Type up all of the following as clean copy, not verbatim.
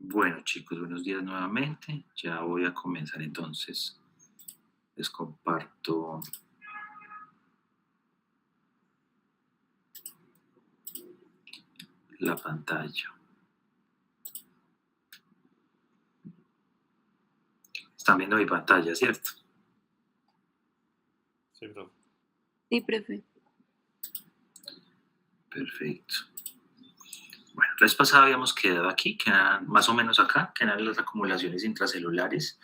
Bueno, chicos, buenos días nuevamente. Ya voy a comenzar entonces. Les comparto la pantalla. Están viendo mi pantalla, ¿cierto? Sí, profe. Sí, profe. Perfecto. Bueno, la vez pasada habíamos quedado aquí, que eran más o menos acá, que eran las acumulaciones intracelulares.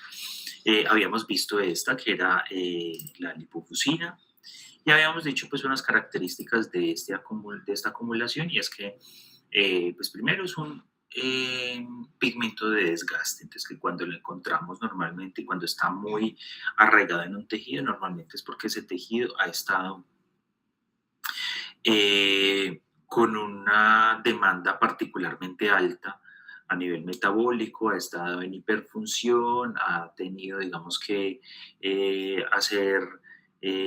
Habíamos visto esta, que era la lipofusina, y habíamos dicho pues unas características de, de esta acumulación, y es que pues primero es un pigmento de desgaste, entonces que cuando lo encontramos normalmente y cuando está muy arraigado en un tejido, normalmente es porque ese tejido ha estado con una demanda particularmente alta a nivel metabólico, ha estado en hiperfunción, ha tenido, digamos que, hacer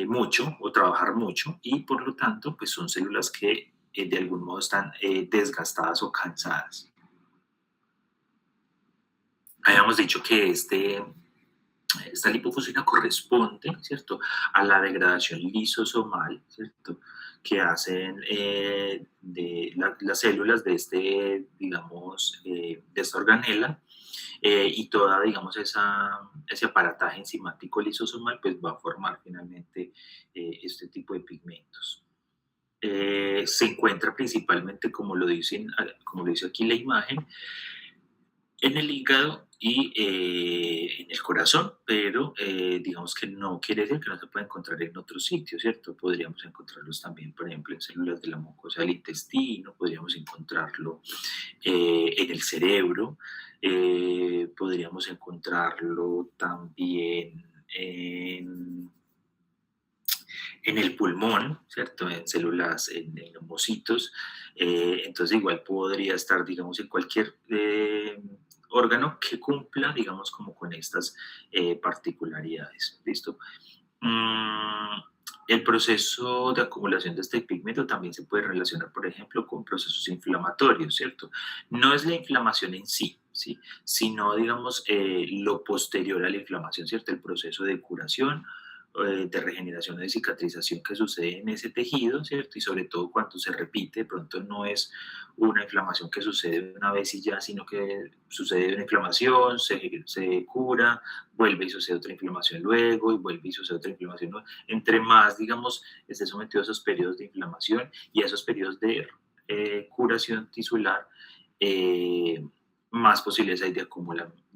mucho o trabajar mucho y por lo tanto, pues son células que de algún modo están desgastadas o cansadas. Habíamos dicho que esta lipofusina corresponde, ¿cierto?, a la degradación lisosomal, ¿cierto?, que hacen las células de digamos, de esta organela, y toda, digamos, ese aparataje enzimático lisosomal, pues va a formar finalmente este tipo de pigmentos. Se encuentra principalmente, como lo dice aquí la imagen, en el hígado y en el corazón, pero digamos que no quiere decir que no se pueda encontrar en otros sitios, ¿cierto? Podríamos encontrarlos también, por ejemplo, en células de la mucosa del intestino, podríamos encontrarlo en el cerebro, podríamos encontrarlo también en el pulmón, ¿cierto? En células, en neumocitos. Entonces igual podría estar, digamos, en cualquier órgano que cumpla, digamos, como con estas particularidades. ¿Listo? Mm, el proceso de acumulación de este pigmento también se puede relacionar, por ejemplo, con procesos inflamatorios, ¿cierto? No es la inflamación en sí, ¿sí? Sino, digamos, lo posterior a la inflamación, ¿cierto? El proceso de curación, de regeneración o de cicatrización que sucede en ese tejido, ¿cierto? Y sobre todo cuando se repite, de pronto no es una inflamación que sucede una vez y ya, sino que sucede una inflamación, se cura, vuelve y sucede otra inflamación luego, y vuelve y sucede otra inflamación luego. Entre más, digamos, esté sometido a esos periodos de inflamación y a esos periodos de curación tisular, eh, más posibilidades hay de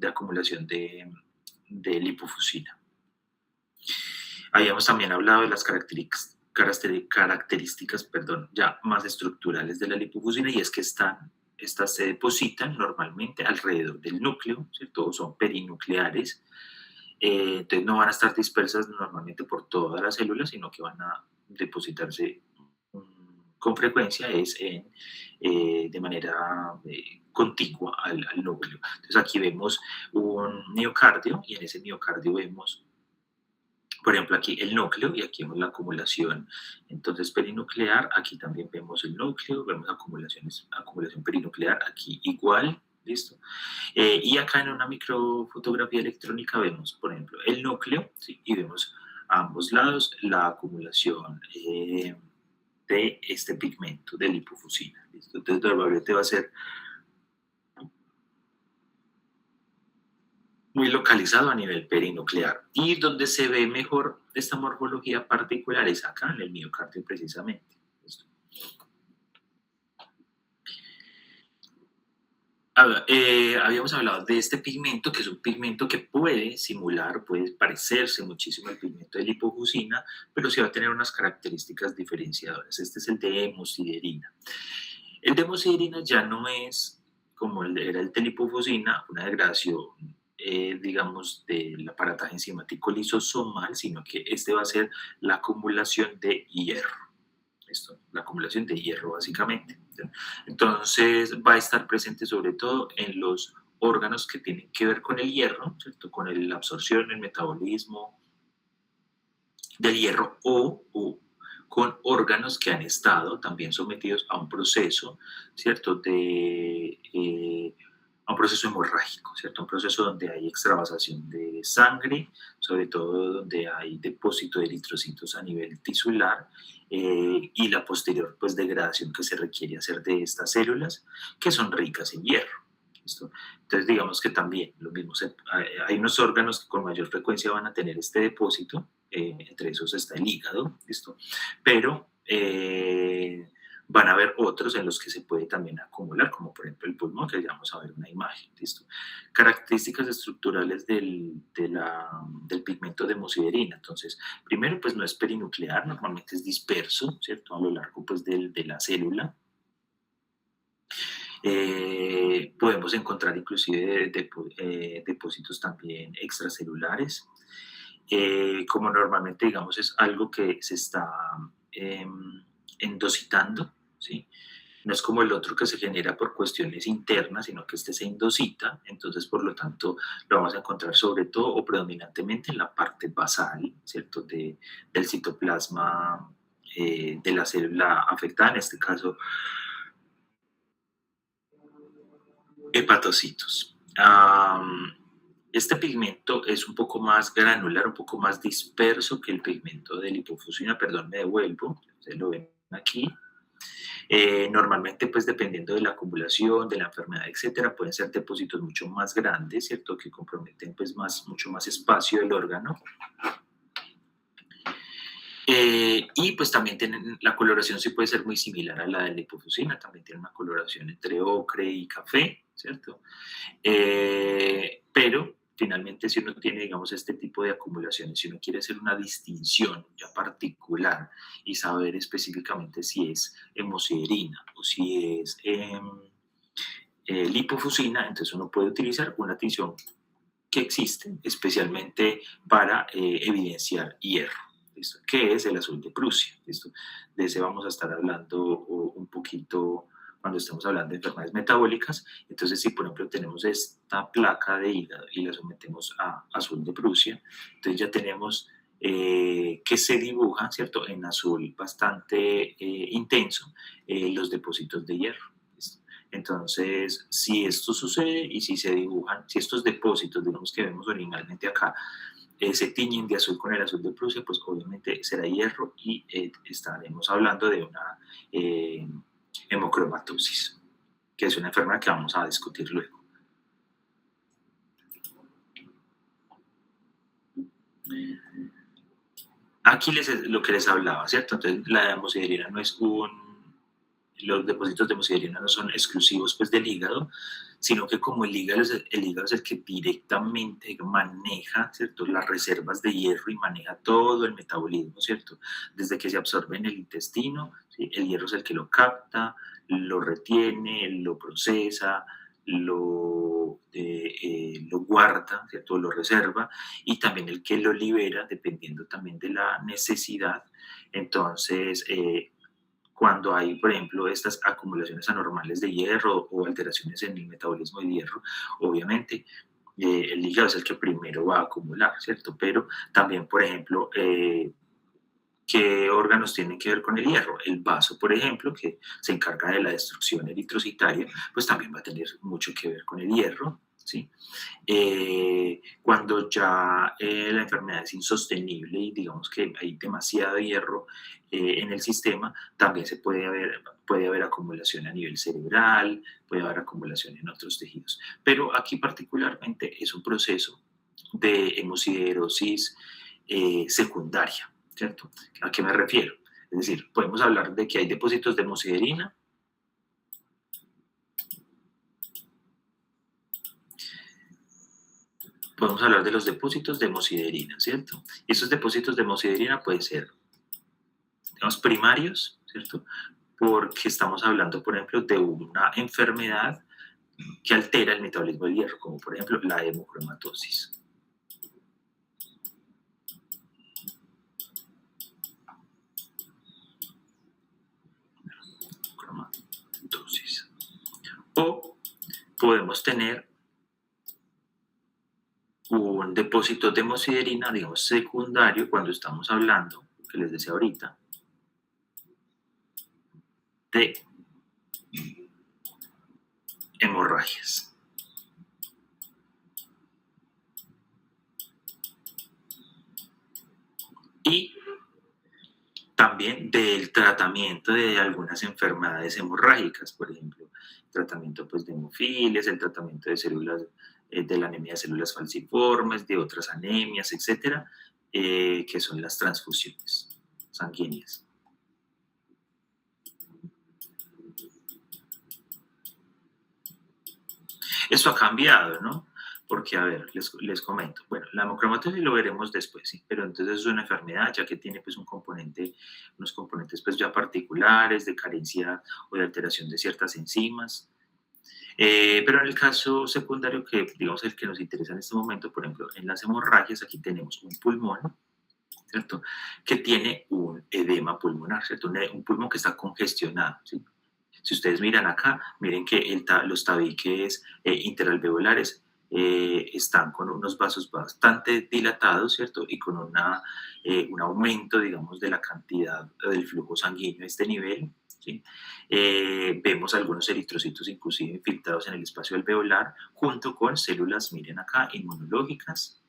acumulación de lipofusina. Habíamos también hablado de las características, perdón, ya más estructurales de la lipofusina, y es que estas se depositan normalmente alrededor del núcleo, ¿cierto? O son perinucleares, entonces no van a estar dispersas normalmente por todas las células, sino que van a depositarse con frecuencia de manera contigua al núcleo. Entonces aquí vemos un miocardio y en ese miocardio vemos, por ejemplo, aquí el núcleo y aquí vemos la acumulación, entonces perinuclear, aquí también vemos el núcleo, vemos acumulación perinuclear, aquí igual, ¿listo? Y acá en una microfotografía electrónica vemos, por ejemplo, el núcleo, ¿sí? Y vemos a ambos lados la acumulación de este pigmento de lipofusina, ¿listo? Entonces normalmente va a ser muy localizado a nivel perinuclear. Y donde se ve mejor esta morfología particular es acá, en el miocardio precisamente. ¿Listo? Habíamos hablado de este pigmento, que es un pigmento que puede simular, puede parecerse muchísimo al pigmento de lipofusina, pero sí va a tener unas características diferenciadoras. Este es el de hemosiderina. El de hemosiderina ya no es como era el de lipofusina, una degradación, digamos, del aparataje enzimático lisosomal, sino que este va a ser la acumulación de hierro. Esto, la acumulación de hierro básicamente. Entonces va a estar presente sobre todo en los órganos que tienen que ver con el hierro, ¿cierto? Con la absorción, el metabolismo del hierro o con órganos que han estado también sometidos a un proceso, ¿cierto? a un proceso hemorrágico, ¿cierto? Un proceso donde hay extravasación de sangre, sobre todo donde hay depósito de eritrocitos a nivel tisular y la posterior pues, degradación que se requiere hacer de estas células que son ricas en hierro. ¿Listo? Entonces, digamos que también lo mismo, hay unos órganos que con mayor frecuencia van a tener este depósito, entre esos está el hígado, ¿listo? Pero van a haber otros en los que se puede también acumular, como por ejemplo el pulmón, que ya vamos a ver una imagen, ¿listo? Características estructurales del pigmento de hemosiderina. Entonces, primero, pues no es perinuclear, normalmente es disperso, ¿cierto? A lo largo pues, de la célula. Podemos encontrar inclusive depósitos también extracelulares. Como normalmente, digamos, es algo que se está endocitando, ¿sí? No es como el otro que se genera por cuestiones internas, sino que este se endocita, entonces por lo tanto lo vamos a encontrar sobre todo o predominantemente en la parte basal, ¿cierto? Del citoplasma de la célula afectada, en este caso hepatocitos. Este pigmento es un poco más granular, un poco más disperso que el pigmento de lipofusina, perdón, me devuelvo, ustedes lo ven aquí. Normalmente, pues dependiendo de la acumulación, de la enfermedad, etcétera, pueden ser depósitos mucho más grandes, ¿cierto? Que comprometen pues mucho más espacio del órgano. Y pues también la coloración sí puede ser muy similar a la de la lipofusina, también tiene una coloración entre ocre y café, ¿cierto? Pero finalmente si uno tiene, digamos, este tipo de acumulaciones, si uno quiere hacer una distinción ya particular y saber específicamente si es hemosiderina o si es lipofusina, entonces uno puede utilizar una tinción que existe especialmente para evidenciar hierro. ¿Listo? Que es el azul de Prusia. ¿Listo? De ese vamos a estar hablando un poquito cuando estemos hablando de enfermedades metabólicas. Entonces, si por ejemplo tenemos esta placa de hígado y la sometemos a azul de Prusia, entonces ya tenemos que se dibujan, ¿cierto? En azul bastante intenso los depósitos de hierro. ¿Listo? Entonces, si esto sucede y si se dibujan, si estos depósitos, digamos que vemos originalmente acá, se tiñen de azul con el azul de Prusia, pues obviamente será hierro y estaremos hablando de una eh, hemocromatosis, que es una enfermedad que vamos a discutir luego. Aquí lo que les hablaba, ¿cierto? Entonces, la hemosiderina no es los depósitos de hemosiderina no son exclusivos pues, del hígado, sino que como el hígado es el que directamente maneja, ¿cierto? Las reservas de hierro y maneja todo el metabolismo, ¿cierto? Desde que se absorbe en el intestino, ¿sí? El hierro es el que lo capta, lo retiene, lo procesa, lo guarda, ¿cierto? Lo reserva y también el que lo libera dependiendo también de la necesidad. Entonces, cuando hay, por ejemplo, estas acumulaciones anormales de hierro o alteraciones en el metabolismo de hierro, obviamente el hígado es el que primero va a acumular, ¿cierto? Pero también, por ejemplo, ¿qué órganos tienen que ver con el hierro? El vaso, por ejemplo, que se encarga de la destrucción eritrocitaria, pues también va a tener mucho que ver con el hierro, ¿sí? Cuando ya la enfermedad es insostenible y digamos que hay demasiado hierro en el sistema, también puede haber acumulación a nivel cerebral, puede haber acumulación en otros tejidos. Pero aquí particularmente es un proceso de hemosiderosis secundaria, ¿cierto? ¿A qué me refiero? Es decir, podemos hablar de que hay depósitos de hemosiderina. Podemos hablar de los depósitos de hemosiderina, ¿cierto? Y esos depósitos de hemosiderina pueden ser, digamos, primarios, ¿cierto? Porque estamos hablando, por ejemplo, de una enfermedad que altera el metabolismo del hierro, como por ejemplo la hemocromatosis. O podemos tener un depósito de hemosiderina, digamos, secundario, cuando estamos hablando, que les decía ahorita, de hemorragias. y también del tratamiento de algunas enfermedades hemorrágicas, por ejemplo, tratamiento pues, de hemofiles, el tratamiento de células, de la anemia de células falciformes, de otras anemias, etcétera, que son las transfusiones sanguíneas. Eso ha cambiado, ¿no? Porque, a ver, les comento. Bueno, la hemocromatosis lo veremos después, ¿sí? Pero entonces es una enfermedad ya que tiene pues unos componentes pues ya particulares de carencia o de alteración de ciertas enzimas. Pero en el caso secundario, que digamos el que nos interesa en este momento, por ejemplo, en las hemorragias, aquí tenemos un pulmón, ¿cierto? Que tiene un edema pulmonar, ¿cierto? Un pulmón que está congestionado, ¿sí? Si ustedes miran acá, miren que los tabiques interalveolares están con unos vasos bastante dilatados, ¿cierto? Y con un aumento, digamos, de la cantidad del flujo sanguíneo a este nivel, ¿sí? Vemos algunos eritrocitos inclusive infiltrados en el espacio alveolar, junto con células, miren acá, inmunológicas,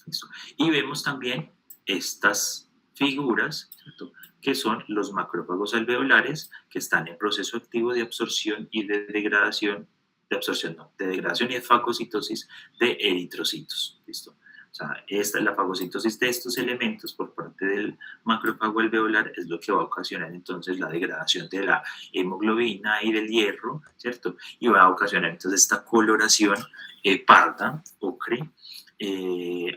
¿listo? Y vemos también estas figuras, ¿cierto? Que son los macrófagos alveolares que están en proceso activo de absorción y de degradación, de absorción no, de degradación y de fagocitosis de eritrocitos, ¿listo? O sea, la fagocitosis de estos elementos por parte del macrófago alveolar es lo que va a ocasionar entonces la degradación de la hemoglobina y del hierro, ¿cierto? Y va a ocasionar entonces esta coloración parda, ocre,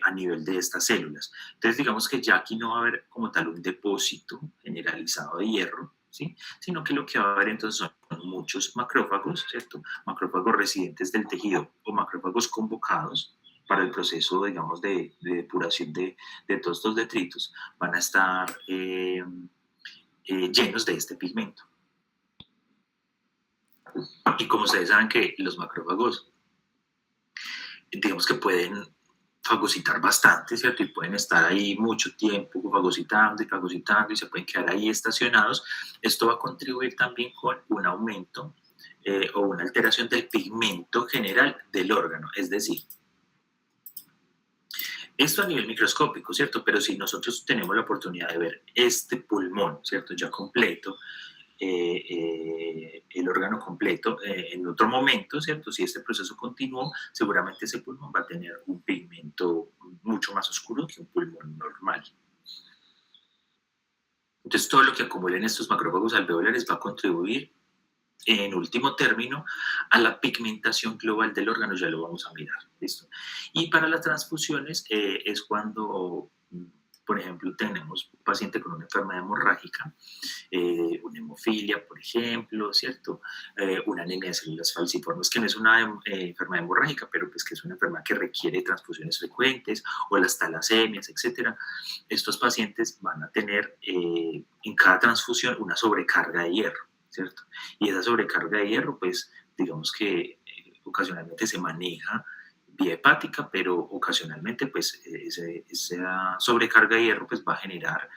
a nivel de estas células. Entonces, digamos que ya aquí no va a haber como tal un depósito generalizado de hierro, ¿sí? Sino que lo que va a haber entonces son muchos macrófagos, ¿cierto? Macrófagos residentes del tejido o macrófagos convocados para el proceso, digamos, de depuración de todos estos detritos, van a estar llenos de este pigmento. Y como ustedes saben que los macrófagos, digamos que pueden fagocitar bastante, ¿cierto? Y pueden estar ahí mucho tiempo fagocitando y fagocitando y se pueden quedar ahí estacionados. Esto va a contribuir también con un aumento o una alteración del pigmento general del órgano, es decir, esto a nivel microscópico, ¿cierto? Pero si nosotros tenemos la oportunidad de ver este pulmón, ¿cierto? Ya completo, el órgano completo en otro momento, ¿cierto? Si este proceso continuó, seguramente ese pulmón va a tener un pigmento mucho más oscuro que un pulmón normal. Entonces, todo lo que acumulen estos macrófagos alveolares va a contribuir, en último término, a la pigmentación global del órgano, ya lo vamos a mirar, ¿listo? Y para las transfusiones es cuando, por ejemplo, tenemos un paciente con una enfermedad hemorrágica, una hemofilia, por ejemplo, ¿cierto? Una anemia de células falciformes, que no es una enfermedad hemorrágica, pero pues que es una enfermedad que requiere transfusiones frecuentes, o las talasemias, etcétera. Estos pacientes van a tener en cada transfusión una sobrecarga de hierro, ¿cierto? Y esa sobrecarga de hierro, pues, digamos que ocasionalmente se maneja vía hepática, pero ocasionalmente, pues, esa sobrecarga de hierro, pues, va a generar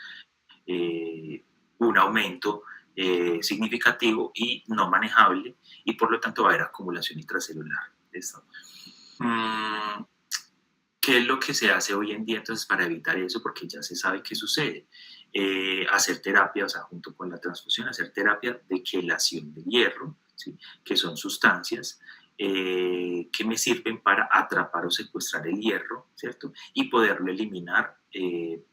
un aumento significativo y no manejable, y por lo tanto va a haber acumulación intracelular. ¿Listo? ¿Qué es lo que se hace hoy en día entonces para evitar eso? Porque ya se sabe qué sucede. Hacer terapia, o sea, junto con la transfusión, hacer terapia de quelación del hierro, ¿sí? Que son sustancias que me sirven para atrapar o secuestrar el hierro, ¿cierto? Y poderlo eliminar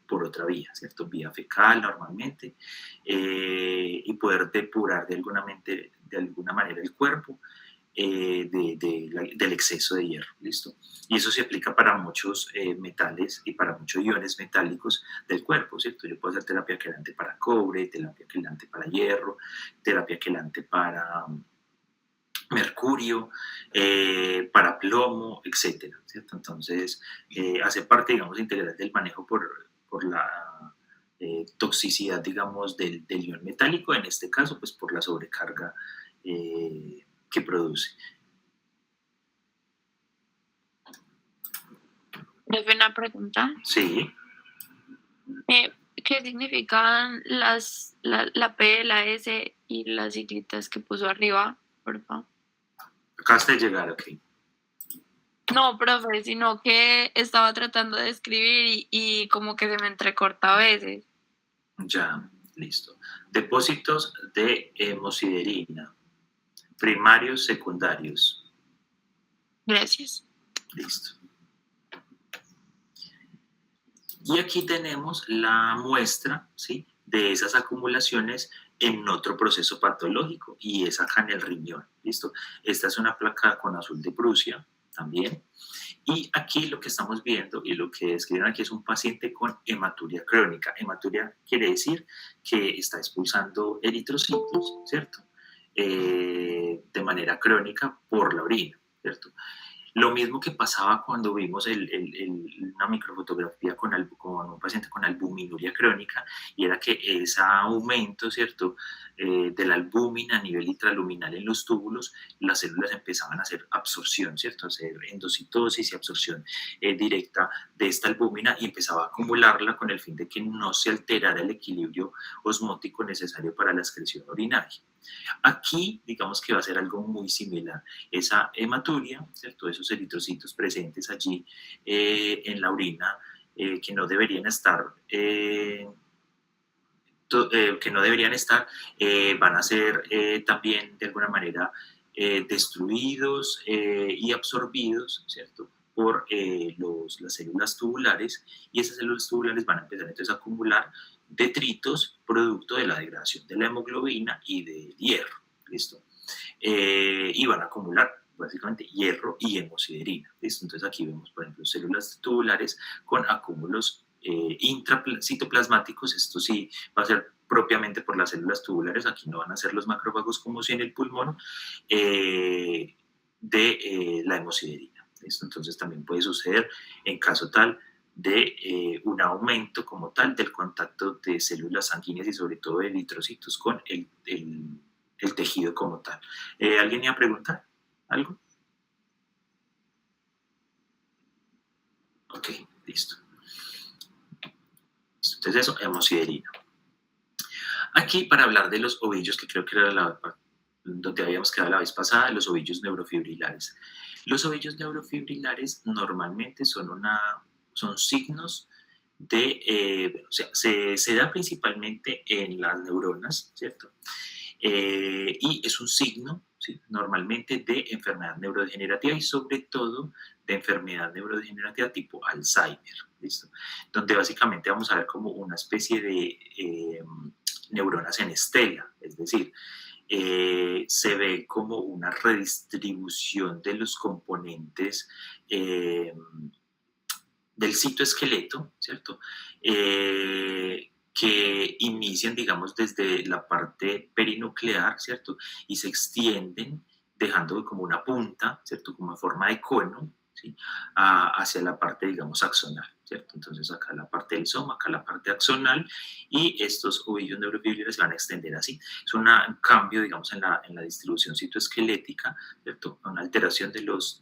por otra vía, ¿cierto? Vía fecal normalmente, y poder depurar de alguna manera el cuerpo del exceso de hierro, ¿listo? Y eso se aplica para muchos metales y para muchos iones metálicos del cuerpo, ¿cierto? Yo puedo hacer terapia quelante para cobre, terapia quelante para hierro, terapia quelante para mercurio, para plomo, etcétera, ¿cierto? Entonces, hace parte, digamos, integral del manejo por la toxicidad, digamos, del ion metálico, en este caso, pues por la sobrecarga que produce. Profe, una pregunta. Sí. ¿Qué significan la P, la S y las siglitas que puso arriba, por favor? Acabaste de llegar, ok. No, profe, sino que estaba tratando de escribir y como que se me entrecorta a veces. Ya, listo. Depósitos de hemosiderina, primarios, secundarios. Gracias. Listo. Y aquí tenemos la muestra, ¿sí?, de esas acumulaciones en otro proceso patológico, y es acá en el riñón. ¿Listo? Esta es una placa con azul de Prusia también. Y aquí lo que estamos viendo y lo que escriben aquí es un paciente con hematuria crónica. Hematuria quiere decir que está expulsando eritrocitos, ¿cierto? De manera crónica por la orina, ¿cierto? Lo mismo que pasaba cuando vimos una microfotografía con un paciente con albuminuria crónica, y era que ese aumento, ¿cierto?, de la albúmina a nivel intraluminal en los túbulos, las células empezaban a hacer absorción, ¿cierto?, a hacer endocitosis y absorción directa de esta albúmina, y empezaba a acumularla con el fin de que no se alterara el equilibrio osmótico necesario para la excreción urinaria. Aquí, digamos que va a ser algo muy similar. Esa hematuria, ¿cierto?, esos eritrocitos presentes allí en la orina, que no deberían estar, van a ser también de alguna manera destruidos y absorbidos, ¿cierto?, por las células tubulares, y esas células tubulares van a empezar entonces a acumular detritos producto de la degradación de la hemoglobina y del hierro. ¿Listo? Y van a acumular básicamente hierro y hemosiderina. ¿Listo? Entonces aquí vemos, por ejemplo, células tubulares con acúmulos intracitoplasmáticos. Esto sí va a ser propiamente por las células tubulares, aquí no van a ser los macrófagos como si en el pulmón, de la hemosiderina. ¿Listo? Entonces también puede suceder en caso tal de un aumento como tal del contacto de células sanguíneas y sobre todo de eritrocitos con el tejido como tal. ¿Alguien iba a preguntar algo? Ok, listo. Entonces eso, hemosiderina. Aquí para hablar de los ovillos, que creo que era donde habíamos quedado la vez pasada, los ovillos neurofibrilares. Los ovillos neurofibrilares normalmente son signos de, o sea, se da principalmente en las neuronas, ¿cierto? Y es un signo, ¿sí?, normalmente de enfermedad neurodegenerativa, y sobre todo de enfermedad neurodegenerativa tipo Alzheimer, ¿listo? Donde básicamente vamos a ver como una especie de neuronas en estela, es decir, se ve como una redistribución de los componentes del citoesqueleto, ¿cierto? Que inician, digamos, desde la parte perinuclear, ¿cierto? Y se extienden dejando como una punta, ¿cierto?, como en forma de cono, ¿sí?, hacia la parte, digamos, axonal, ¿cierto? Entonces acá la parte del soma, acá la parte axonal, y estos ovillos neurofibrilares se van a extender así. Es un cambio, digamos, en la distribución citoesquelética, ¿cierto?, una alteración de los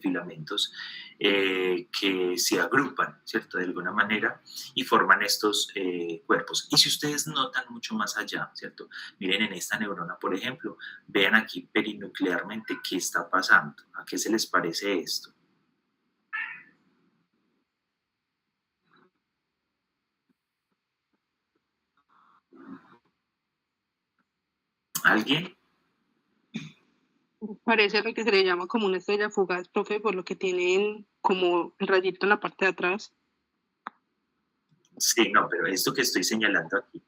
filamentos que se agrupan, ¿cierto?, de alguna manera, y forman estos cuerpos. Y si ustedes notan mucho más allá, ¿cierto?, miren en esta neurona, por ejemplo, vean aquí perinuclearmente qué está pasando, a qué se les parece esto. ¿Alguien? Parece lo que se le llama como una estrella fugaz, profe, por lo que tienen como el rayito en la parte de atrás. Sí, no, pero esto que estoy señalando aquí.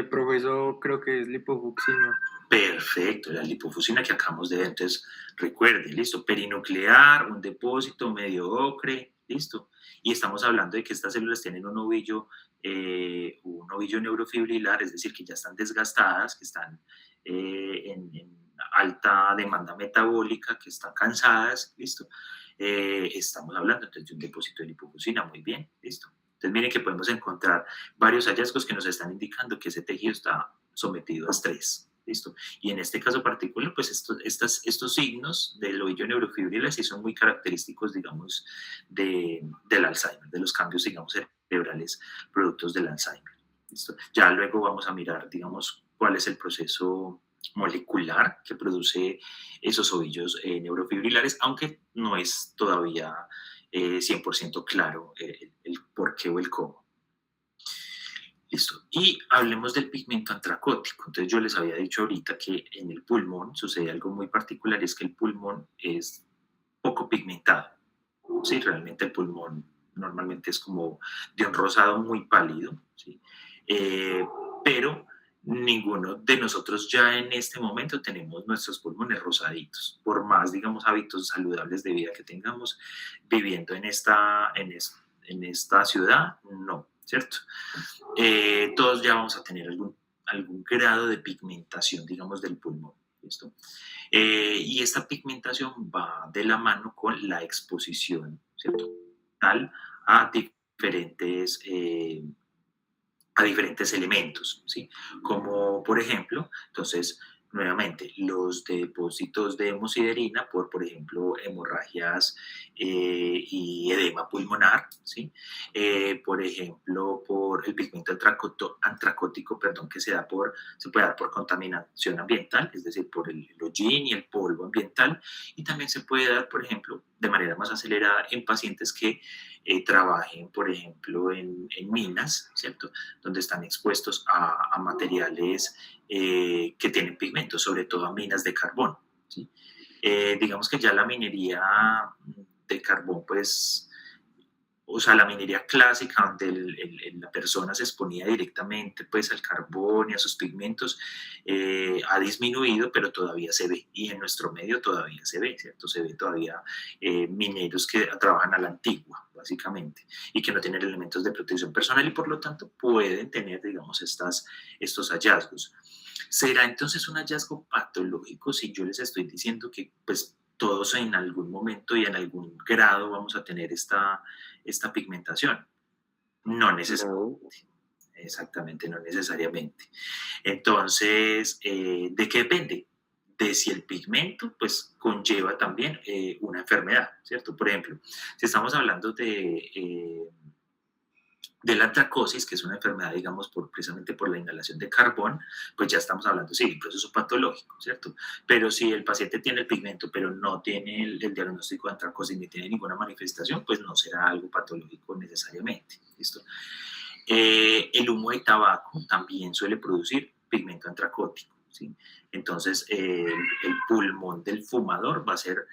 Profesor, creo que es lipofucina. Perfecto, la lipofusina que acabamos de ver. Entonces, recuerde, listo, perinuclear, un depósito medio ocre, listo. Y estamos hablando de que estas células tienen un ovillo neurofibrilar, es decir, que ya están desgastadas, que están en alta demanda metabólica, que están cansadas, listo. Estamos hablando entonces de un depósito de lipofusina, muy bien, listo. Entonces, miren que podemos encontrar varios hallazgos que nos están indicando que ese tejido está sometido a estrés. ¿Listo? Y en este caso particular, pues estos signos del ovillo neurofibrilar sí son muy característicos, digamos, del Alzheimer, de los cambios, digamos, cerebrales productos del Alzheimer. ¿Listo? Ya luego vamos a mirar, digamos, cuál es el proceso molecular que produce esos ovillos neurofibrilares, aunque no es todavía 100% claro el por qué o el cómo. Listo. Y hablemos del pigmento antracótico. Entonces yo les había dicho ahorita que en el pulmón sucede algo muy particular, es que el pulmón es poco pigmentado. Sí, realmente el pulmón normalmente es como de un rosado muy pálido, ¿sí? Pero ninguno de nosotros ya en este momento tenemos nuestros pulmones rosaditos, por más, digamos, hábitos saludables de vida que tengamos viviendo en esta ciudad, no, ¿cierto? Todos ya vamos a tener algún grado de pigmentación, digamos, del pulmón, ¿listo? Y esta pigmentación va de la mano con la exposición, ¿cierto? A diferentes, eh, a diferentes elementos, ¿sí? Como por ejemplo, entonces, nuevamente, los depósitos de hemosiderina por ejemplo, hemorragias y edema pulmonar, ¿sí? Por ejemplo, por el pigmento antracótico, perdón, que se puede dar por contaminación ambiental, es decir, por el hollín y el polvo ambiental, y también se puede dar, por ejemplo, de manera más acelerada en pacientes que trabajen, por ejemplo, en minas, ¿cierto? Donde están expuestos a materiales que tienen pigmentos, sobre todo a minas de carbón, ¿sí? Digamos que ya la minería de carbón, pues, o sea, la minería clásica, donde la persona se exponía directamente pues, al carbón y a sus pigmentos, ha disminuido, pero todavía se ve, y en nuestro medio todavía se ve, ¿cierto? Se ve todavía mineros que trabajan a la antigua, básicamente, y que no tienen elementos de protección personal y por lo tanto pueden tener, digamos, estos hallazgos. ¿Será entonces un hallazgo patológico si yo les estoy diciendo que pues todos en algún momento y en algún grado vamos a tener esta pigmentación? No necesariamente. Exactamente, no necesariamente. Entonces, ¿de qué depende? De si el pigmento pues conlleva también una enfermedad, ¿cierto? Por ejemplo, si estamos hablando de la antracosis, que es una enfermedad, digamos, precisamente por la inhalación de carbón, pues ya estamos hablando, sí, de un proceso patológico, ¿cierto? Pero si el paciente tiene el pigmento, pero no tiene el diagnóstico de antracosis ni tiene ninguna manifestación, pues no será algo patológico necesariamente, ¿listo? El humo de tabaco también suele producir pigmento antracótico, ¿sí? Entonces, el pulmón del fumador va a ser,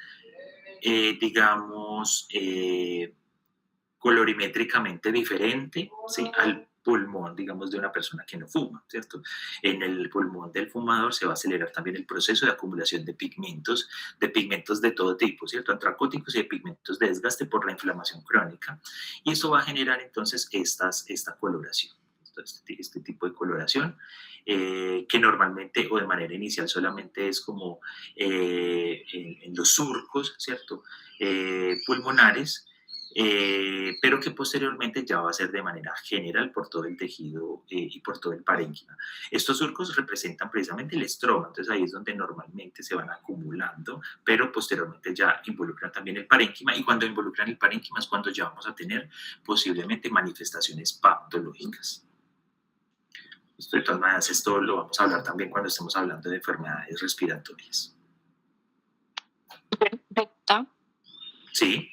digamos, colorimétricamente diferente, ¿sí? Al pulmón, digamos, de una persona que no fuma, ¿cierto? En el pulmón del fumador se va a acelerar también el proceso de acumulación de pigmentos de todo tipo, ¿cierto? Antracóticos y de pigmentos de desgaste por la inflamación crónica. Y eso va a generar entonces esta coloración, este tipo de coloración, que normalmente o de manera inicial solamente es como en los surcos, ¿cierto? Pulmonares, pero que posteriormente ya va a ser de manera general por todo el tejido y por todo el parénquima. Estos surcos representan precisamente el estroma, entonces ahí es donde normalmente se van acumulando, pero posteriormente ya involucran también el parénquima, y cuando involucran el parénquima es cuando ya vamos a tener posiblemente manifestaciones patológicas. De todas maneras, esto lo vamos a hablar también cuando estemos hablando de enfermedades respiratorias. Perfecto. Sí.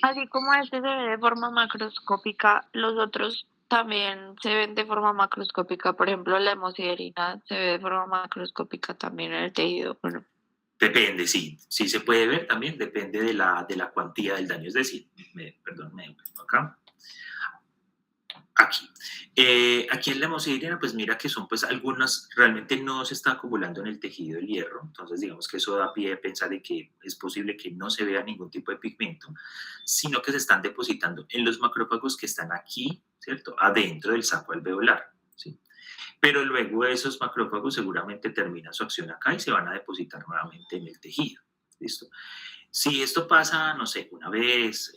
Así como este se ve de forma macroscópica, los otros también se ven de forma macroscópica. Por ejemplo, la hemosiderina se ve de forma macroscópica también en el tejido. Bueno, Depende, sí. Sí se puede ver también, depende de la cuantía del daño. Es decir, perdón, me acá. Aquí. Aquí en la hemosiderina, pues mira que son pues algunas, realmente no se está acumulando en el tejido el hierro, entonces digamos que eso da pie a pensar de que es posible que no se vea ningún tipo de pigmento, sino que se están depositando en los macrófagos que están aquí, ¿cierto? Adentro del saco alveolar, ¿sí? Pero luego esos macrófagos seguramente terminan su acción acá y se van a depositar nuevamente en el tejido, ¿listo? Si esto pasa, no sé, una vez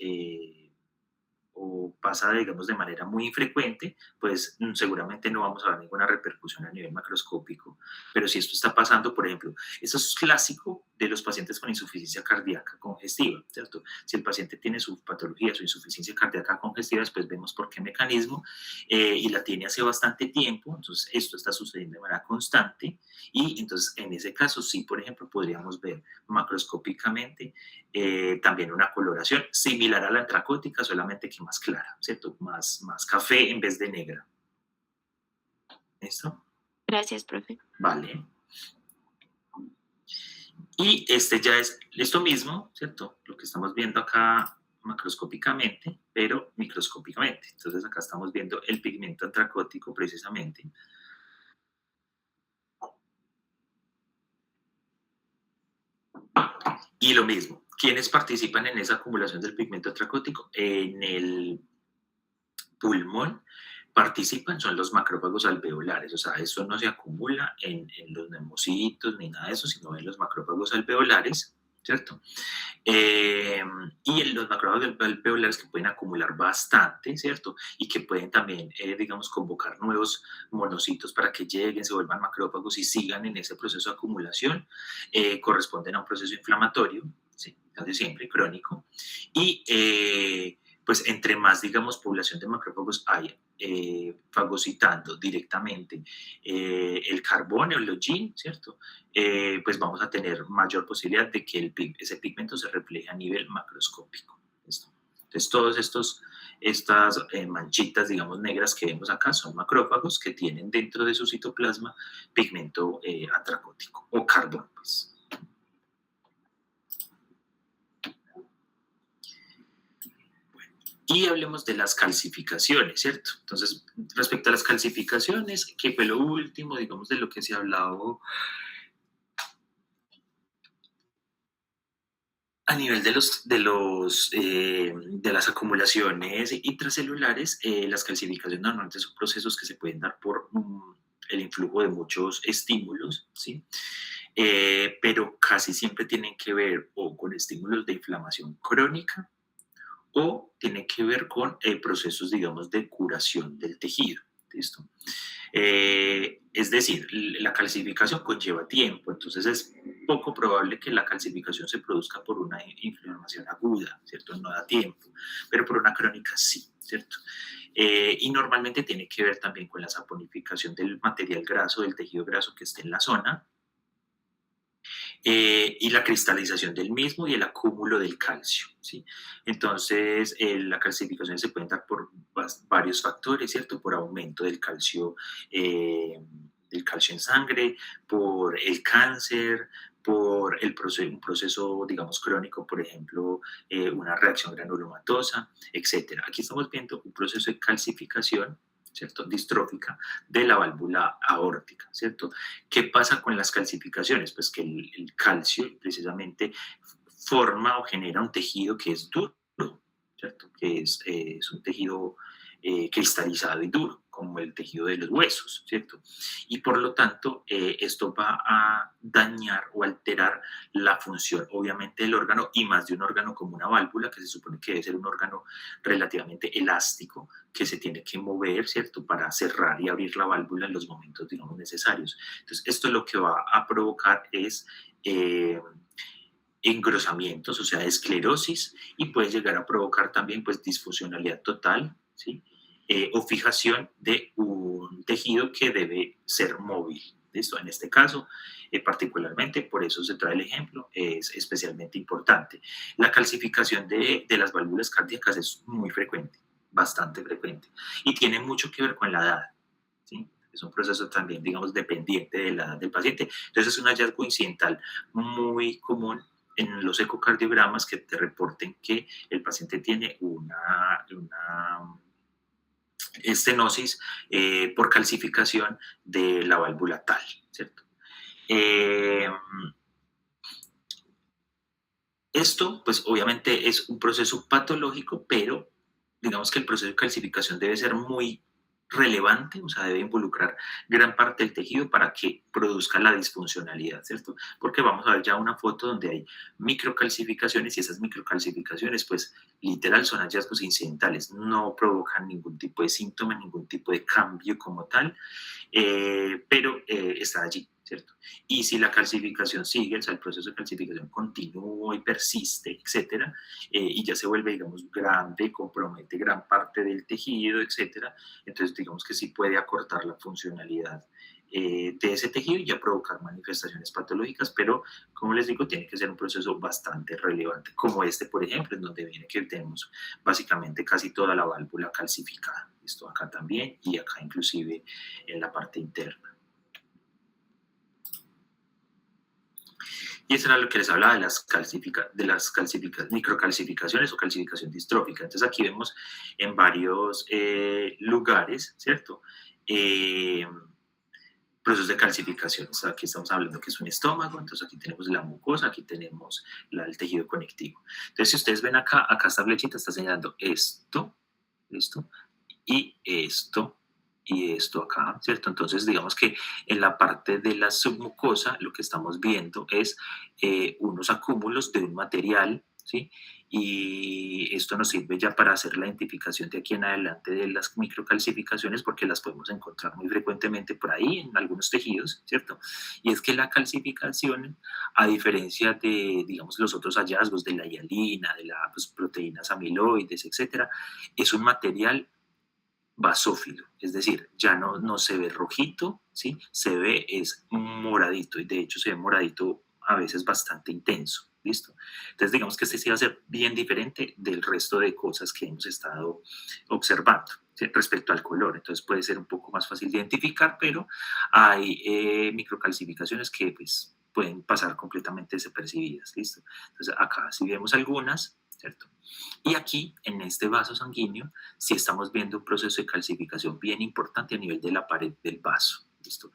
o pasa, digamos, de manera muy infrecuente, pues seguramente no vamos a ver ninguna repercusión a nivel macroscópico. Pero si esto está pasando, por ejemplo, eso es clásico de los pacientes con insuficiencia cardíaca congestiva, ¿cierto? Si el paciente tiene su patología, su insuficiencia cardíaca congestiva, después vemos por qué mecanismo, y la tiene hace bastante tiempo, entonces esto está sucediendo de manera constante, y entonces en ese caso sí, por ejemplo, podríamos ver macroscópicamente también una coloración similar a la antracótica, solamente que más clara, ¿cierto? Más café en vez de negra. ¿Listo? Gracias, profe. Vale. Y este ya es esto mismo, ¿cierto? Lo que estamos viendo acá macroscópicamente, pero microscópicamente. Entonces acá estamos viendo el pigmento antracótico precisamente. Y lo mismo, ¿quiénes participan en esa acumulación del pigmento antracótico? En el pulmón participan son los macrófagos alveolares, o sea, eso no se acumula en los neumocitos ni nada de eso, sino en los macrófagos alveolares, ¿cierto? Y en los macrófagos alveolares que pueden acumular bastante, ¿cierto? Y que pueden también, digamos, convocar nuevos monocitos para que lleguen, se vuelvan macrófagos y sigan en ese proceso de acumulación, corresponden a un proceso inflamatorio, ¿sí? Casi siempre crónico, y pues entre más, digamos, población de macrófagos hay fagocitando directamente el carbón, el login, ¿cierto? Pues vamos a tener mayor posibilidad de que ese pigmento se refleje a nivel macroscópico. ¿Listo? Entonces, estas manchitas, digamos, negras que vemos acá son macrófagos que tienen dentro de su citoplasma pigmento antracótico o carbón, pues. Y hablemos de las calcificaciones, ¿cierto? Entonces, respecto a las calcificaciones, que fue lo último, digamos, de lo que se ha hablado a nivel de las acumulaciones intracelulares, las calcificaciones normalmente son procesos que se pueden dar por el influjo de muchos estímulos, ¿sí? Pero casi siempre tienen que ver o con estímulos de inflamación crónica, o tiene que ver con procesos, digamos, de curación del tejido. ¿Listo? Es decir, la calcificación conlleva tiempo, entonces es poco probable que la calcificación se produzca por una inflamación aguda, ¿cierto? No da tiempo, pero por una crónica sí, ¿cierto? Y normalmente tiene que ver también con la saponificación del material graso, del tejido graso que esté en la zona, y la cristalización del mismo y el acúmulo del calcio, ¿sí? Entonces, la calcificación se puede dar por varios factores, ¿cierto? Por aumento del calcio en sangre, por el cáncer, por un proceso, digamos, crónico, por ejemplo, una reacción granulomatosa, etc. Aquí estamos viendo un proceso de calcificación, ¿cierto? Distrófica de la válvula aórtica, ¿cierto? ¿Qué pasa con las calcificaciones? Pues que el calcio precisamente forma o genera un tejido que es duro, ¿cierto? Que es un tejido cristalizado y duro, como el tejido de los huesos, ¿cierto? Y por lo tanto, esto va a dañar o alterar la función, obviamente, del órgano, y más de un órgano como una válvula, que se supone que debe ser un órgano relativamente elástico, que se tiene que mover, ¿cierto? Para cerrar y abrir la válvula en los momentos, digamos, necesarios. Entonces, esto lo que va a provocar es engrosamientos, o sea, esclerosis, y puede llegar a provocar también, pues, disfuncionalidad total, ¿sí? O fijación de un tejido que debe ser móvil. ¿Listo? En este caso, particularmente, por eso se trae el ejemplo, es especialmente importante. La calcificación de las válvulas cardíacas es muy frecuente, bastante frecuente, y tiene mucho que ver con la edad, ¿sí? Es un proceso también, digamos, dependiente de la edad del paciente. Entonces, es un hallazgo incidental muy común en los ecocardiogramas que te reporten que el paciente tiene una estenosis por calcificación de la válvula tal, ¿cierto? Esto, pues obviamente es un proceso patológico, pero digamos que el proceso de calcificación debe ser muy relevante, o sea, debe involucrar gran parte del tejido para que produzca la disfuncionalidad, ¿cierto? Porque vamos a ver ya una foto donde hay microcalcificaciones, y esas microcalcificaciones, pues, literal son hallazgos incidentales, no provocan ningún tipo de síntoma, ningún tipo de cambio como tal, pero están allí, ¿cierto? Y si la calcificación sigue, o sea, el proceso de calcificación continúa y persiste, etcétera, y ya se vuelve, digamos, grande, compromete gran parte del tejido, etcétera, entonces digamos que sí puede acortar la funcionalidad de ese tejido y ya provocar manifestaciones patológicas, pero como les digo, tiene que ser un proceso bastante relevante, como este, por ejemplo, en donde viene que tenemos básicamente casi toda la válvula calcificada. Esto acá también y acá inclusive en la parte interna. Y eso era lo que les hablaba de las microcalcificaciones o calcificación distrófica. Entonces aquí vemos en varios lugares, ¿cierto? Procesos de calcificación. Aquí estamos hablando que es un estómago, entonces aquí tenemos la mucosa, aquí tenemos el tejido conectivo. Entonces si ustedes ven acá esta flechita está señalando esto, y esto acá, ¿cierto? Entonces, digamos que en la parte de la submucosa lo que estamos viendo es unos acúmulos de un material, ¿sí? Y esto nos sirve ya para hacer la identificación de aquí en adelante de las microcalcificaciones porque las podemos encontrar muy frecuentemente por ahí en algunos tejidos, ¿cierto? Y es que la calcificación, a diferencia de, digamos, los otros hallazgos de la hialina, de las proteínas amiloides, etcétera, es un material basófilo, es decir, ya no se ve rojito, ¿sí? Se ve es moradito y de hecho se ve moradito a veces bastante intenso, ¿listo? Entonces digamos que este sí va a ser bien diferente del resto de cosas que hemos estado observando, ¿sí? Respecto al color, entonces puede ser un poco más fácil de identificar, pero hay microcalcificaciones que pues pueden pasar completamente desapercibidas, ¿listo? Entonces acá si vemos algunas, ¿cierto? Y aquí, en este vaso sanguíneo, sí estamos viendo un proceso de calcificación bien importante a nivel de la pared del vaso, ¿listo?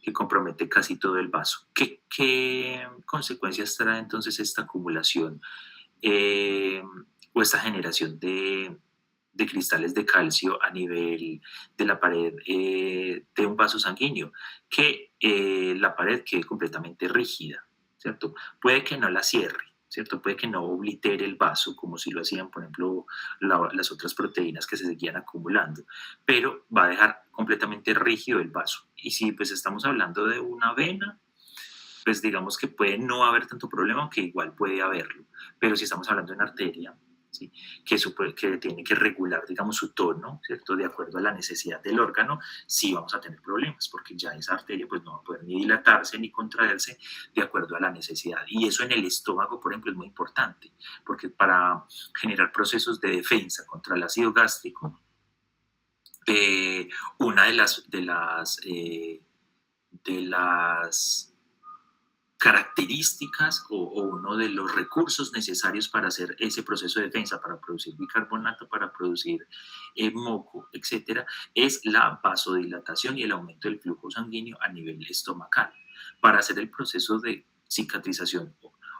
Que compromete casi todo el vaso. ¿Qué consecuencias trae entonces esta acumulación o esta generación de cristales de calcio a nivel de la pared de un vaso sanguíneo? Que la pared quede completamente rígida, ¿cierto? Puede que no la cierre, ¿cierto? Puede que no oblitere el vaso como si lo hacían, por ejemplo, las otras proteínas que se seguían acumulando, pero va a dejar completamente rígido el vaso. Y si pues estamos hablando de una vena, pues digamos que puede no haber tanto problema, aunque igual puede haberlo. Pero si estamos hablando de una arteria, ¿sí? que tiene que regular, digamos, su tono, ¿cierto? De acuerdo a la necesidad del órgano, sí vamos a tener problemas, porque ya esa arteria pues no va a poder ni dilatarse ni contraerse de acuerdo a la necesidad. Y eso en el estómago, por ejemplo, es muy importante, porque para generar procesos de defensa contra el ácido gástrico, una de las características o uno de los recursos necesarios para hacer ese proceso de defensa, para producir bicarbonato, para producir moco, etcétera, es la vasodilatación y el aumento del flujo sanguíneo a nivel estomacal. Para hacer el proceso de cicatrización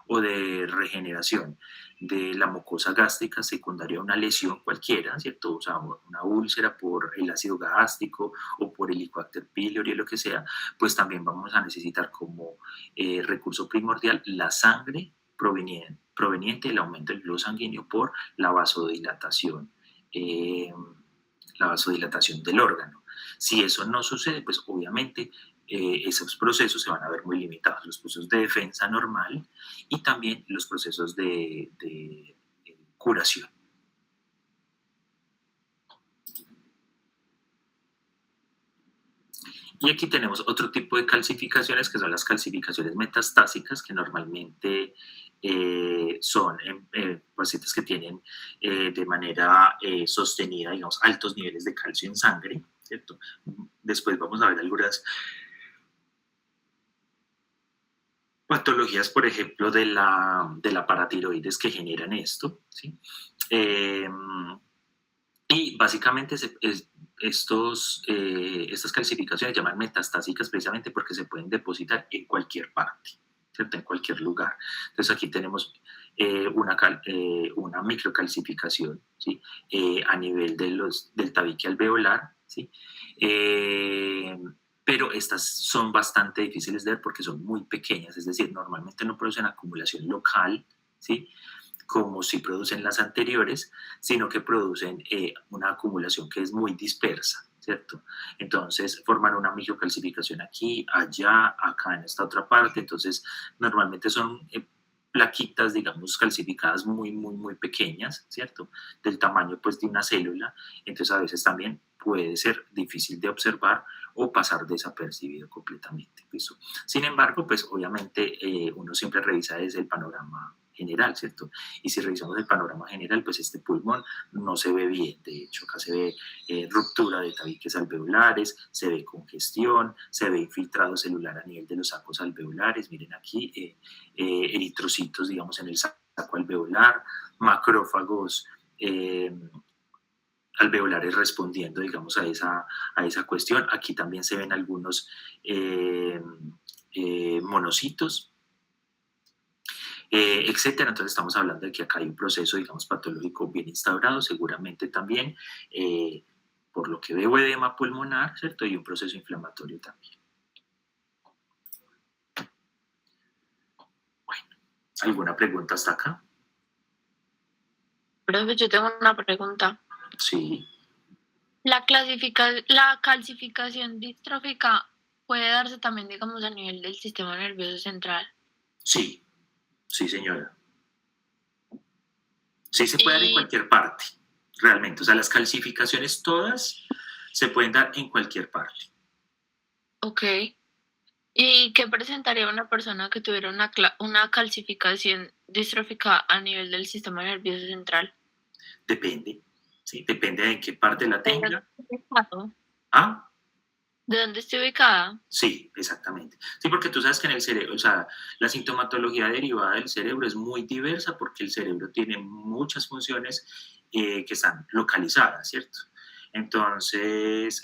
o de regeneración de la mucosa gástrica secundaria a una lesión cualquiera, ¿cierto? O sea, una úlcera por el ácido gástrico o por el Helicobacter pylori o lo que sea, pues también vamos a necesitar como recurso primordial la sangre proveniente del aumento del flujo sanguíneo por eh, la vasodilatación del órgano. Si eso no sucede, pues obviamente esos procesos se van a ver muy limitados, los procesos de defensa normal y también los procesos de curación. Y aquí tenemos otro tipo de calcificaciones que son las calcificaciones metastásicas, que normalmente son pacientes que tienen de manera sostenida, digamos, altos niveles de calcio en sangre, ¿cierto? Después vamos a ver algunas patologías, por ejemplo, de la paratiroides que generan esto, ¿sí? Y básicamente estas calcificaciones llaman metastásicas precisamente porque se pueden depositar en cualquier parte, ¿cierto? En cualquier lugar. Entonces aquí tenemos una microcalcificación, ¿sí? A nivel del tabique alveolar, ¿sí? Pero estas son bastante difíciles de ver porque son muy pequeñas, es decir, normalmente no producen acumulación local, ¿sí? Como si producen las anteriores, sino que producen una acumulación que es muy dispersa, ¿cierto? Entonces forman una microcalcificación aquí, allá, acá en esta otra parte, entonces normalmente son plaquitas, digamos, calcificadas muy, muy, muy pequeñas, ¿cierto? Del tamaño, pues, de una célula, entonces a veces también puede ser difícil de observar o pasar desapercibido completamente, ¿listo? Sin embargo, pues, obviamente, uno siempre revisa desde el panorama general, ¿cierto? Y si revisamos el panorama general, pues este pulmón no se ve bien, de hecho acá se ve ruptura de tabiques alveolares, se ve congestión, se ve infiltrado celular a nivel de los sacos alveolares, miren aquí, eritrocitos, digamos, en el saco alveolar, macrófagos alveolares respondiendo, digamos, a esa cuestión. Aquí también se ven algunos monocitos, etcétera. Entonces estamos hablando de que acá hay un proceso, digamos, patológico bien instaurado, seguramente también, por lo que veo, edema pulmonar, ¿cierto? Y un proceso inflamatorio también. Bueno, ¿alguna pregunta hasta acá? Profe, yo tengo una pregunta. Sí. La calcificación distrófica puede darse también, digamos, a nivel del sistema nervioso central. Sí, sí, señora. Sí, se puede dar en Y, cualquier parte, realmente. O sea, las calcificaciones todas se pueden dar en cualquier parte. ok. ¿Y qué presentaría una persona que tuviera una calcificación distrófica a nivel del sistema nervioso central? Depende, ¿sí? Depende de en qué parte la ¿De dónde tenga. esté ubicado? Ah, ¿De dónde esté ubicada? sí, exactamente. Sí, porque tú sabes que en el cerebro, o sea, la sintomatología derivada del cerebro es muy diversa porque el cerebro tiene muchas funciones que están localizadas, ¿cierto? Entonces,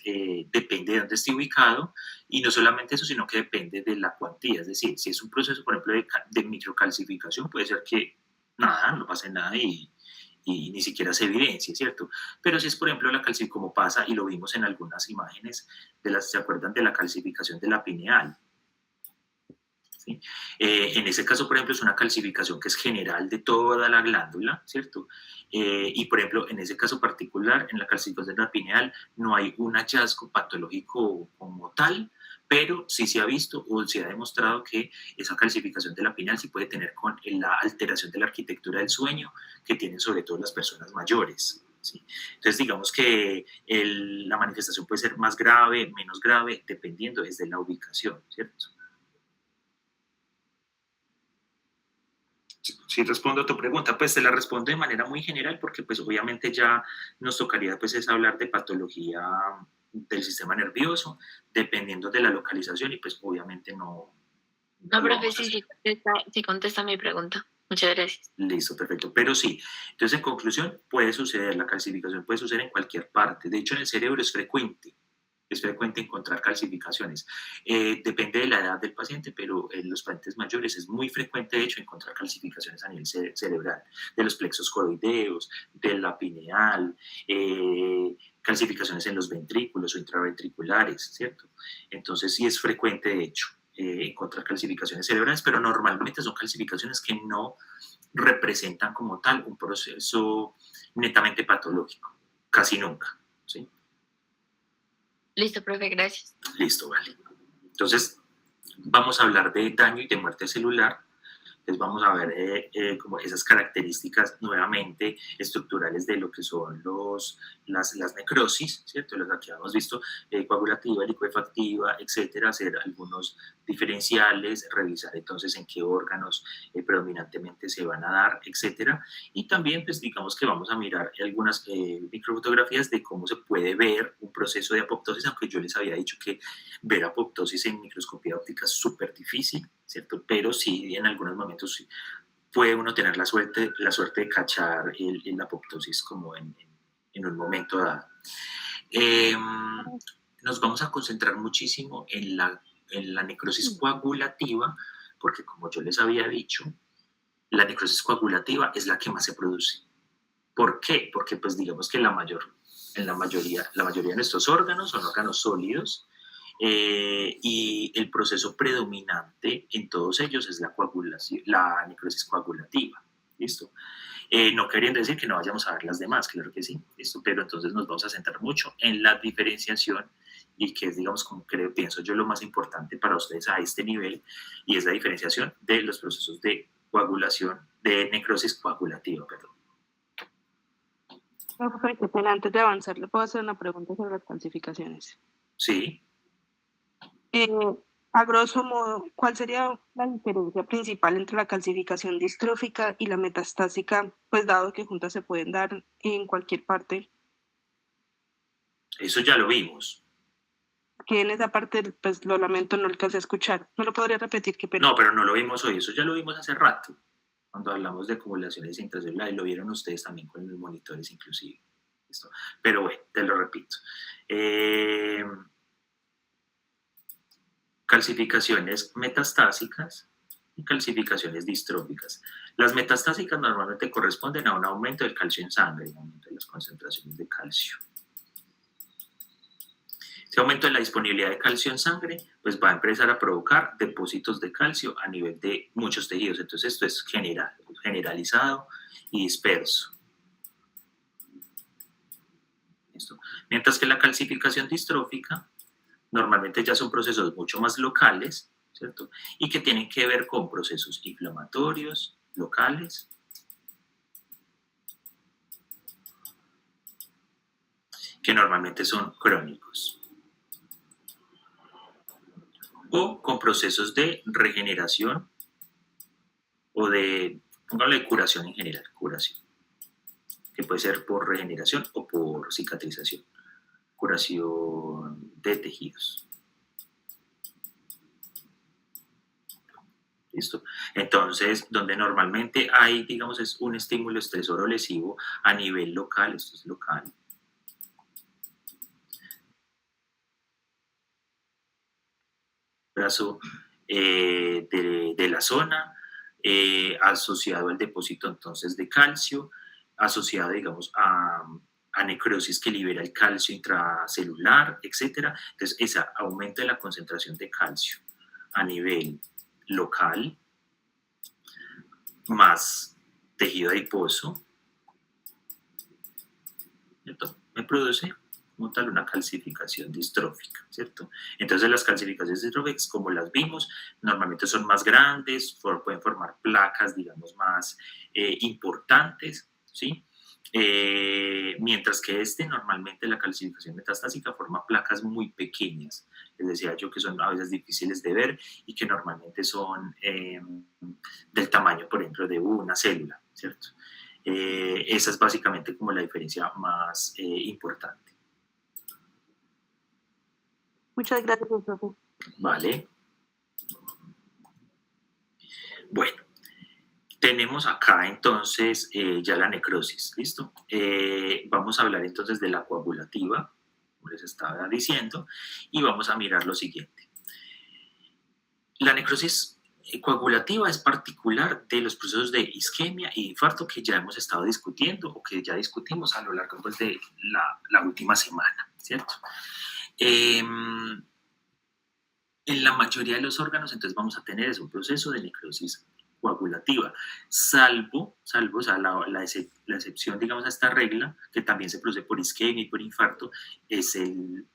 depende de dónde esté ubicado y no solamente eso, sino que depende de la cuantía. Es decir, si es un proceso, por ejemplo, de microcalcificación, puede ser que nada, no pase nada y ni siquiera se evidencie, ¿cierto? Pero si es, por ejemplo, la calcificación, como pasa y lo vimos en algunas imágenes, ¿se acuerdan de la calcificación de la pineal? ¿Sí? En ese caso, por ejemplo, es una calcificación que es general de toda la glándula, ¿cierto? Y, por ejemplo, en ese caso particular, en la calcificación de la pineal, no hay un hallazgo patológico como tal, pero sí se ha visto o se ha demostrado que esa calcificación de la pineal sí puede tener con la alteración de la arquitectura del sueño que tienen sobre todo las personas mayores. ¿Sí? Entonces, digamos que la manifestación puede ser más grave, menos grave, dependiendo desde la ubicación, ¿cierto? Si respondo a tu pregunta, pues te la respondo de manera muy general porque pues obviamente ya nos tocaría pues es hablar de patología del sistema nervioso, dependiendo de la localización y pues obviamente no No, lo profe, vamos a hacer. sí contesta mi pregunta. Muchas gracias. Listo, perfecto. Pero sí, entonces en conclusión puede suceder, la calcificación puede suceder en cualquier parte. De hecho en el cerebro es frecuente encontrar calcificaciones. Depende de la edad del paciente, pero en los pacientes mayores es muy frecuente, de hecho, encontrar calcificaciones a nivel cerebral, de los plexos coroideos, de la pineal, calcificaciones en los ventrículos o intraventriculares, ¿cierto? Entonces sí es frecuente, de hecho, encontrar calcificaciones cerebrales, pero normalmente son calcificaciones que no representan como tal un proceso netamente patológico, casi nunca, ¿sí? Listo, profe, gracias. Listo, vale. Entonces, vamos a hablar de daño y de muerte celular. Entonces, vamos a ver como esas características nuevamente estructurales de lo que son las necrosis, ¿cierto? Las que hemos visto, coagulativa, licuefactiva, etcétera, hacer algunos diferenciales, revisar entonces en qué órganos predominantemente se van a dar, etcétera. Y también, pues digamos que vamos a mirar algunas microfotografías de cómo se puede ver un proceso de apoptosis, aunque yo les había dicho que ver apoptosis en microscopía óptica es súper difícil, ¿cierto? Pero sí, en algunos momentos sí, puede uno tener la suerte de cachar la apoptosis como en un momento dado. Nos vamos a concentrar muchísimo en la necrosis coagulativa, porque como yo les había dicho, la necrosis coagulativa es la que más se produce. ¿Por qué? Porque pues digamos que la mayoría de nuestros órganos son órganos sólidos, y el proceso predominante en todos ellos es la necrosis coagulativa. ¿Listo? No queriendo decir que no vayamos a ver las demás, claro que sí, ¿listo? Pero entonces nos vamos a centrar mucho en la diferenciación y que es, digamos, como creo, pienso yo, lo más importante para ustedes a este nivel, y es la diferenciación de los procesos de coagulación, de necrosis coagulativa, perdón. Profe, qué pena, antes de avanzar, le puedo hacer una pregunta sobre las calcificaciones. Sí, Eh, a grosso modo, ¿cuál sería la diferencia principal entre la calcificación distrófica y la metastásica? Pues dado que juntas se pueden dar en cualquier parte, eso ya lo vimos. que en esa parte, pues lo lamento, no alcancé a escuchar. ¿No lo podría repetir? Qué pena. No, pero no lo vimos hoy, eso ya lo vimos hace rato, cuando hablamos de acumulaciones intracelulares, y lo vieron ustedes también con los monitores inclusive. ¿Listo? Pero bueno, te lo repito. Calcificaciones metastásicas y calcificaciones distróficas. Las metastásicas normalmente corresponden a un aumento del calcio en sangre, un aumento de las concentraciones de calcio. Ese aumento de la disponibilidad de calcio en sangre pues va a empezar a provocar depósitos de calcio a nivel de muchos tejidos. Entonces esto es generalizado y disperso. ¿Listo? Mientras que la calcificación distrófica normalmente ya son procesos mucho más locales, ¿cierto? Y que tienen que ver con procesos inflamatorios locales, que normalmente son crónicos, o con procesos de regeneración o de, póngale, curación en general, curación, que puede ser por regeneración o por cicatrización, curación de tejidos. ¿Listo? Entonces, donde normalmente hay, digamos, es un estímulo estresor o lesivo a nivel local, esto es local, brazo de la zona, asociado al depósito entonces de calcio, asociado, digamos, a necrosis que libera el calcio intracelular, etcétera. Entonces, ese aumento de la concentración de calcio a nivel local, más tejido adiposo, ¿cierto? Me produce como tal una calcificación distrófica, ¿cierto? Entonces las calcificaciones distróficas, como las vimos, normalmente son más grandes, pueden formar placas, digamos, más importantes, ¿sí? Mientras que normalmente la calcificación metastásica forma placas muy pequeñas, les decía yo que son a veces difíciles de ver y que normalmente son del tamaño, por ejemplo, de una célula, ¿cierto? Esa es básicamente como la diferencia más importante. Muchas gracias, profe. Vale. Bueno, tenemos acá entonces ya la necrosis, ¿listo? Vamos a hablar entonces de la coagulativa, como les estaba diciendo, y vamos a mirar lo siguiente. La necrosis coagulativa es particular de los procesos de isquemia y infarto que ya hemos estado discutiendo o que ya discutimos a lo largo pues, de la última semana, ¿cierto? En la mayoría de los órganos, entonces vamos a tener un proceso de necrosis coagulativa, salvo o sea, la excepción, digamos, a esta regla, que también se produce por isquemia y por infarto, es el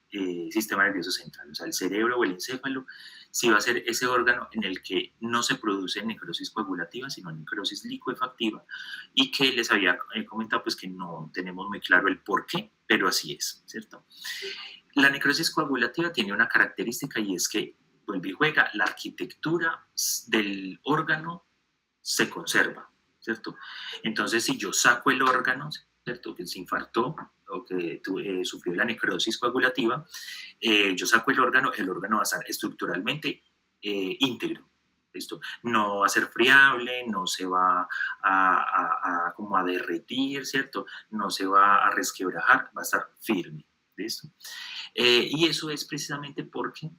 sistema nervioso central, o sea, el cerebro o el encéfalo, sí va a ser ese órgano en el que no se produce necrosis coagulativa, sino necrosis licuefactiva, y que les había comentado pues que no tenemos muy claro el por qué, pero así es, ¿cierto? La necrosis coagulativa tiene una característica y es que, vuelve y juega, la arquitectura del órgano se conserva, ¿cierto? Entonces, si yo saco el órgano, ¿cierto? Que se infartó o que sufrió la necrosis coagulativa, yo saco el órgano va a estar estructuralmente íntegro. ¿Listo? No va a ser friable, no se va como a derretir, ¿cierto? No se va a resquebrajar, va a estar firme. ¿Listo? Y eso es precisamente porque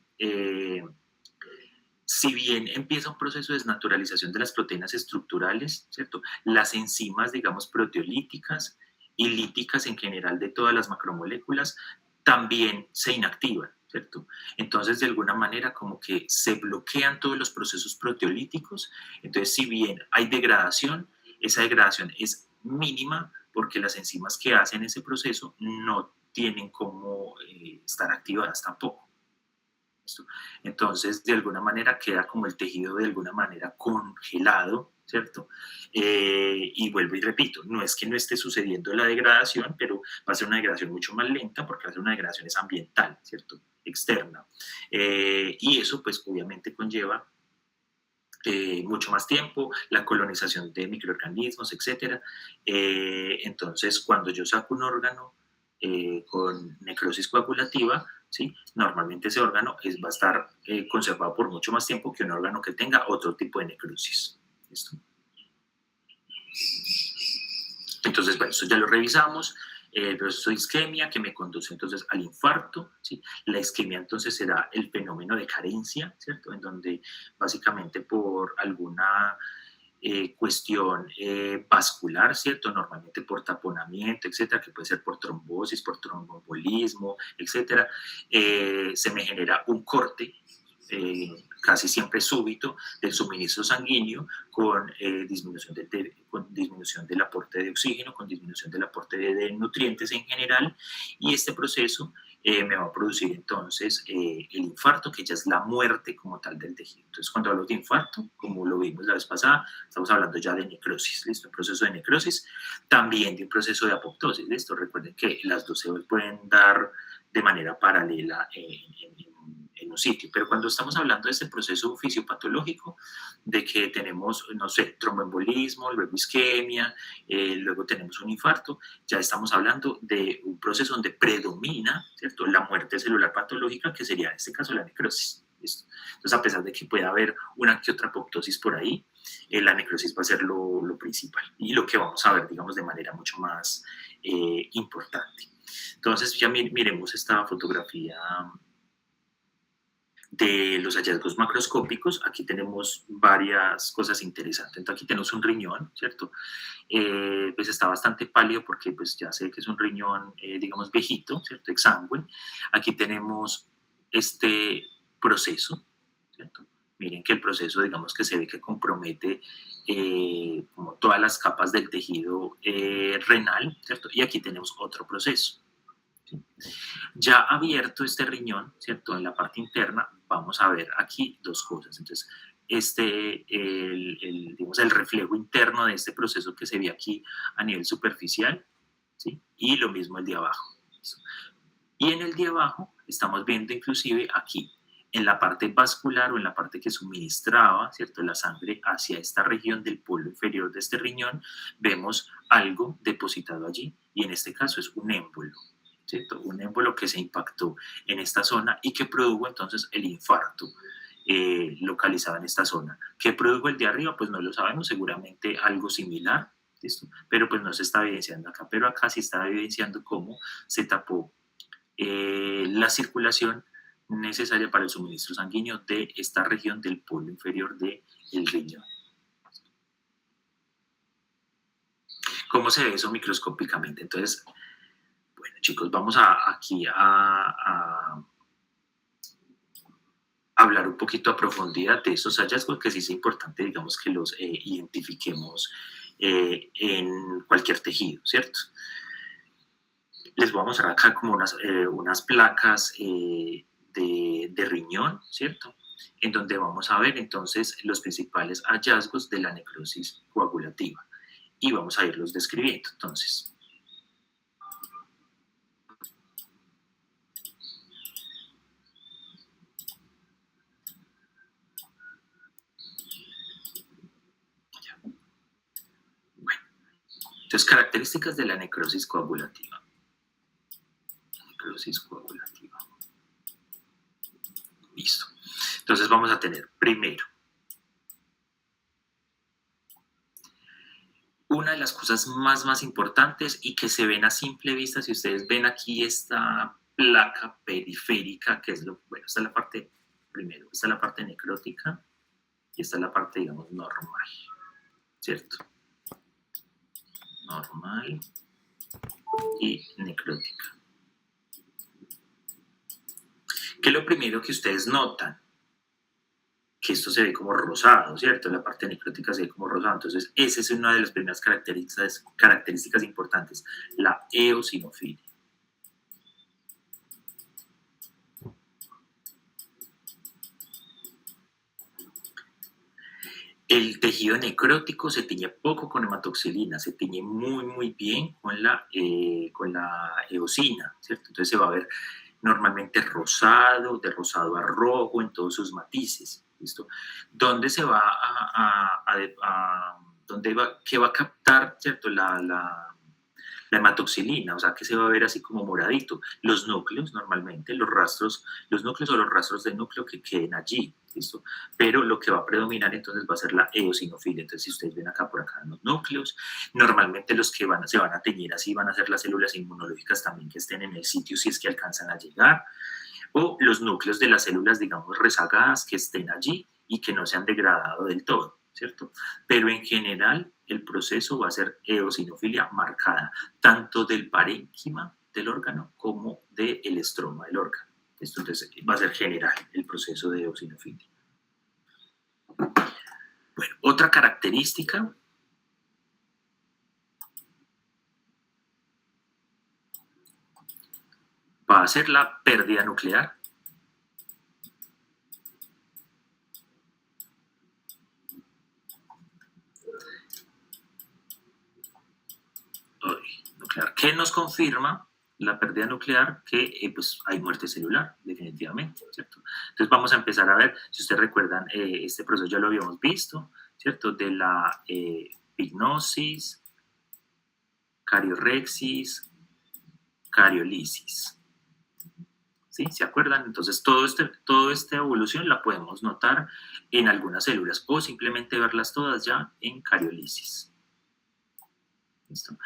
si bien empieza un proceso de desnaturalización de las proteínas estructurales, ¿cierto? Las enzimas, digamos, proteolíticas y líticas en general de todas las macromoléculas también se inactivan, ¿cierto? Entonces, de alguna manera, como que se bloquean todos los procesos proteolíticos. Entonces, si bien hay degradación, esa degradación es mínima porque las enzimas que hacen ese proceso no tienen cómo estar activadas tampoco. ¿Listo? Entonces, de alguna manera queda como el tejido de alguna manera congelado, ¿cierto? Y vuelvo y repito, no es que no esté sucediendo la degradación, pero va a ser una degradación mucho más lenta porque va a ser una degradación es ambiental, ¿cierto? Externa. Y eso, pues, obviamente conlleva mucho más tiempo, la colonización de microorganismos, etc. Entonces, cuando yo saco un órgano con necrosis coagulativa, ¿sí? Normalmente ese órgano va a estar conservado por mucho más tiempo que un órgano que tenga otro tipo de necrosis. ¿Listo? Entonces, bueno, eso ya lo revisamos. El proceso de isquemia que me conduce entonces al infarto, ¿sí? La isquemia entonces será el fenómeno de carencia, ¿cierto? En donde básicamente por alguna cuestión vascular, ¿cierto? Normalmente por taponamiento, etcétera, que puede ser por trombosis, por tromboembolismo, etcétera, se me genera un corte casi siempre súbito del suministro sanguíneo con disminución del aporte de oxígeno, con disminución del aporte de nutrientes en general, y este proceso me va a producir entonces el infarto, que ya es la muerte como tal del tejido. Entonces, cuando hablo de infarto, como lo vimos la vez pasada, estamos hablando ya de necrosis, ¿listo? Un proceso de necrosis, también de un proceso de apoptosis, ¿listo? Recuerden que las dos se pueden dar de manera paralela en un sitio, pero cuando estamos hablando de este proceso fisiopatológico, de que tenemos, no sé, tromboembolismo, luego isquemia, luego tenemos un infarto, ya estamos hablando de un proceso donde predomina, ¿cierto?, la muerte celular patológica, que sería en este caso la necrosis. ¿Listo? Entonces, a pesar de que pueda haber una que otra apoptosis por ahí, la necrosis va a ser lo principal y lo que vamos a ver, digamos, de manera mucho más importante. Entonces, ya miremos esta fotografía de los hallazgos macroscópicos. Aquí tenemos varias cosas interesantes. Entonces, aquí tenemos un riñón, ¿cierto? Pues está bastante pálido porque pues ya sé que es un riñón, digamos, viejito, ¿cierto? Exangüe. Aquí tenemos este proceso, ¿cierto? Miren que el proceso, digamos, que se ve que compromete como todas las capas del tejido renal, ¿cierto? Y aquí tenemos otro proceso. ¿Sí? Ya abierto este riñón, ¿cierto? En la parte interna, vamos a ver aquí dos cosas. Entonces, digamos, el reflejo interno de este proceso que se ve aquí a nivel superficial, ¿sí? Y lo mismo el de abajo. ¿Sí? Y en el de abajo estamos viendo inclusive aquí, en la parte vascular o en la parte que suministraba, ¿cierto?, la sangre hacia esta región del polo inferior de este riñón, vemos algo depositado allí, y en este caso es un émbolo, ¿cierto? Un émbolo que se impactó en esta zona y que produjo entonces el infarto localizado en esta zona. ¿Qué produjo el de arriba? Pues no lo sabemos, seguramente algo similar, ¿listo? Pero pues no se está evidenciando acá, pero acá sí está evidenciando cómo se tapó la circulación necesaria para el suministro sanguíneo de esta región del polo inferior del riñón. ¿Cómo se ve eso microscópicamente? Entonces, bueno, chicos, vamos aquí a hablar un poquito a profundidad de esos hallazgos, que sí es importante, digamos, que los identifiquemos en cualquier tejido, ¿cierto? Les voy a mostrar acá como unas placas de riñón, ¿cierto? En donde vamos a ver entonces los principales hallazgos de la necrosis coagulativa y vamos a irlos describiendo. Entonces, bueno, entonces características de la necrosis coagulativa. Necrosis coagulativa. Listo. Entonces vamos a tener primero una de las cosas más importantes y que se ven a simple vista, si ustedes ven aquí esta placa periférica, que es bueno, esta es la parte, primero, esta es la parte necrótica y esta es la parte, digamos, normal, ¿cierto? Normal y necrótica. ¿Qué es lo primero que ustedes notan? que esto se ve como rosado, ¿cierto? La parte necrótica se ve como rosado. Entonces, esa es una de las primeras características importantes, la eosinofilia. El tejido necrótico se tiñe poco con hematoxilina, se tiñe muy bien con la eosina, ¿cierto? Entonces se va a ver normalmente rosado, de rosado a rojo en todos sus matices, ¿listo? ¿Dónde se va qué va a captar, ¿cierto? La hematoxilina, o sea, que se va a ver así como moradito. Los núcleos, normalmente, los núcleos o los rastros de núcleo que queden allí, ¿listo? Pero lo que va a predominar entonces va a ser la eosinofilia. Entonces, si ustedes ven acá por acá en los núcleos, normalmente los que se van a teñir así van a ser las células inmunológicas también que estén en el sitio si es que alcanzan a llegar, o los núcleos de las células, digamos, rezagadas que estén allí y que no se han degradado del todo, ¿cierto? Pero en general el proceso va a ser eosinofilia marcada, tanto del parénquima del órgano como del estroma del órgano. Esto entonces va a ser general el proceso de eosinofilia. Bueno, otra característica va a ser la pérdida nuclear. Nuclear, que nos confirma la pérdida nuclear que pues hay muerte celular, definitivamente, ¿cierto? Entonces vamos a empezar a ver, si ustedes recuerdan, este proceso ya lo habíamos visto, ¿cierto? De la pignosis, cariorexis, cariolisis. ¿Sí? ¿Se acuerdan? Entonces toda esta evolución la podemos notar en algunas células o simplemente verlas todas ya en cariolisis. ¿Listo?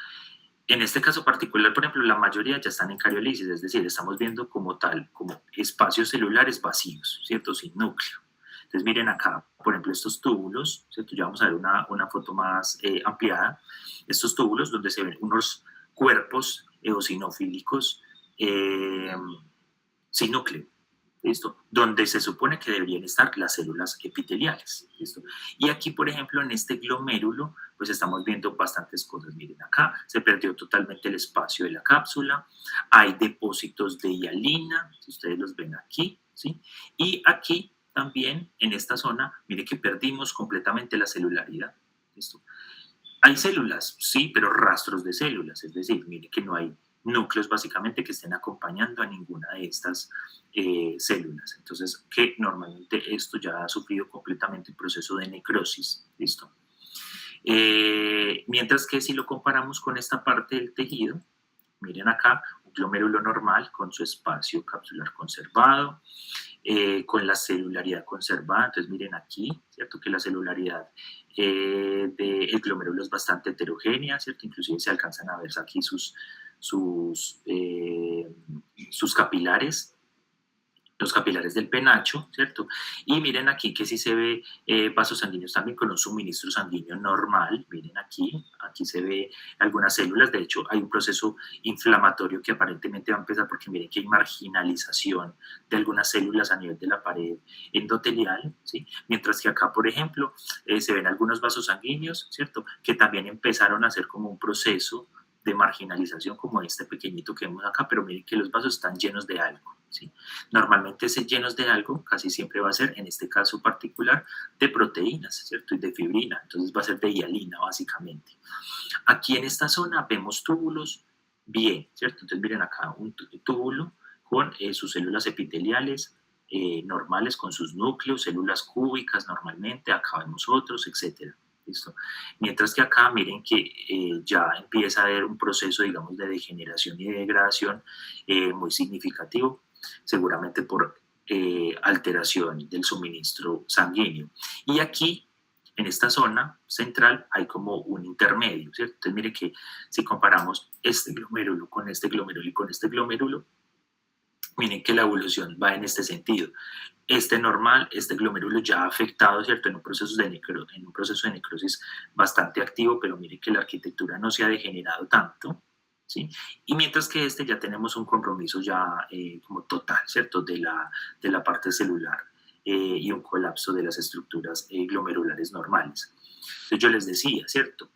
En este caso particular, por ejemplo, la mayoría ya están en cariolisis, es decir, estamos viendo como tal, como espacios celulares vacíos, ¿cierto? Sin núcleo. Entonces miren acá, por ejemplo, estos túbulos, ¿cierto? Ya vamos a ver una foto más ampliada. Estos túbulos donde se ven unos cuerpos eosinofílicos sin núcleo, ¿listo? Donde se supone que deberían estar las células epiteliales, ¿listo? Y aquí, por ejemplo, en este glomérulo, pues estamos viendo bastantes cosas. Miren acá, se perdió totalmente el espacio de la cápsula, hay depósitos de hialina, si ustedes los ven aquí, ¿sí? Y aquí también, en esta zona, miren que perdimos completamente la celularidad, ¿listo? Hay células, sí, pero rastros de células, es decir, miren que no hay núcleos básicamente que estén acompañando a ninguna de estas células. Entonces, que normalmente esto ya ha sufrido completamente el proceso de necrosis, ¿listo? Mientras que si lo comparamos con esta parte del tejido, miren acá, un glomérulo normal con su espacio capsular conservado, con la celularidad conservada. Entonces miren aquí, ¿cierto? Que la celularidad del glomérulo es bastante heterogénea, ¿cierto? Inclusive se alcanzan a ver aquí sus capilares, los capilares del penacho, ¿cierto? Y miren aquí que sí se ve vasos sanguíneos también con un suministro sanguíneo normal. Miren aquí se ve algunas células. De hecho, hay un proceso inflamatorio que aparentemente va a empezar porque miren que hay marginalización de algunas células a nivel de la pared endotelial, ¿sí? Mientras que acá, por ejemplo, se ven algunos vasos sanguíneos, ¿cierto? Que también empezaron a hacer como un proceso de marginalización como este pequeñito que vemos acá, pero miren que los vasos están llenos de algo, ¿sí? Normalmente ese llenos de algo casi siempre va a ser, en este caso particular, de proteínas, ¿cierto? Y de fibrina, entonces va a ser de hialina básicamente. Aquí en esta zona vemos túbulos bien, ¿cierto? Entonces miren acá un túbulo con sus células epiteliales normales, con sus núcleos, células cúbicas normalmente, acá vemos otros, etcétera. ¿Listo? Mientras que acá miren que ya empieza a haber un proceso, digamos, de degeneración y de degradación muy significativo, seguramente por alteración del suministro sanguíneo. Y aquí, en esta zona central, hay como un intermedio, ¿cierto? Entonces miren que si comparamos este glomérulo con este glomérulo y con este glomérulo, miren que la evolución va en este sentido. Este normal, este glomérulo ya afectado, ¿cierto? En un proceso de necrosis bastante activo, pero miren que la arquitectura no se ha degenerado tanto, ¿sí? Y mientras que ya tenemos un compromiso ya como total, ¿cierto? De la parte celular y un colapso de las estructuras glomerulares normales. Entonces yo les decía, ¿cierto?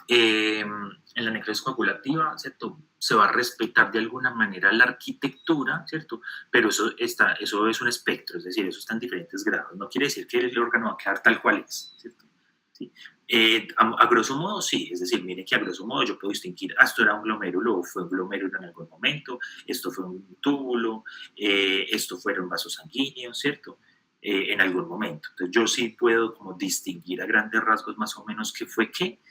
En la necrosis coagulativa, ¿cierto? Se va a respetar de alguna manera la arquitectura, ¿cierto? Pero eso es un espectro, es decir, eso está en diferentes grados. No quiere decir que el órgano va a quedar tal cual es, ¿cierto? ¿Sí? A grosso modo, sí, es decir, mire que a grosso modo yo puedo distinguir, esto era un glomérulo o fue un glomérulo en algún momento, esto fue un túbulo, esto fueron vasos sanguíneos, ¿cierto? En algún momento. Entonces yo sí puedo como distinguir a grandes rasgos más o menos qué fue qué,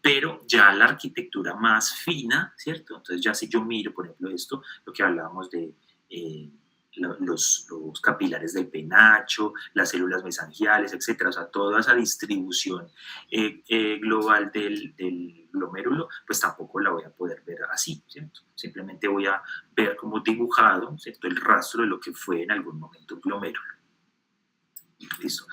pero ya la arquitectura más fina, ¿cierto? Entonces ya si yo miro, por ejemplo, esto, lo que hablábamos de los capilares del penacho, las células mesangiales, etcétera, o sea, toda esa distribución global del glomérulo, pues tampoco la voy a poder ver así, ¿cierto? Simplemente voy a ver como dibujado, ¿cierto? El rastro de lo que fue en algún momento un glomérulo. Listo.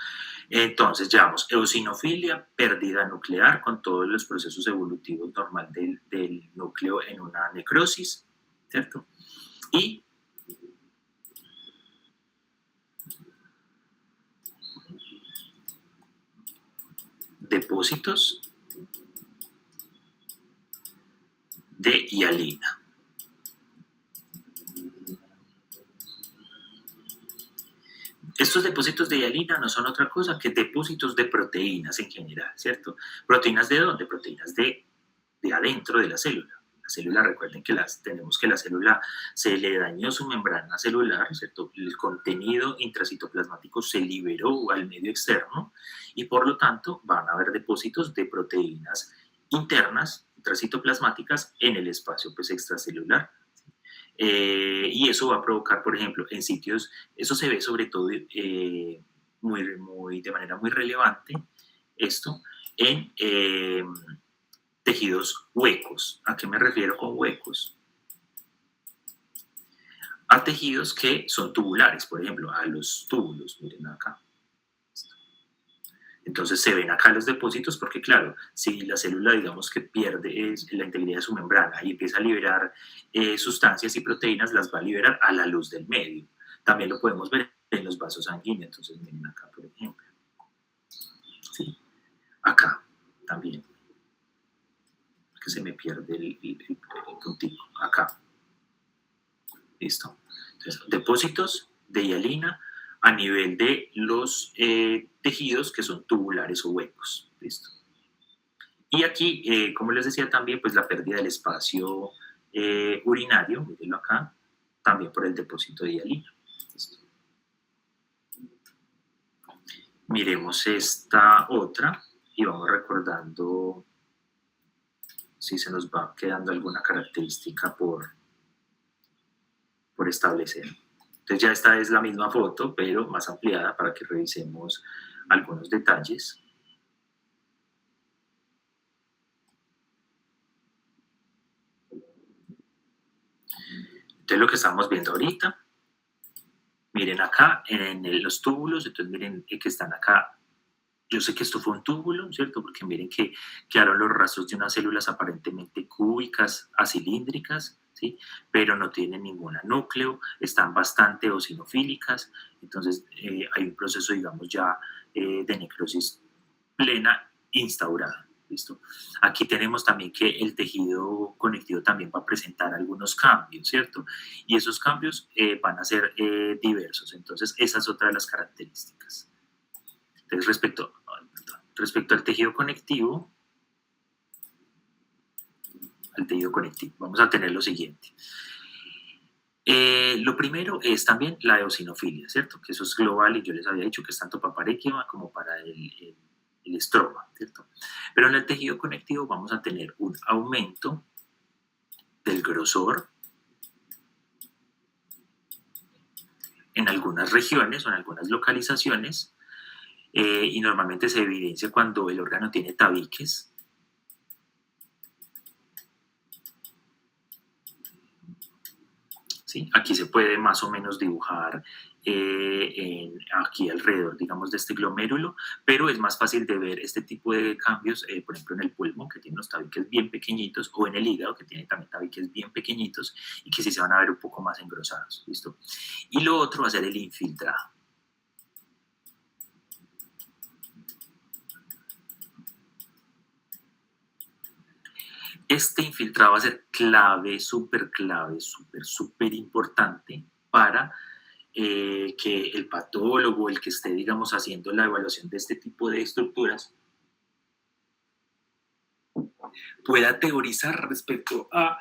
Entonces, llevamos eosinofilia, pérdida nuclear con todos los procesos evolutivos normal del núcleo en una necrosis, ¿cierto? Y depósitos de hialina. Estos depósitos de hialina no son otra cosa que depósitos de proteínas en general, ¿cierto? ¿Proteínas de dónde? Proteínas de adentro de la célula. La célula, recuerden que tenemos que la célula se le dañó su membrana celular, ¿cierto? El contenido intracitoplasmático se liberó al medio externo y por lo tanto van a haber depósitos de proteínas internas, intracitoplasmáticas, en el espacio pues, extracelular. Y eso va a provocar, por ejemplo, en sitios, eso se ve sobre todo de manera muy relevante, esto, en tejidos huecos. ¿A qué me refiero con huecos? A tejidos que son tubulares, por ejemplo, a los túbulos, miren acá. Entonces se ven acá los depósitos porque, claro, si la célula, digamos que pierde la integridad de su membrana y empieza a liberar sustancias y proteínas, las va a liberar a la luz del medio. También lo podemos ver en los vasos sanguíneos. Entonces miren acá, por ejemplo. ¿Sí? Acá también. Que se me pierde el puntico. Acá. ¿Listo? Entonces, depósitos de hialina a nivel de los tejidos que son tubulares o huecos. ¿Listo? Y aquí, como les decía también, pues la pérdida del espacio urinario, mírenlo acá, también por el depósito de hialina. ¿Listo? Miremos esta otra y vamos recordando si se nos va quedando alguna característica por establecer. Entonces ya esta es la misma foto, pero más ampliada para que revisemos algunos detalles. Entonces lo que estamos viendo ahorita, miren acá en los túbulos, entonces miren que están acá. Yo sé que esto fue un túbulo, ¿cierto? Porque miren que quedaron los rastros de unas células aparentemente cúbicas a cilíndricas, ¿sí? Pero no tienen ningún núcleo, están bastante eosinofílicas, entonces hay un proceso, digamos, ya de necrosis plena instaurada. ¿Listo? Aquí tenemos también que el tejido conectivo también va a presentar algunos cambios, ¿cierto? Y esos cambios van a ser diversos, entonces esa es otra de las características. Entonces, respecto al tejido conectivo, vamos a tener lo siguiente. Lo primero es también la eosinofilia, ¿cierto? Que eso es global y yo les había dicho que es tanto para parénquima como para el estroma, ¿cierto? Pero en el tejido conectivo vamos a tener un aumento del grosor en algunas regiones o en algunas localizaciones y normalmente se evidencia cuando el órgano tiene tabiques. ¿Sí? Aquí se puede más o menos dibujar aquí alrededor, digamos, de este glomérulo, pero es más fácil de ver este tipo de cambios, por ejemplo, en el pulmón, que tiene unos tabiques bien pequeñitos, o en el hígado, que tiene también tabiques bien pequeñitos, y que sí se van a ver un poco más engrosados, ¿listo? Y lo otro va a ser el infiltrado. Este infiltrado va a ser clave, súper importante para que el patólogo, el que esté, digamos, haciendo la evaluación de este tipo de estructuras, pueda teorizar respecto a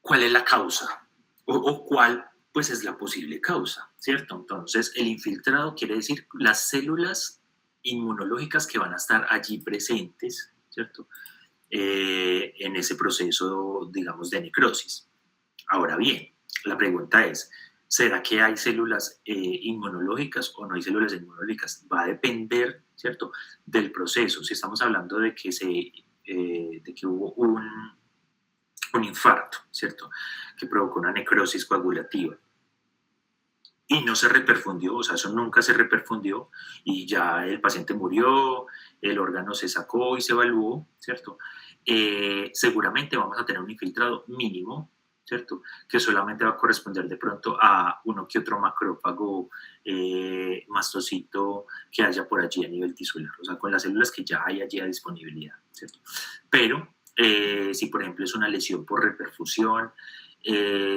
cuál es la causa o cuál pues es la posible causa, ¿cierto? Entonces, el infiltrado quiere decir las células inmunológicas que van a estar allí presentes, ¿cierto? En ese proceso, digamos, de necrosis. Ahora bien, la pregunta es, ¿será que hay células inmunológicas o no hay células inmunológicas? Va a depender, ¿cierto?, del proceso. Si estamos hablando de que, de que hubo un infarto, ¿cierto?, que provocó una necrosis coagulativa y no se reperfundió, o sea, eso nunca se reperfundió y ya el paciente murió, el órgano se sacó y se evaluó, ¿cierto? Seguramente vamos a tener un infiltrado mínimo, ¿cierto? Que solamente va a corresponder de pronto a uno que otro macrófago, mastocito que haya por allí a nivel tisular, o sea, con las células que ya hay allí a disponibilidad, ¿cierto? Pero si por ejemplo es una lesión por reperfusión,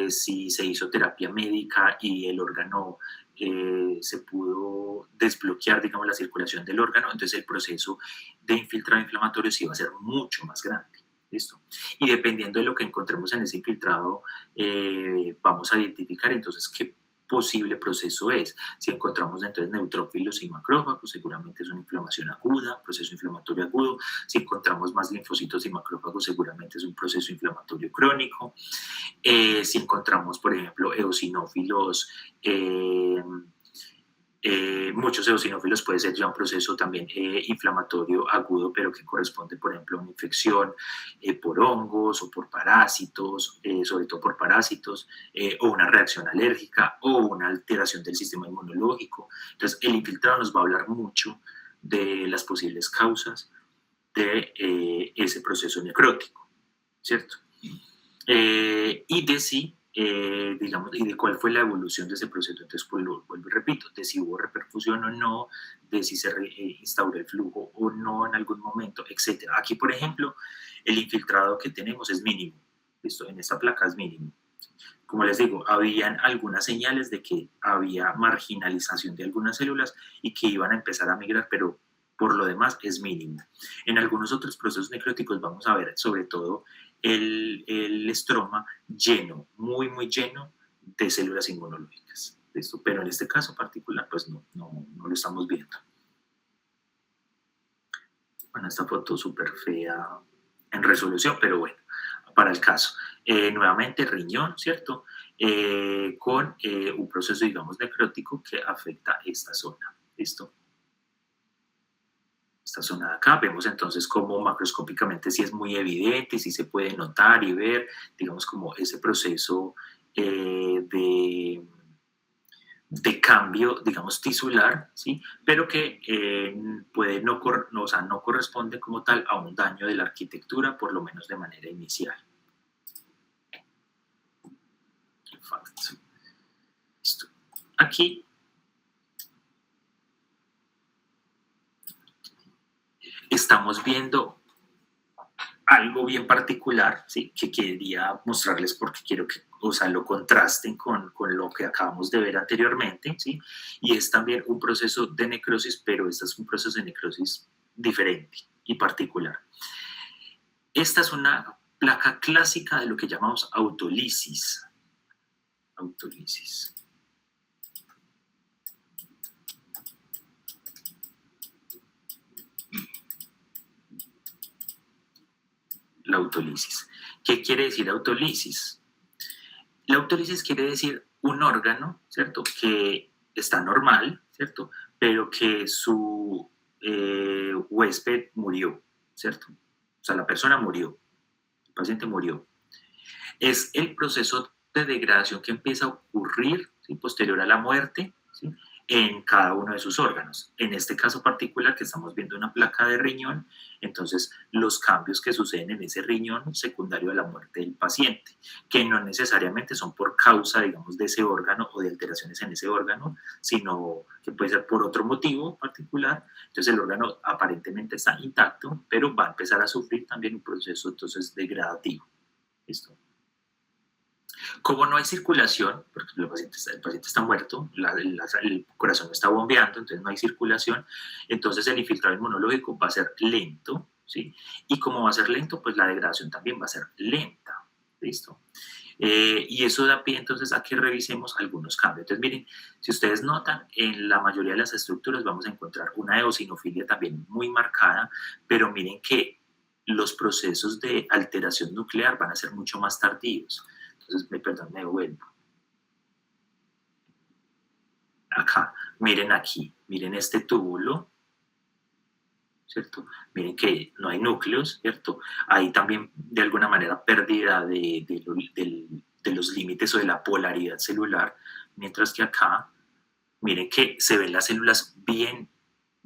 si se hizo terapia médica y el órgano se pudo desbloquear, digamos, la circulación del órgano, entonces el proceso de infiltrado inflamatorio sí va a ser mucho más grande. ¿Listo? Y dependiendo de lo que encontremos en ese infiltrado, vamos a identificar entonces qué posible proceso es. Si encontramos entonces neutrófilos y macrófagos, seguramente es una inflamación aguda, proceso inflamatorio agudo. Si encontramos más linfocitos y macrófagos, seguramente es un proceso inflamatorio crónico. Si encontramos, por ejemplo, eosinófilos, muchos eosinófilos puede ser ya un proceso también inflamatorio agudo, pero que corresponde, por ejemplo, a una infección por hongos o por parásitos, sobre todo por parásitos, o una reacción alérgica o una alteración del sistema inmunológico. Entonces, el infiltrado nos va a hablar mucho de las posibles causas de ese proceso necrótico, ¿cierto? Y de si, digamos, y de cuál fue la evolución de ese proceso. Entonces, pues vuelvo y repito, de si hubo reperfusión o no, de si se instauró el flujo o no en algún momento, etc. Aquí, por ejemplo, el infiltrado que tenemos es mínimo. ¿Listo? En esta placa es mínimo. Como les digo, habían algunas señales de que había marginalización de algunas células y que iban a empezar a migrar, pero por lo demás es mínimo. En algunos otros procesos necróticos vamos a ver sobre todo el estroma lleno, muy lleno de células inmunológicas. ¿Listo? Pero en este caso particular, pues no lo estamos viendo. Bueno, esta foto súper fea en resolución, pero bueno, para el caso. Nuevamente riñón, ¿cierto? Con un proceso, digamos, necrótico que afecta esta zona. ¿Listo? Esta zona de acá, vemos entonces cómo macroscópicamente sí es muy evidente, sí se puede notar y ver, digamos, como ese proceso de cambio, digamos, tisular, ¿sí? Pero que puede o sea, no corresponde como tal a un daño de la arquitectura, por lo menos de manera inicial. Listo. Aquí estamos viendo algo bien particular, ¿sí?, que quería mostrarles porque quiero que, o sea, lo contrasten con lo que acabamos de ver anteriormente, ¿sí? Y es también un proceso de necrosis, pero este es un proceso de necrosis diferente y particular. Esta es una placa clásica de lo que llamamos autolisis. Autolisis. La autólisis. ¿Qué quiere decir autólisis? La autólisis quiere decir un órgano, ¿cierto?, que está normal, ¿cierto?, pero que su huésped murió, ¿cierto? O sea, la persona murió, el paciente murió. Es el proceso de degradación que empieza a ocurrir, ¿sí?, posterior a la muerte, ¿sí?, en cada uno de sus órganos. En este caso particular que estamos viendo una placa de riñón, entonces los cambios que suceden en ese riñón secundario a la muerte del paciente, que no necesariamente son por causa, digamos, de ese órgano o de alteraciones en ese órgano, sino que puede ser por otro motivo particular. Entonces el órgano aparentemente está intacto, pero va a empezar a sufrir también un proceso entonces degradativo. ¿Listo? Como no hay circulación, porque el paciente está muerto, el corazón no está bombeando, entonces no hay circulación, entonces el infiltrado inmunológico va a ser lento, ¿sí? Y como va a ser lento, pues la degradación también va a ser lenta, ¿listo? Y eso da pie entonces a que revisemos algunos cambios. Entonces miren, si ustedes notan, en la mayoría de las estructuras vamos a encontrar una eosinofilia también muy marcada, pero miren que los procesos de alteración nuclear van a ser mucho más tardíos. Entonces, me vuelvo. Acá, miren aquí, miren este túbulo, ¿cierto? Miren que no hay núcleos, ¿cierto? Hay también, de alguna manera, pérdida de los límites o de la polaridad celular, mientras que acá, miren que se ven las células bien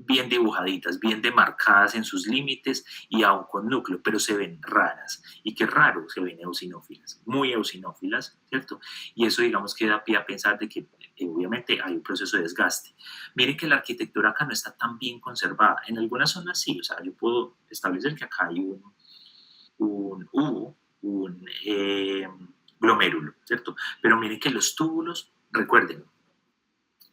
dibujaditas, bien demarcadas en sus límites y aún con núcleo, pero se ven raras. Y qué raro, se ven eosinófilas, muy eosinófilas, ¿cierto? Y eso, digamos, que da pie a pensar de que obviamente hay un proceso de desgaste. Miren que la arquitectura acá no está tan bien conservada. En algunas zonas sí, o sea, yo puedo establecer que acá hay un glomérulo, ¿cierto? Pero miren que los túbulos, recuerden,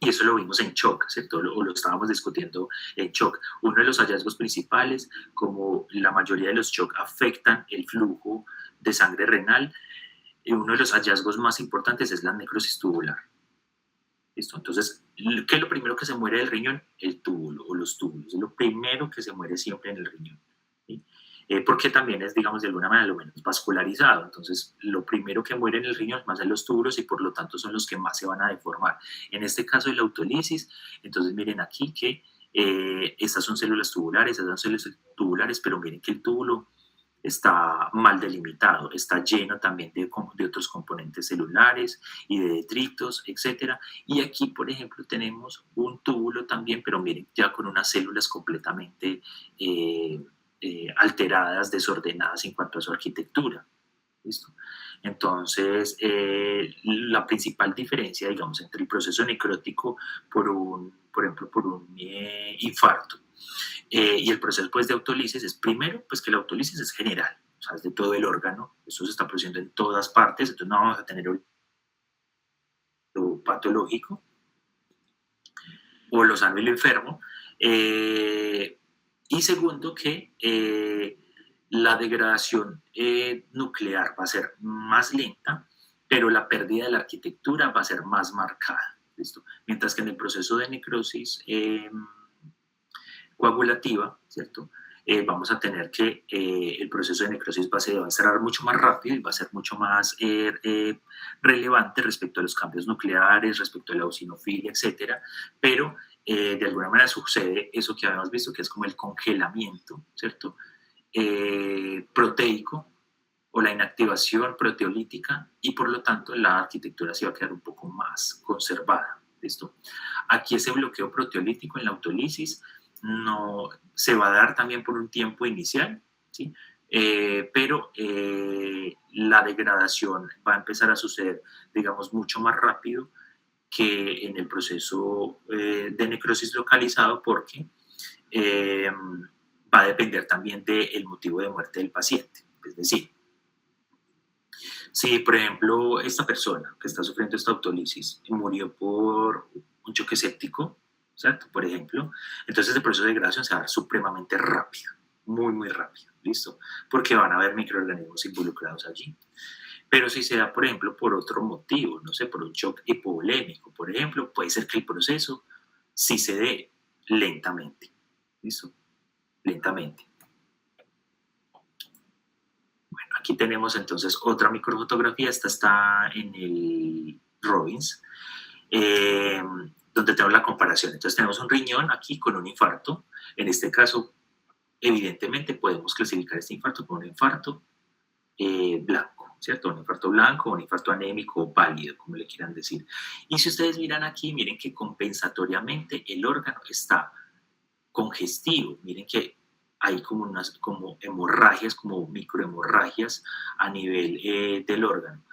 y eso lo vimos en Shock, ¿cierto? O lo estábamos discutiendo en Shock. Uno de los hallazgos principales, como la mayoría de los Shock afectan el flujo de sangre renal, uno de los hallazgos más importantes es la necrosis tubular. ¿Listo? Entonces, ¿qué es lo primero que se muere del riñón? El túbulo o los túbulos. Es lo primero que se muere siempre en el riñón. ¿Sí? Porque también es, digamos, de alguna manera lo menos vascularizado. Entonces, lo primero que muere en el riñón más en los túbulos y por lo tanto son los que más se van a deformar. En este caso de la autólisis, entonces miren aquí que estas son células tubulares, estas son células tubulares, pero miren que el túbulo está mal delimitado, está lleno también de otros componentes celulares y de detritos, etcétera. Y aquí, por ejemplo, tenemos un túbulo también, pero miren, ya con unas células completamente alteradas, desordenadas en cuanto a su arquitectura. ¿Listo? Entonces, la principal diferencia, digamos, entre el proceso necrótico por ejemplo, por un infarto y el proceso pues, de autólisis es primero, pues que la autólisis es general, o sea, es de todo el órgano, eso se está produciendo en todas partes, entonces no vamos a tener lo patológico o lo sano y lo enfermo. Y segundo, que la degradación nuclear va a ser más lenta, pero la pérdida de la arquitectura va a ser más marcada. ¿Listo? Mientras que en el proceso de necrosis coagulativa, ¿cierto? Vamos a tener que el proceso de necrosis va a cerrar mucho más rápido y va a ser mucho más relevante respecto a los cambios nucleares, respecto a la eosinofilia, etcétera, pero de alguna manera sucede eso que habíamos visto, que es como el congelamiento, ¿cierto? Proteico o la inactivación proteolítica y por lo tanto la arquitectura se va a quedar un poco más conservada. ¿Listo? Aquí ese bloqueo proteolítico en la autólisis no se va a dar también por un tiempo inicial, ¿sí? Pero la degradación va a empezar a suceder, digamos, mucho más rápido que en el proceso de necrosis localizado porque va a depender también del motivo de muerte del paciente. Es decir, si por ejemplo esta persona que está sufriendo esta autólisis murió por un choque séptico, ¿cierto? Por ejemplo, entonces el proceso de degradación se va a dar supremamente rápido, muy, muy rápido, ¿listo? Porque van a haber microorganismos involucrados allí. Pero si se da, por ejemplo, por otro motivo, no sé, por un shock hipovolémico, por ejemplo, puede ser que el proceso sí se dé lentamente, ¿listo? Lentamente. Bueno, aquí tenemos entonces otra microfotografía, esta está en el Robbins, donde tenemos la comparación. Entonces tenemos un riñón aquí con un infarto. En este caso, evidentemente podemos clasificar este infarto como un infarto blanco. ¿cierto? Un infarto blanco, un infarto anémico o pálido, como le quieran decir. Y si ustedes miran aquí, miren que compensatoriamente el órgano está congestivo. Miren que hay como unas como hemorragias, como microhemorragias a nivel del órgano.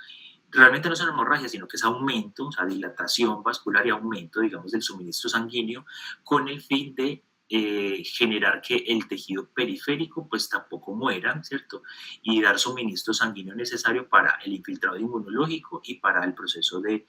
Realmente no son hemorragias, sino que es aumento, o sea, dilatación vascular y aumento, digamos, del suministro sanguíneo con el fin de generar que el tejido periférico pues tampoco muera, ¿cierto? Y dar suministro sanguíneo necesario para el infiltrado inmunológico y para el proceso de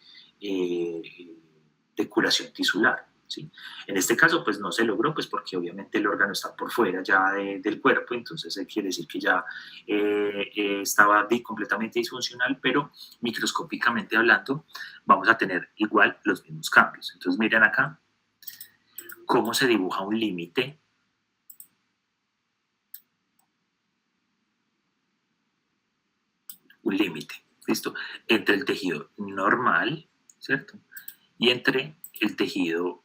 curación tisular. ¿Sí? En este caso, pues no se logró, pues porque obviamente el órgano está por fuera ya del cuerpo, entonces quiere decir que ya estaba completamente disfuncional, pero microscópicamente hablando, vamos a tener igual los mismos cambios. Entonces, miren acá cómo se dibuja un límite. Un límite, ¿listo? Entre el tejido normal, ¿cierto? Y entre el tejido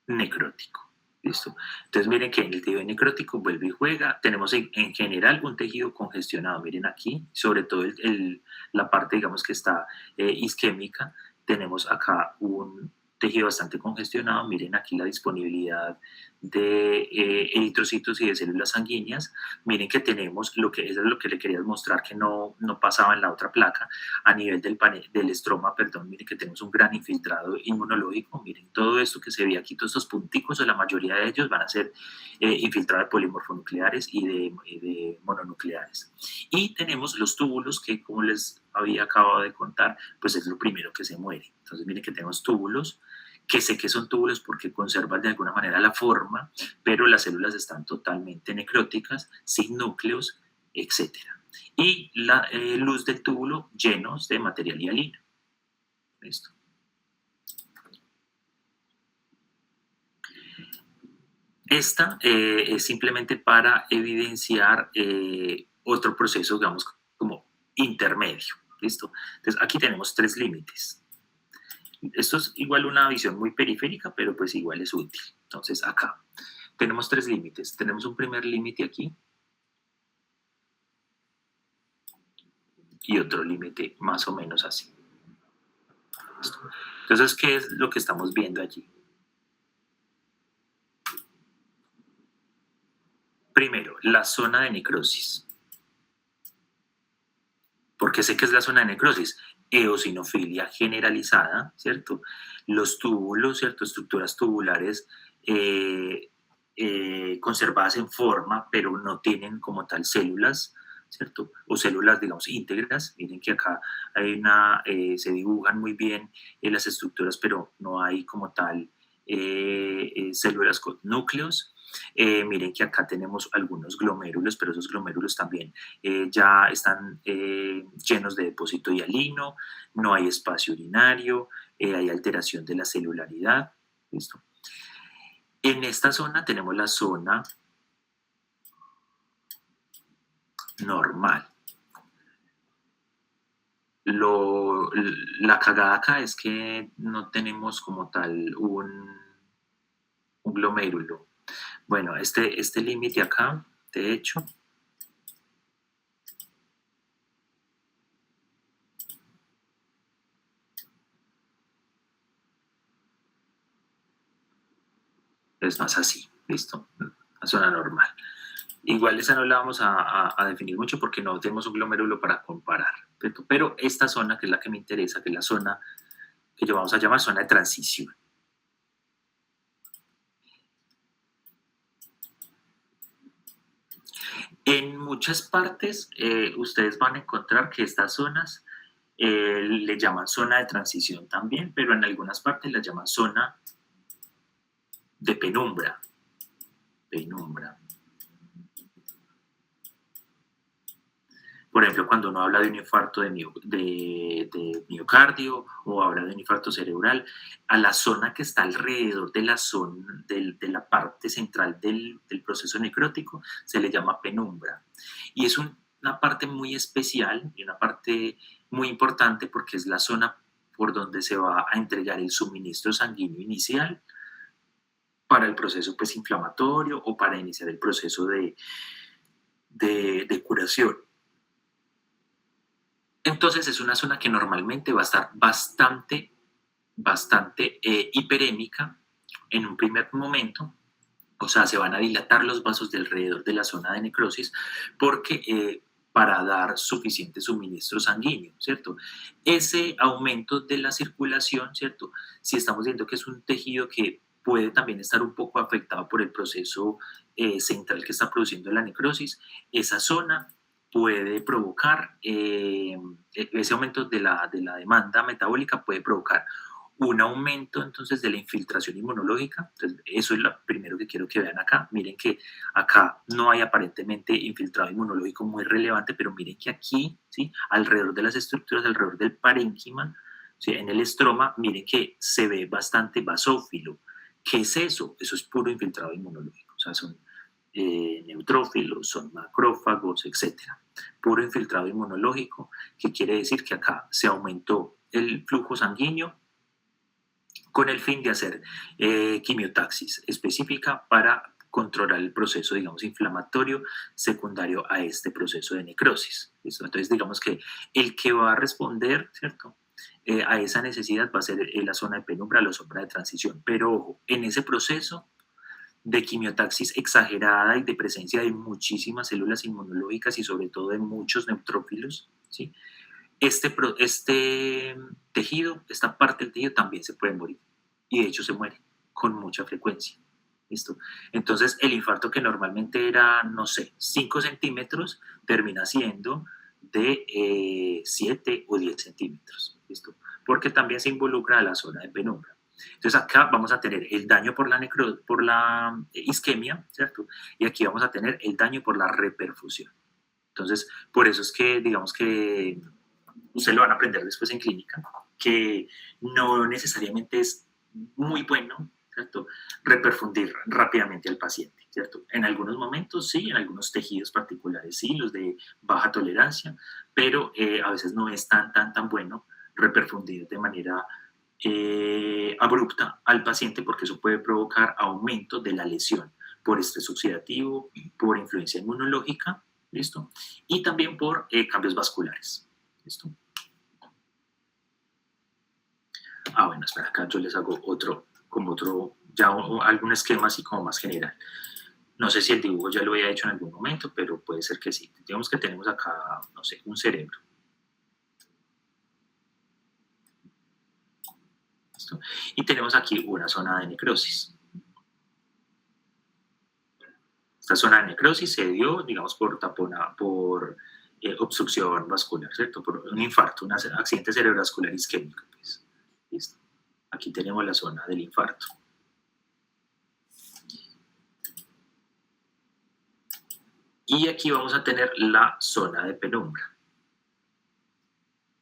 necrótico. ¿Listo? Entonces miren que en el tejido necrótico vuelve y juega. Tenemos en general un tejido congestionado. Miren aquí, sobre todo la parte, digamos, que está isquémica. Tenemos acá un tejido bastante congestionado. Miren aquí la disponibilidad de eritrocitos y de células sanguíneas. Miren que tenemos eso es lo que le quería mostrar que no pasaba en la otra placa a nivel del estroma, perdón. Miren que tenemos un gran infiltrado inmunológico. Miren todo esto que se ve aquí, todos estos punticos, o la mayoría de ellos van a ser infiltrados de polimorfonucleares y de mononucleares. Y tenemos los túbulos que, como les había acabado de contar, pues es lo primero que se muere. Entonces miren que tenemos túbulos, que sé que son túbulos porque conservan de alguna manera la forma, pero las células están totalmente necróticas, sin núcleos, etc. Y la luz del túbulo llenos de material hialino. ¿Listo? Esta es simplemente para evidenciar otro proceso, digamos, como intermedio. ¿Listo? Entonces, aquí tenemos 3 límites. Esto es igual una visión muy periférica, pero pues igual es útil. Entonces, acá tenemos 3 límites. Tenemos un primer límite aquí y otro límite más o menos así. ¿Listo? Entonces, ¿qué es lo que estamos viendo allí? Primero, la zona de necrosis. ¿Por qué sé que es la zona de necrosis? Eosinofilia generalizada, ¿cierto? Los túbulos, ¿cierto? Estructuras tubulares conservadas en forma, pero no tienen como tal células, ¿cierto? O células, digamos, íntegras. Miren que acá hay se dibujan muy bien las estructuras, pero no hay como tal células con núcleos. Miren que acá tenemos algunos glomérulos, pero esos glomérulos también ya están llenos de depósito hialino, no hay espacio urinario, hay alteración de la celularidad. ¿Listo? En esta zona tenemos la zona normal. La cagada acá es que no tenemos como tal un glomérulo. Bueno, este límite acá, de hecho, es más así, ¿listo? La zona normal. Igual esa no la vamos a definir mucho porque no tenemos un glomérulo para comparar, ¿cierto? Pero esta zona, que es la que me interesa, que es la zona que yo vamos a llamar zona de transición. En muchas partes ustedes van a encontrar que estas zonas le llaman zona de transición también, pero en algunas partes la llaman zona de penumbra. Penumbra. Por ejemplo, cuando uno habla de un infarto de miocardio o habla de un infarto cerebral, a la zona que está alrededor de la zona, de la parte central del proceso necrótico, se le llama penumbra. Y es una parte muy especial y una parte muy importante porque es la zona por donde se va a entregar el suministro sanguíneo inicial para el proceso pues, inflamatorio o para iniciar el proceso de curación. Entonces es una zona que normalmente va a estar bastante hiperémica en un primer momento, o sea, se van a dilatar los vasos de alrededor de la zona de necrosis porque para dar suficiente suministro sanguíneo, ¿cierto? Ese aumento de la circulación, ¿cierto? Si estamos viendo que es un tejido que puede también estar un poco afectado por el proceso central que está produciendo la necrosis, esa zona puede provocar, ese aumento de la demanda metabólica puede provocar un aumento entonces de la infiltración inmunológica. Entonces, eso es lo primero que quiero que vean acá. Miren que acá no hay aparentemente infiltrado inmunológico muy relevante, pero miren que aquí, ¿sí? Alrededor de las estructuras, alrededor del parénquima, ¿sí? En el estroma, miren que se ve bastante basófilo. ¿Qué es eso? Eso es puro infiltrado inmunológico. O sea, son neutrófilos, son macrófagos, etcétera. Puro infiltrado inmunológico, que quiere decir que acá se aumentó el flujo sanguíneo con el fin de hacer quimiotaxis específica para controlar el proceso, digamos, inflamatorio secundario a este proceso de necrosis. ¿Listo? Entonces, digamos que el que va a responder, ¿cierto? A esa necesidad va a ser la zona de penumbra, la zona de transición. Pero ojo, en ese proceso de quimiotaxis exagerada y de presencia de muchísimas células inmunológicas y sobre todo de muchos neutrófilos, ¿sí? Este tejido, esta parte del tejido también se puede morir y de hecho se muere con mucha frecuencia. ¿Listo? Entonces el infarto que normalmente era, no sé, 5 centímetros, termina siendo de 7 o 10 centímetros. ¿Listo? Porque también se involucra a la zona de penumbra. Entonces acá vamos a tener el daño por la isquemia, ¿cierto? Y aquí vamos a tener el daño por la reperfusión. Entonces, por eso es que, digamos que ustedes lo van a aprender después en clínica, que no necesariamente es muy bueno, ¿cierto? Reperfundir rápidamente al paciente, ¿cierto? En algunos momentos sí, en algunos tejidos particulares sí, los de baja tolerancia, pero a veces no es tan bueno reperfundir de manera abrupta al paciente porque eso puede provocar aumento de la lesión por estrés oxidativo, por influencia inmunológica, ¿listo? Y también por cambios vasculares, ¿listo? Bueno, espera, acá yo les hago ya algún esquema así como más general. No sé si el dibujo ya lo había hecho en algún momento, pero puede ser que sí. Digamos que tenemos acá, no sé, un cerebro. ¿Listo? Y tenemos aquí una zona de necrosis. Esta zona de necrosis se dio, digamos, por obstrucción vascular, ¿cierto? Por un infarto, un accidente cerebrovascular isquémico. Pues. ¿Listo? Aquí tenemos la zona del infarto. Y aquí vamos a tener la zona de penumbra.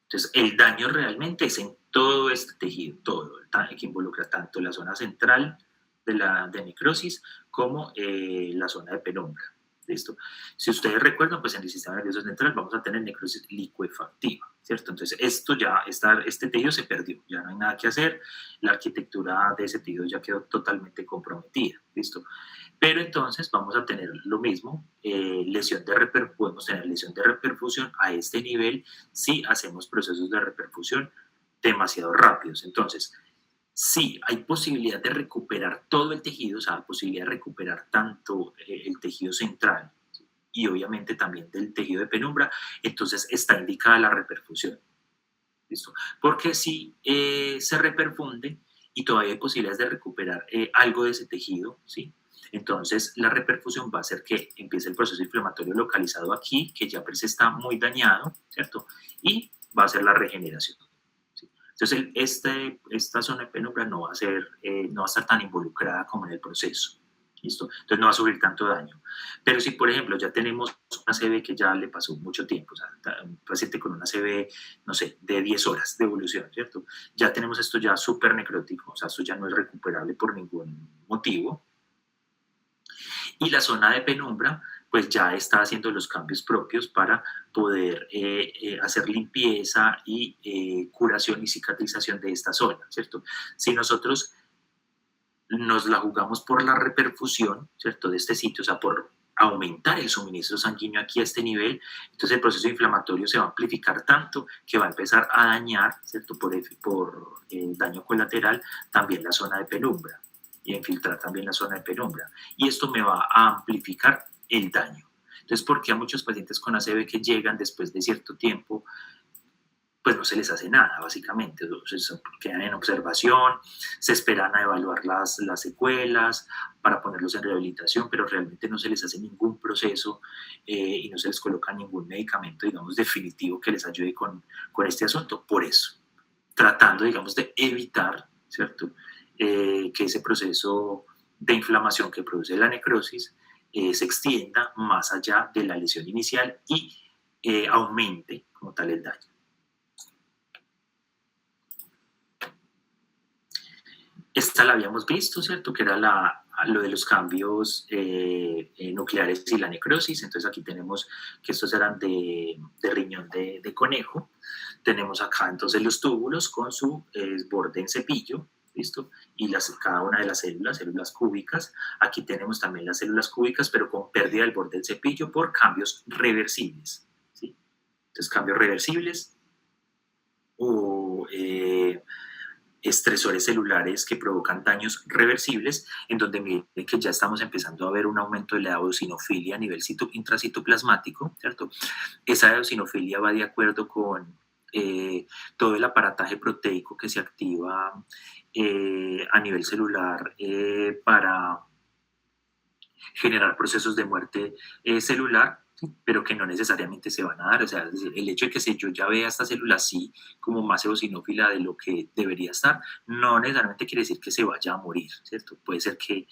Entonces, el daño realmente es en todo este tejido, todo, que involucra tanto la zona central de necrosis como la zona de penumbra. ¿Listo? Si ustedes recuerdan, pues en el sistema nervioso central vamos a tener necrosis licuefactiva, ¿cierto? Entonces, este tejido se perdió, ya no hay nada que hacer, la arquitectura de ese tejido ya quedó totalmente comprometida, ¿listo? Pero entonces vamos a tener lo mismo, podemos tener lesión de reperfusión a este nivel si hacemos procesos de reperfusión demasiado rápidos. Entonces, sí, hay posibilidad de recuperar todo el tejido, o sea, posibilidad de recuperar tanto el tejido central y obviamente también del tejido de penumbra, entonces está indicada la reperfusión. ¿Listo? Porque si se reperfunde y todavía hay posibilidades de recuperar algo de ese tejido, ¿sí? Entonces la reperfusión va a hacer que empiece el proceso inflamatorio localizado aquí, que ya pues está muy dañado, ¿cierto? Y va a ser la regeneración. Entonces, esta zona de penumbra no va a estar tan involucrada como en el proceso. ¿Listo? Entonces no va a sufrir tanto daño. Pero si, por ejemplo, ya tenemos una CB que ya le pasó mucho tiempo, o sea, un paciente con una CB, no sé, de 10 horas de evolución, ¿cierto? Ya tenemos esto ya súper necrótico, o sea, esto ya no es recuperable por ningún motivo. Y la zona de penumbra, pues ya está haciendo los cambios propios para poder hacer limpieza y curación y cicatrización de esta zona, ¿cierto? Si nosotros nos la jugamos por la reperfusión, ¿cierto? De este sitio, o sea, por aumentar el suministro sanguíneo aquí a este nivel, entonces el proceso inflamatorio se va a amplificar tanto que va a empezar a dañar, ¿cierto? Por daño colateral también la zona de penumbra y a infiltrar también la zona de penumbra. Y esto me va a amplificar el daño. Entonces, ¿por qué a muchos pacientes con ACV que llegan después de cierto tiempo, pues no se les hace nada, básicamente? Entonces, quedan en observación, se esperan a evaluar las secuelas para ponerlos en rehabilitación, pero realmente no se les hace ningún proceso y no se les coloca ningún medicamento, digamos, definitivo que les ayude con este asunto. Por eso, tratando, digamos, de evitar, ¿cierto?, que ese proceso de inflamación que produce la necrosis se extienda más allá de la lesión inicial y aumente como tal el daño. Esta la habíamos visto, ¿cierto? Que era lo de los cambios nucleares y la necrosis. Entonces aquí tenemos que estos eran de riñón de conejo. Tenemos acá entonces los túbulos con su borde en cepillo, ¿listo? Y cada una de las células cúbicas. Aquí tenemos también las células cúbicas, pero con pérdida del borde del cepillo por cambios reversibles, ¿sí? Entonces cambios reversibles o estresores celulares que provocan daños reversibles, en donde miren que ya estamos empezando a ver un aumento de la eosinofilia a nivel intracitoplasmático, ¿cierto? Esa eosinofilia va de acuerdo con todo el aparataje proteico que se activa a nivel celular para generar procesos de muerte celular, pero que no necesariamente se van a dar. O sea, es decir, el hecho de que yo ya vea esta célula así como más eosinófila de lo que debería estar, no necesariamente quiere decir que se vaya a morir, ¿cierto? Puede ser que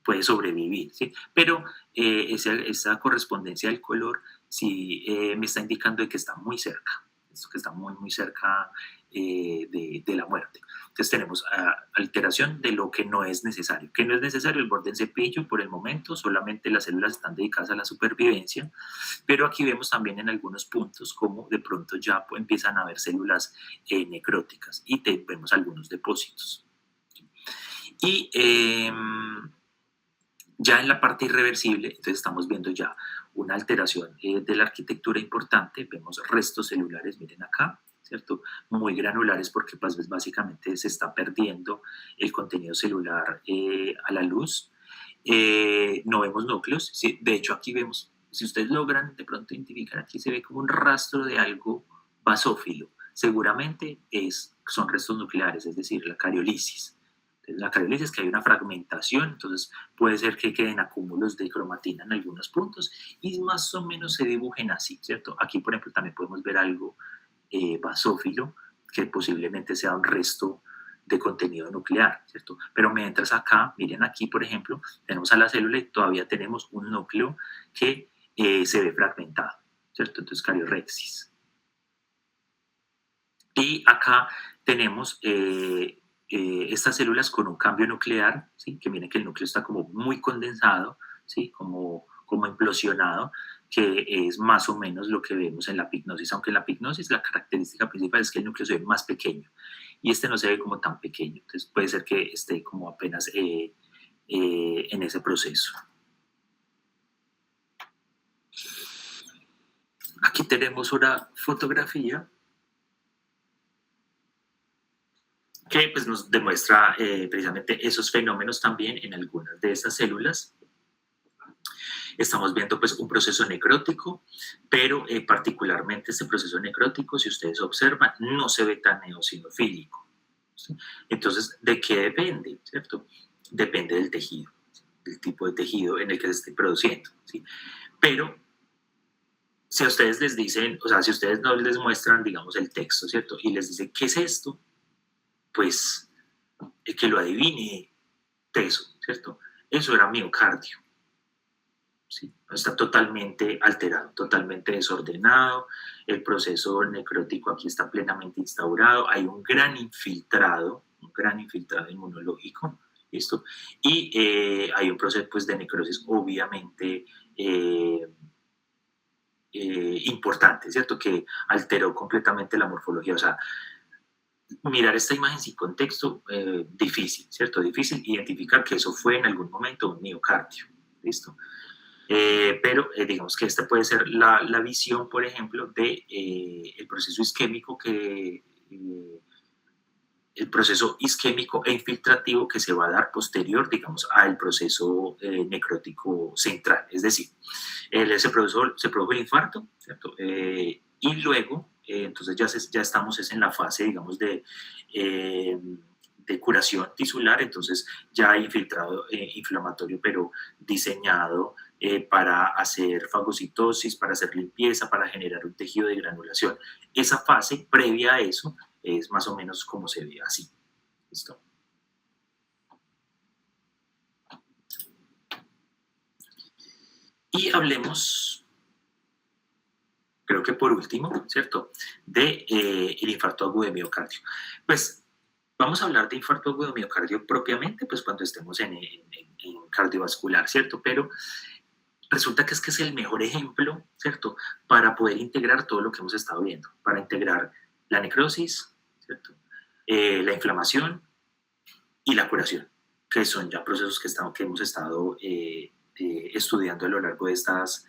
puede sobrevivir, ¿sí? Pero esa correspondencia del color sí me está indicando de que está muy cerca, que está muy, muy cerca de la muerte. Entonces tenemos alteración de lo que no es necesario. ¿Qué no es necesario? El borde en cepillo por el momento, solamente las células están dedicadas a la supervivencia, pero aquí vemos también en algunos puntos como de pronto ya empiezan a haber células necróticas y vemos algunos depósitos. Y ya en la parte irreversible, entonces estamos viendo ya una alteración de la arquitectura importante, vemos restos celulares, miren acá, ¿cierto? Muy granulares porque pues, básicamente se está perdiendo el contenido celular a la luz. No vemos núcleos, ¿sí? De hecho aquí vemos, si ustedes logran de pronto identificar, aquí se ve como un rastro de algo basófilo, seguramente son restos nucleares, es decir, la cariolisis. La cariolisis es que hay una fragmentación, entonces puede ser que queden acúmulos de cromatina en algunos puntos y más o menos se dibujen así, ¿cierto? Aquí, por ejemplo, también podemos ver algo basófilo, que posiblemente sea un resto de contenido nuclear, ¿cierto? Pero mientras acá, miren aquí, por ejemplo, tenemos a la célula y todavía tenemos un núcleo que se ve fragmentado, ¿cierto? Entonces, cariorexis. Y acá tenemos estas células con un cambio nuclear, ¿sí? Que miren que el núcleo está como muy condensado, ¿sí? Como implosionado, que es más o menos lo que vemos en la pignosis, aunque en la pignosis la característica principal es que el núcleo se ve más pequeño y este no se ve como tan pequeño, entonces puede ser que esté como apenas en ese proceso. Aquí tenemos una fotografía que pues, nos demuestra precisamente esos fenómenos también en algunas de estas células. Estamos viendo pues, un proceso necrótico, pero particularmente este proceso necrótico, si ustedes observan, no se ve tan eosinofílico, ¿sí? Entonces, ¿de qué depende? ¿Cierto? Depende del tejido, del tipo de tejido en el que se esté produciendo, ¿sí? Pero si a ustedes les dicen, o sea, si ustedes no les muestran, digamos, el texto, ¿cierto? Y les dicen, ¿qué es esto? Pues que lo adivine teso, ¿cierto? Eso era miocardio, ¿sí? Está totalmente alterado, totalmente desordenado, el proceso necrótico aquí está plenamente instaurado, hay un gran infiltrado inmunológico, ¿listo? Y hay un proceso pues, de necrosis obviamente importante, ¿cierto? Que alteró completamente la morfología, o sea, mirar esta imagen sin contexto, difícil, ¿cierto? Difícil identificar que eso fue en algún momento un miocardio, ¿listo? Pero digamos que esta puede ser la visión, por ejemplo, de el proceso isquémico el proceso isquémico e infiltrativo que se va a dar posterior, digamos, al proceso necrótico central. Es decir, se produjo el infarto, ¿cierto? Y luego, entonces ya estamos en la fase, digamos, de curación tisular, entonces ya hay infiltrado inflamatorio, pero diseñado para hacer fagocitosis, para hacer limpieza, para generar un tejido de granulación. Esa fase previa a eso es más o menos como se ve así. ¿Listo? Y hablemos, creo que por último, ¿cierto?, de el infarto agudo de miocardio. Pues vamos a hablar de infarto agudo de miocardio propiamente, pues cuando estemos en cardiovascular, ¿cierto? Pero resulta que es el mejor ejemplo, ¿cierto?, para poder integrar todo lo que hemos estado viendo, para integrar la necrosis, ¿cierto?, la inflamación y la curación, que son ya procesos que hemos estado estudiando a lo largo de estas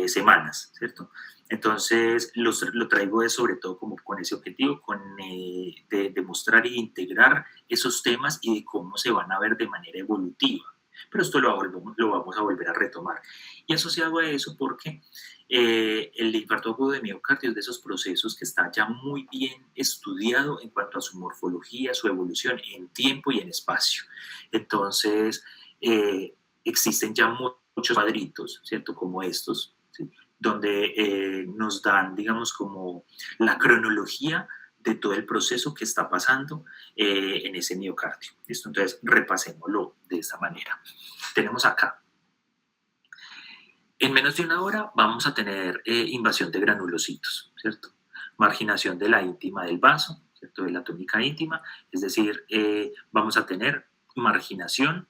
semanas, ¿cierto? Entonces, lo traigo sobre todo como con ese objetivo, de demostrar e integrar esos temas y de cómo se van a ver de manera evolutiva. Pero esto lo vamos a volver a retomar. Y asociado a eso, porque el infarto agudo de miocardio es de esos procesos que está ya muy bien estudiado en cuanto a su morfología, su evolución en tiempo y en espacio. Entonces, existen ya muchos cuadritos, ¿cierto?, como estos, ¿sí?, donde nos dan, digamos, como la cronología de todo el proceso que está pasando en ese miocardio. ¿Listo? Entonces, repasémoslo de esta manera. Tenemos acá, en menos de una hora vamos a tener invasión de granulocitos, ¿cierto? Marginación de la íntima del vaso, ¿cierto?, de la túnica íntima, es decir, vamos a tener marginación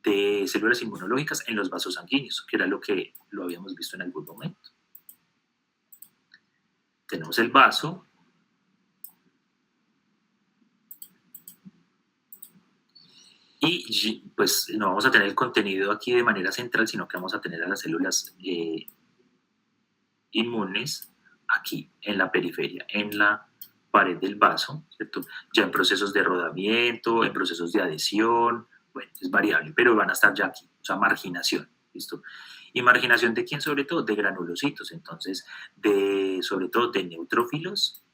de células inmunológicas en los vasos sanguíneos, que era lo que lo habíamos visto en algún momento. Tenemos el vaso, y pues no vamos a tener el contenido aquí de manera central, sino que vamos a tener a las células inmunes aquí en la periferia, en la pared del vaso, ¿cierto?, ya en procesos de rodamiento, en procesos de adhesión, bueno, es variable, pero van a estar ya aquí, o sea, marginación, ¿listo? ¿Y marginación de quién? Sobre todo de granulocitos, entonces, sobre todo de neutrófilos,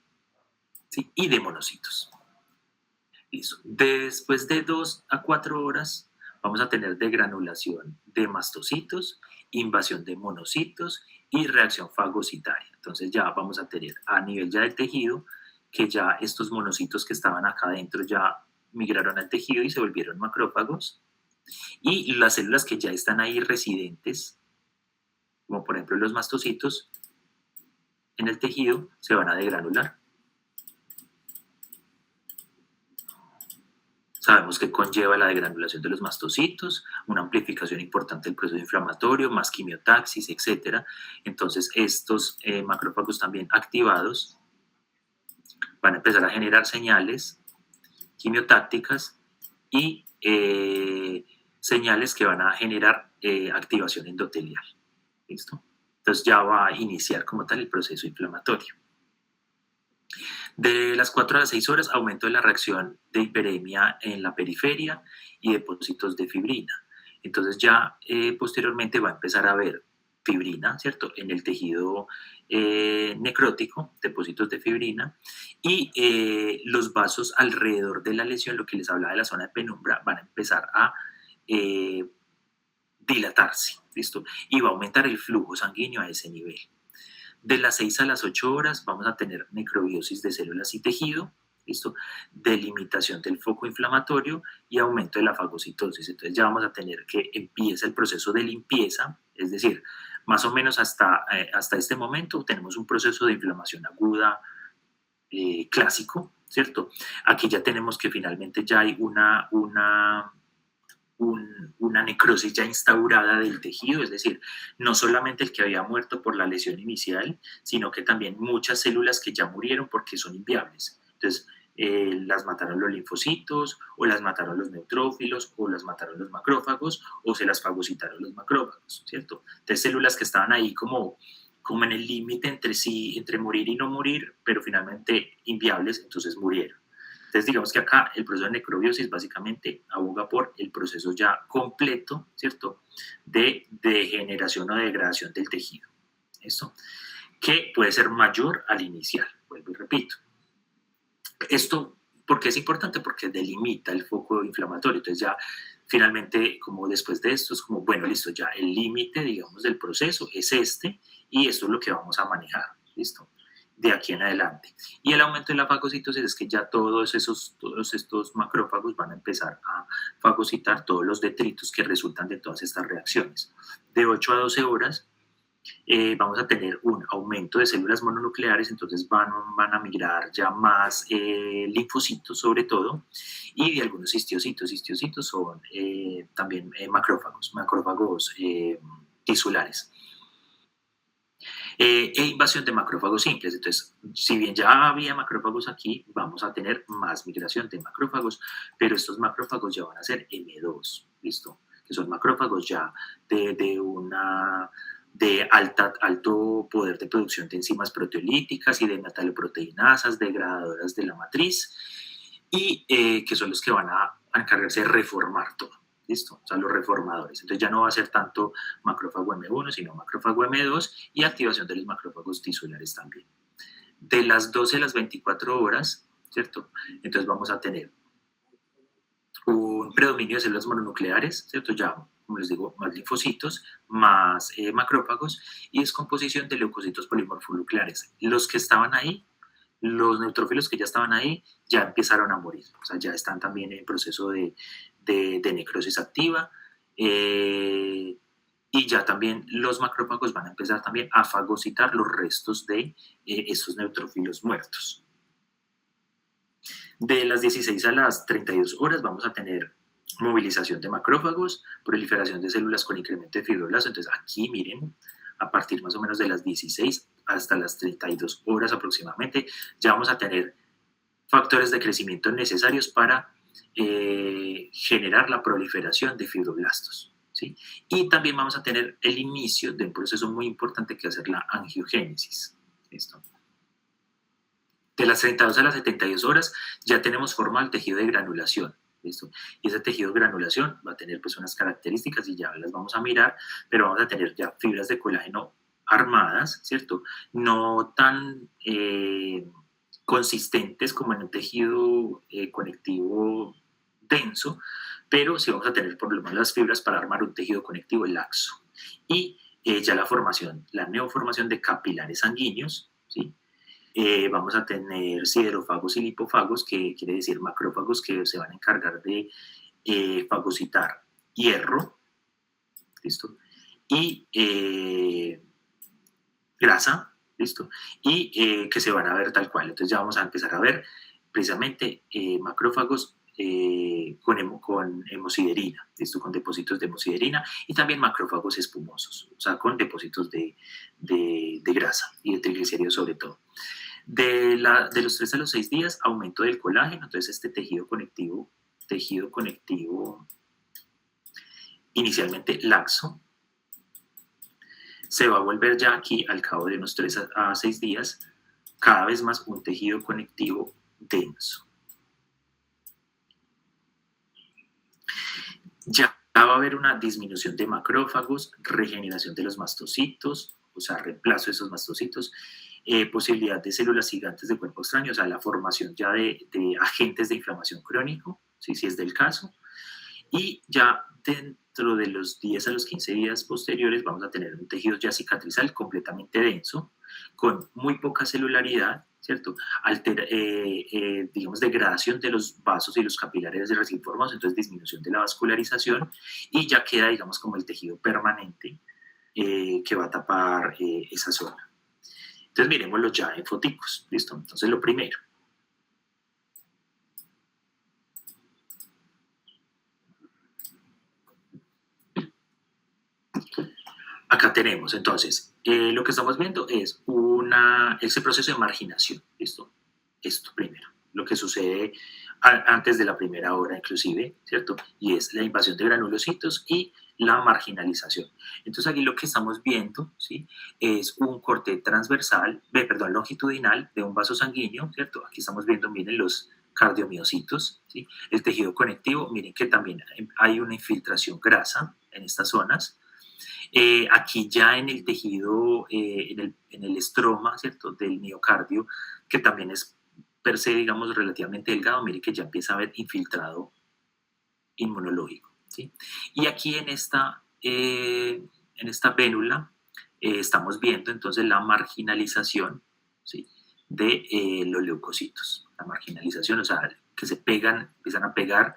¿sí?, y de monocitos. Listo. Después de 2 a 4 horas vamos a tener degranulación de mastocitos, invasión de monocitos y reacción fagocitaria. Entonces ya vamos a tener a nivel ya del tejido que ya estos monocitos que estaban acá adentro ya migraron al tejido y se volvieron macrófagos, y las células que ya están ahí residentes, como por ejemplo los mastocitos, en el tejido se van a degranular. Sabemos que conlleva la degranulación de los mastocitos, una amplificación importante del proceso inflamatorio, más quimiotaxis, etc. Entonces, estos macrófagos también activados van a empezar a generar señales quimiotácticas y señales que van a generar activación endotelial. ¿Listo? Entonces, ya va a iniciar como tal el proceso inflamatorio. De las 4 a las 6 horas, aumento de la reacción de hiperemia en la periferia y depósitos de fibrina. Entonces ya posteriormente va a empezar a haber fibrina, ¿cierto?, en el tejido necrótico, depósitos de fibrina, y los vasos alrededor de la lesión, lo que les hablaba de la zona de penumbra, van a empezar a dilatarse, ¿listo? Y va a aumentar el flujo sanguíneo a ese nivel. De las 6 a las 8 horas vamos a tener necrobiosis de células y tejido, ¿listo?, delimitación del foco inflamatorio y aumento de la fagocitosis. Entonces ya vamos a tener que empieza el proceso de limpieza, es decir, más o menos hasta este momento tenemos un proceso de inflamación aguda clásico, ¿cierto? Aquí ya tenemos que finalmente ya hay una necrosis ya instaurada del tejido, es decir, no solamente el que había muerto por la lesión inicial, sino que también muchas células que ya murieron porque son inviables. Entonces, las mataron los linfocitos, o las mataron los neutrófilos, o las mataron los macrófagos, o se las fagocitaron los macrófagos, ¿cierto? Entonces, células que estaban ahí como en el límite entre sí, entre morir y no morir, pero finalmente inviables, entonces murieron. Entonces, digamos que acá el proceso de necrobiosis básicamente aboga por el proceso ya completo, ¿cierto?, de degeneración o degradación del tejido. ¿Esto? Que puede ser mayor al inicial, vuelvo y repito. Esto, ¿por qué es importante? Porque delimita el foco inflamatorio. Entonces ya finalmente, como después de esto, es como, bueno, listo, ya el límite, digamos, del proceso es este, y esto es lo que vamos a manejar, ¿listo?, de aquí en adelante. Y el aumento de la fagocitosis es que ya todos estos macrófagos van a empezar a fagocitar todos los detritos que resultan de todas estas reacciones. De 8 a 12 horas vamos a tener un aumento de células mononucleares, entonces van a migrar ya más linfocitos sobre todo, y de algunos histiocitos. Histiocitos son también macrófagos tisulares. E invasión de macrófagos simples. Entonces, si bien ya había macrófagos aquí, vamos a tener más migración de macrófagos, pero estos macrófagos ya van a ser M2, ¿listo? Que son macrófagos ya de alto poder de producción de enzimas proteolíticas y de metaloproteinasas degradadoras de la matriz, y que son los que van a encargarse de reformar todo. ¿Listo? O sea, los reformadores. Entonces ya no va a ser tanto macrófago M1, sino macrófago M2, y activación de los macrófagos tisulares también. De las 12 a las 24 horas, ¿cierto? Entonces vamos a tener un predominio de células mononucleares, ¿cierto? Ya, como les digo, más linfocitos, más macrófagos, y descomposición de leucocitos polimorfonucleares. Los que estaban ahí, los neutrófilos que ya estaban ahí, ya empezaron a morir. O sea, ya están también en proceso de necrosis activa, y ya también los macrófagos van a empezar también a fagocitar los restos de estos neutrófilos muertos. De las 16 a las 32 horas vamos a tener movilización de macrófagos, proliferación de células con incremento de fibroblasto. Entonces aquí miren, a partir más o menos de las 16 hasta las 32 horas aproximadamente, ya vamos a tener factores de crecimiento necesarios para generar la proliferación de fibroblastos, ¿sí? Y también vamos a tener el inicio de un proceso muy importante que va a ser la angiogénesis. ¿Listo? De las 32 a las 72 horas ya tenemos formado el tejido de granulación. ¿Listo? Y ese tejido de granulación va a tener pues unas características y ya las vamos a mirar, pero vamos a tener ya fibras de colágeno armadas, ¿cierto? No tan consistentes como en un tejido conectivo denso, pero sí vamos a tener por lo menos las fibras para armar un tejido conectivo laxo. Y ya la neoformación de capilares sanguíneos, ¿sí? Vamos a tener siderofagos y lipofagos, que quiere decir macrófagos que se van a encargar de fagocitar hierro, ¿listo? Y grasa, ¿listo? Y que se van a ver tal cual. Entonces ya vamos a empezar a ver precisamente macrófagos con hemosiderina, ¿listo? Con depósitos de hemosiderina, y también macrófagos espumosos, o sea, con depósitos de grasa y de triglicéridos sobre todo. De los 3 a los 6 días, aumento del colágeno. Entonces este tejido conectivo inicialmente laxo, se va a volver ya aquí al cabo de unos 3 a 6 días cada vez más un tejido conectivo denso. Ya va a haber una disminución de macrófagos, regeneración de los mastocitos, o sea, reemplazo de esos mastocitos, posibilidad de células gigantes de cuerpo extraño, o sea, la formación ya de agentes de inflamación crónico, ¿sí? Si es del caso, y ya dentro de los 10 a los 15 días posteriores vamos a tener un tejido ya cicatrizal completamente denso, con muy poca celularidad, ¿cierto? Digamos, degradación de los vasos y los capilares recién formados, entonces disminución de la vascularización, y ya queda, digamos, como el tejido permanente que va a tapar esa zona. Entonces miremoslo ya en foticos, ¿listo? Entonces lo primero. Acá tenemos, entonces, lo que estamos viendo es ese proceso de marginación, ¿listo? Esto primero, lo que sucede antes de la primera hora inclusive, ¿cierto? Y es la invasión de granulocitos y la marginalización. Entonces aquí lo que estamos viendo, ¿sí? Es un corte transversal, perdón, longitudinal de un vaso sanguíneo, ¿cierto? Aquí estamos viendo, miren, los cardiomiocitos, ¿sí? El tejido conectivo, miren que también hay una infiltración grasa en estas zonas. Aquí ya en el tejido, en el estroma, ¿cierto? Del miocardio, que también es per se, digamos, relativamente delgado, mire que ya empieza a haber infiltrado inmunológico, ¿sí? Y aquí en esta vénula estamos viendo entonces la marginalización, ¿sí? De los leucocitos, la marginalización, o sea, que se pegan, empiezan a pegar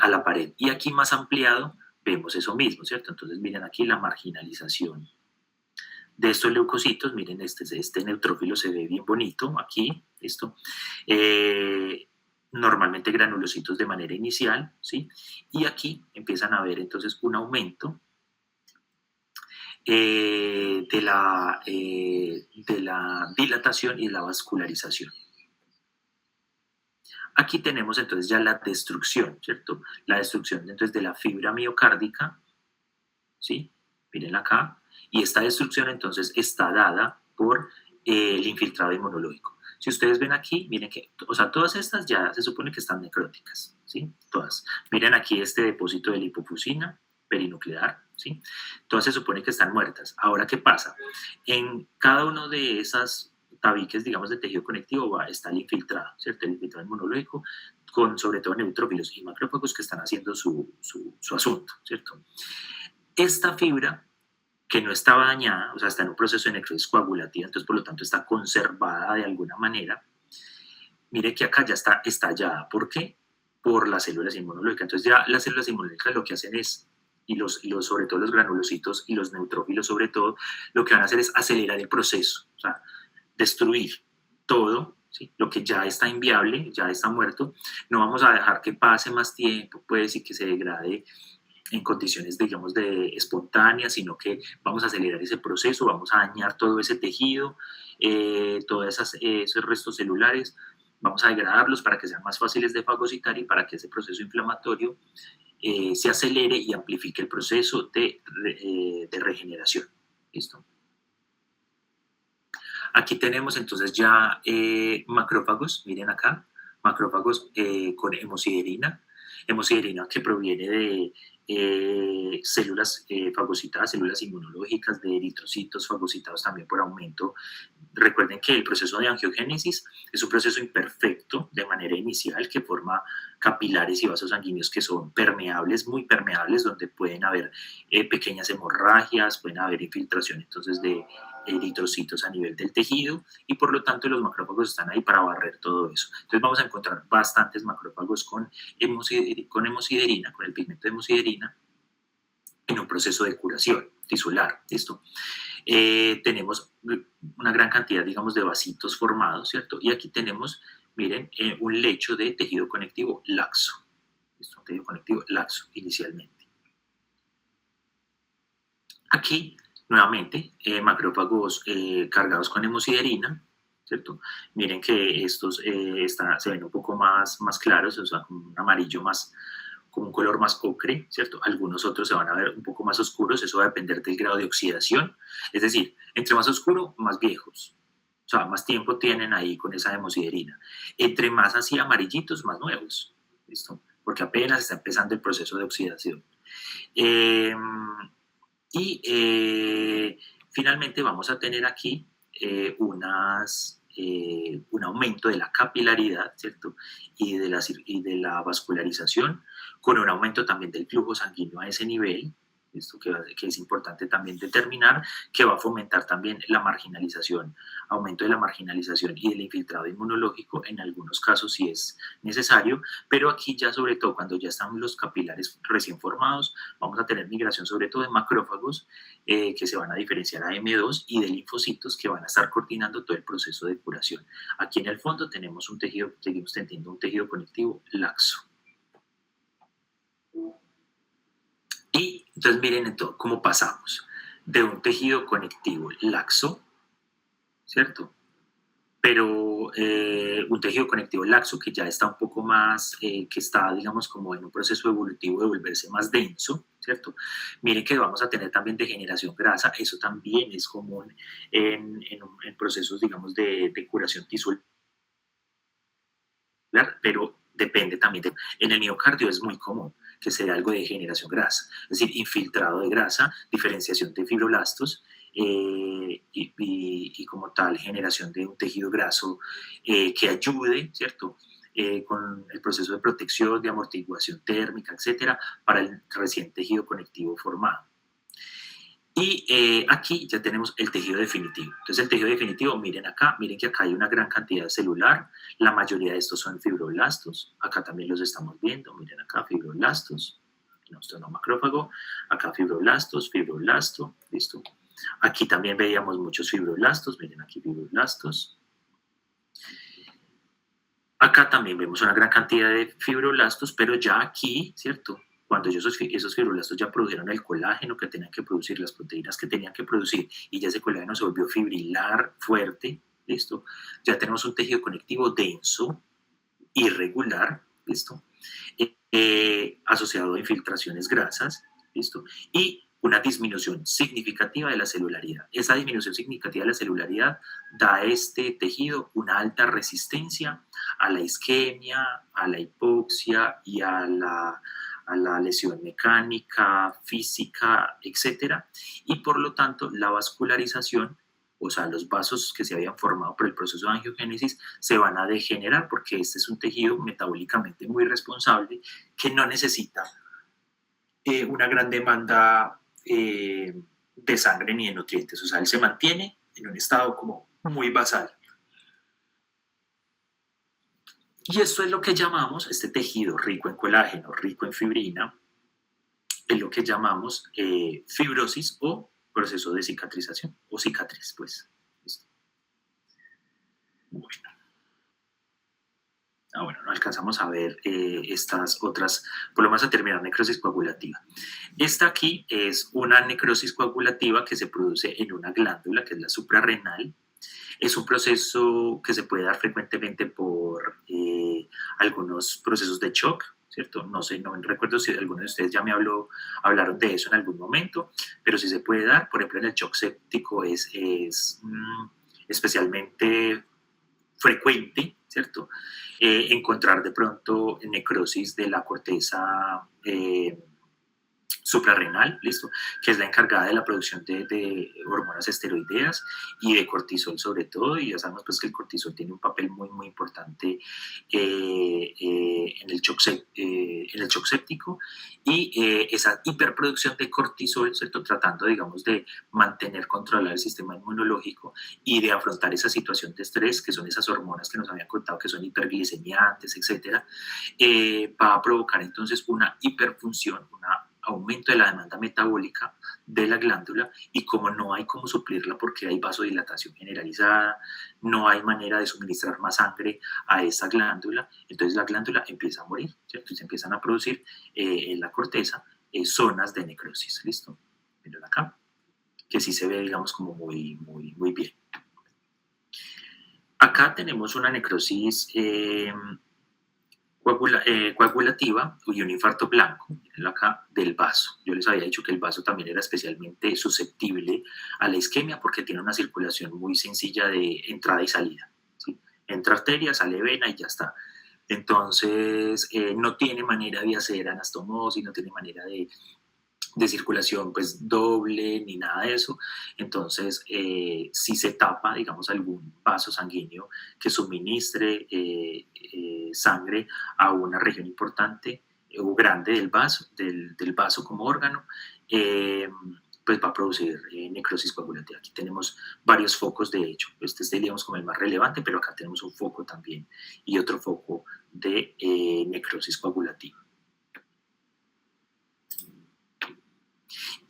a la pared. Y aquí más ampliado vemos eso mismo, ¿cierto? Entonces miren aquí la marginalización de estos leucocitos, miren este neutrófilo se ve bien bonito aquí, esto. Normalmente granulocitos de manera inicial, ¿sí? Y aquí empiezan a ver entonces un aumento de la dilatación y la vascularización. Aquí tenemos entonces ya la destrucción, ¿cierto? La destrucción entonces de la fibra miocárdica, ¿sí? Miren acá. Y esta destrucción entonces está dada por el infiltrado inmunológico. Si ustedes ven aquí, miren que, o sea, todas estas ya se supone que están necróticas, ¿sí? Todas. Miren aquí este depósito de lipofusina perinuclear, ¿sí? Todas se supone que están muertas. Ahora, ¿qué pasa? En cada uno de esas tabiques, digamos, de tejido conectivo está el infiltrado, ¿cierto? El infiltrado inmunológico, con sobre todo neutrófilos y macrófagos que están haciendo su asunto, ¿cierto? Esta fibra que no estaba dañada, o sea, está en un proceso de necrosis coagulativa, entonces por lo tanto está conservada de alguna manera. Mire que acá ya está estallada. ¿Por qué? Por las células inmunológicas. Entonces ya las células inmunológicas lo que hacen es, sobre todo los granulocitos y los neutrófilos sobre todo, lo que van a hacer es acelerar el proceso, o sea, destruir todo, ¿sí? Lo que ya está inviable, ya está muerto. No vamos a dejar que pase más tiempo, pues, y que se degrade en condiciones, digamos, de espontáneas, sino que vamos a acelerar ese proceso, vamos a dañar todo ese tejido, todos esos restos celulares, vamos a degradarlos para que sean más fáciles de fagocitar y para que ese proceso inflamatorio se acelere y amplifique el proceso de regeneración. ¿Listo? Aquí tenemos entonces ya macrófagos, miren acá, macrófagos con hemosiderina que proviene de células fagocitadas, células inmunológicas, de eritrocitos fagocitados también por aumento. Recuerden que el proceso de angiogénesis es un proceso imperfecto de manera inicial que forma capilares y vasos sanguíneos que son permeables, muy permeables, donde pueden haber pequeñas hemorragias, pueden haber infiltración entonces de eritrocitos a nivel del tejido y por lo tanto los macrófagos están ahí para barrer todo eso. Entonces vamos a encontrar bastantes macrófagos con hemosiderina, con el pigmento de hemosiderina en un proceso de curación tisular, ¿listo? Tenemos una gran cantidad, digamos, de vasitos formados, ¿cierto? Y aquí tenemos, miren, un lecho de tejido conectivo laxo, ¿listo? Tejido conectivo laxo inicialmente. Aquí, nuevamente, macrófagos cargados con hemosiderina, ¿cierto? Miren que estos se ven un poco más claros, o sea, con un amarillo más, con un color más ocre, ¿cierto? Algunos otros se van a ver un poco más oscuros, eso va a depender del grado de oxidación, es decir, entre más oscuro, más viejos, o sea, más tiempo tienen ahí con esa hemosiderina. Entre más así amarillitos, más nuevos, ¿listo? Porque apenas está empezando el proceso de oxidación. Finalmente vamos a tener aquí un aumento de la capilaridad, ¿cierto? Y de la vascularización, con un aumento también del flujo sanguíneo a ese nivel, esto que es importante también determinar, que va a fomentar también la marginalización, aumento de la marginalización y del infiltrado inmunológico, en algunos casos si es necesario, pero aquí ya sobre todo cuando ya están los capilares recién formados, vamos a tener migración sobre todo de macrófagos que se van a diferenciar a M2 y de linfocitos que van a estar coordinando todo el proceso de curación. Aquí en el fondo tenemos un tejido, seguimos teniendo un tejido conectivo laxo. Y entonces miren entonces cómo pasamos de un tejido conectivo laxo, ¿cierto? pero un tejido conectivo laxo que ya está un poco más, que está, digamos, como en un proceso evolutivo de volverse más denso, ¿cierto? Miren que vamos a tener también degeneración grasa, eso también es común en procesos, digamos, de curación tisular, pero depende también. En el miocardio es muy común que sea algo de degeneración grasa, es decir, infiltrado de grasa, diferenciación de fibroblastos, y como tal generación de un tejido graso que ayude, ¿cierto? Con el proceso de protección, de amortiguación térmica, etcétera, para el recién tejido conectivo formado. Y aquí ya tenemos el tejido definitivo. Entonces el tejido definitivo, miren acá, miren que acá hay una gran cantidad celular, la mayoría de estos son fibroblastos, acá también los estamos viendo, miren acá fibroblastos, no, esto no macrófago, acá fibroblastos, fibroblasto, listo. Aquí también veíamos muchos fibroblastos, miren aquí fibroblastos. Acá también vemos una gran cantidad de fibroblastos, pero ya aquí, ¿cierto? Cuando esos fibroblastos ya produjeron el colágeno que tenían que producir, las proteínas que tenían que producir, y ya ese colágeno se volvió fibrilar, fuerte, ¿listo? Ya tenemos un tejido conectivo denso, irregular, ¿listo? Asociado a infiltraciones grasas, ¿listo? Y una disminución significativa de la celularidad. Esa disminución significativa de la celularidad da a este tejido una alta resistencia a la isquemia, a la hipoxia y a la lesión mecánica, física, etcétera, y por lo tanto la vascularización, o sea, los vasos que se habían formado por el proceso de angiogénesis se van a degenerar porque este es un tejido metabólicamente muy responsable que no necesita una gran demanda de sangre ni de nutrientes, o sea, él se mantiene en un estado como muy basal. Y esto es lo que llamamos, este tejido rico en colágeno, rico en fibrina, es lo que llamamos fibrosis o proceso de cicatrización, o cicatriz, pues. ¿Listo? Bueno. Bueno, no alcanzamos a ver estas otras, por lo menos a terminar necrosis coagulativa. Esta aquí es una necrosis coagulativa que se produce en una glándula, que es la suprarrenal. Es un proceso que se puede dar frecuentemente por algunos procesos de shock, ¿cierto? No sé, no recuerdo si alguno de ustedes ya me hablaron de eso en algún momento, pero sí se puede dar. Por ejemplo, en el shock séptico es especialmente frecuente, ¿cierto? Encontrar de pronto necrosis de la corteza suprarrenal, ¿listo? Que es la encargada de la producción de hormonas esteroideas y de cortisol sobre todo, y ya sabemos pues que el cortisol tiene un papel muy, muy importante en el shock séptico, y esa hiperproducción de cortisol, ¿cierto? Tratando, digamos, de mantener controlado el sistema inmunológico y de afrontar esa situación de estrés, que son esas hormonas que nos habían contado que son hiperglicemiantes, etcétera, va a provocar entonces una hiperfunción, una aumento de la demanda metabólica de la glándula, y como no hay cómo suplirla porque hay vasodilatación generalizada, no hay manera de suministrar más sangre a esa glándula, entonces la glándula empieza a morir, ¿cierto? Y se empiezan a producir en la corteza zonas de necrosis, ¿listo? Miren acá, que sí se ve, digamos, como muy, muy, muy bien. Acá tenemos una necrosis coagulativa y un infarto blanco, miren acá, del vaso. Yo les había dicho que el vaso también era especialmente susceptible a la isquemia porque tiene una circulación muy sencilla de entrada y salida, ¿sí? Entra arteria, sale vena y ya está. Entonces, no tiene manera de hacer anastomosis, no tiene manera de circulación pues doble ni nada de eso. Entonces si se tapa, digamos, algún vaso sanguíneo que suministre sangre a una región importante o grande del vaso como órgano, pues va a producir necrosis coagulativa. Aquí tenemos varios focos, de hecho, este es, digamos, como el más relevante, pero acá tenemos un foco también y otro foco de necrosis coagulativa.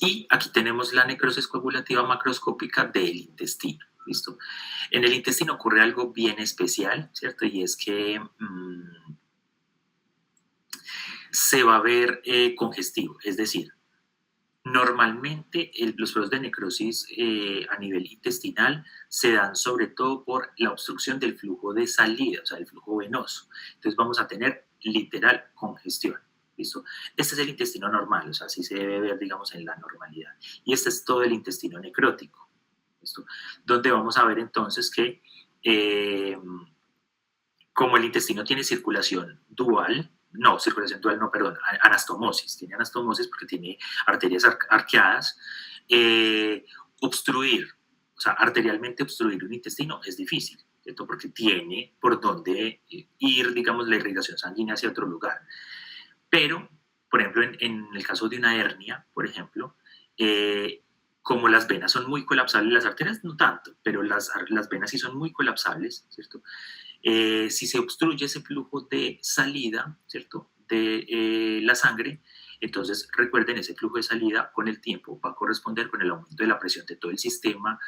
Y aquí tenemos la necrosis coagulativa macroscópica del intestino, ¿listo? En el intestino ocurre algo bien especial, ¿cierto? Y es que se va a ver congestivo, es decir, Normalmente los procesos de necrosis a nivel intestinal se dan sobre todo por la obstrucción del flujo de salida, o sea, el flujo venoso. Entonces vamos a tener literal congestión. ¿Listo? Este es el intestino normal, o sea, así se debe ver, digamos, en la normalidad. Y este es todo el intestino necrótico. ¿Listo? Donde vamos a ver entonces que como el intestino tiene circulación dual, perdón, anastomosis, tiene anastomosis porque tiene arterias arqueadas, obstruir, o sea, arterialmente obstruir un intestino es difícil, ¿cierto? Porque tiene por dónde ir, digamos, la irrigación sanguínea hacia otro lugar. Pero, por ejemplo, en el caso de una hernia, por ejemplo, como las venas son muy colapsables, las arterias no tanto, pero las venas sí son muy colapsables, ¿cierto? Si se obstruye ese flujo de salida, ¿cierto?, de la sangre, entonces recuerden, ese flujo de salida con el tiempo va a corresponder con el aumento de la presión de todo el sistema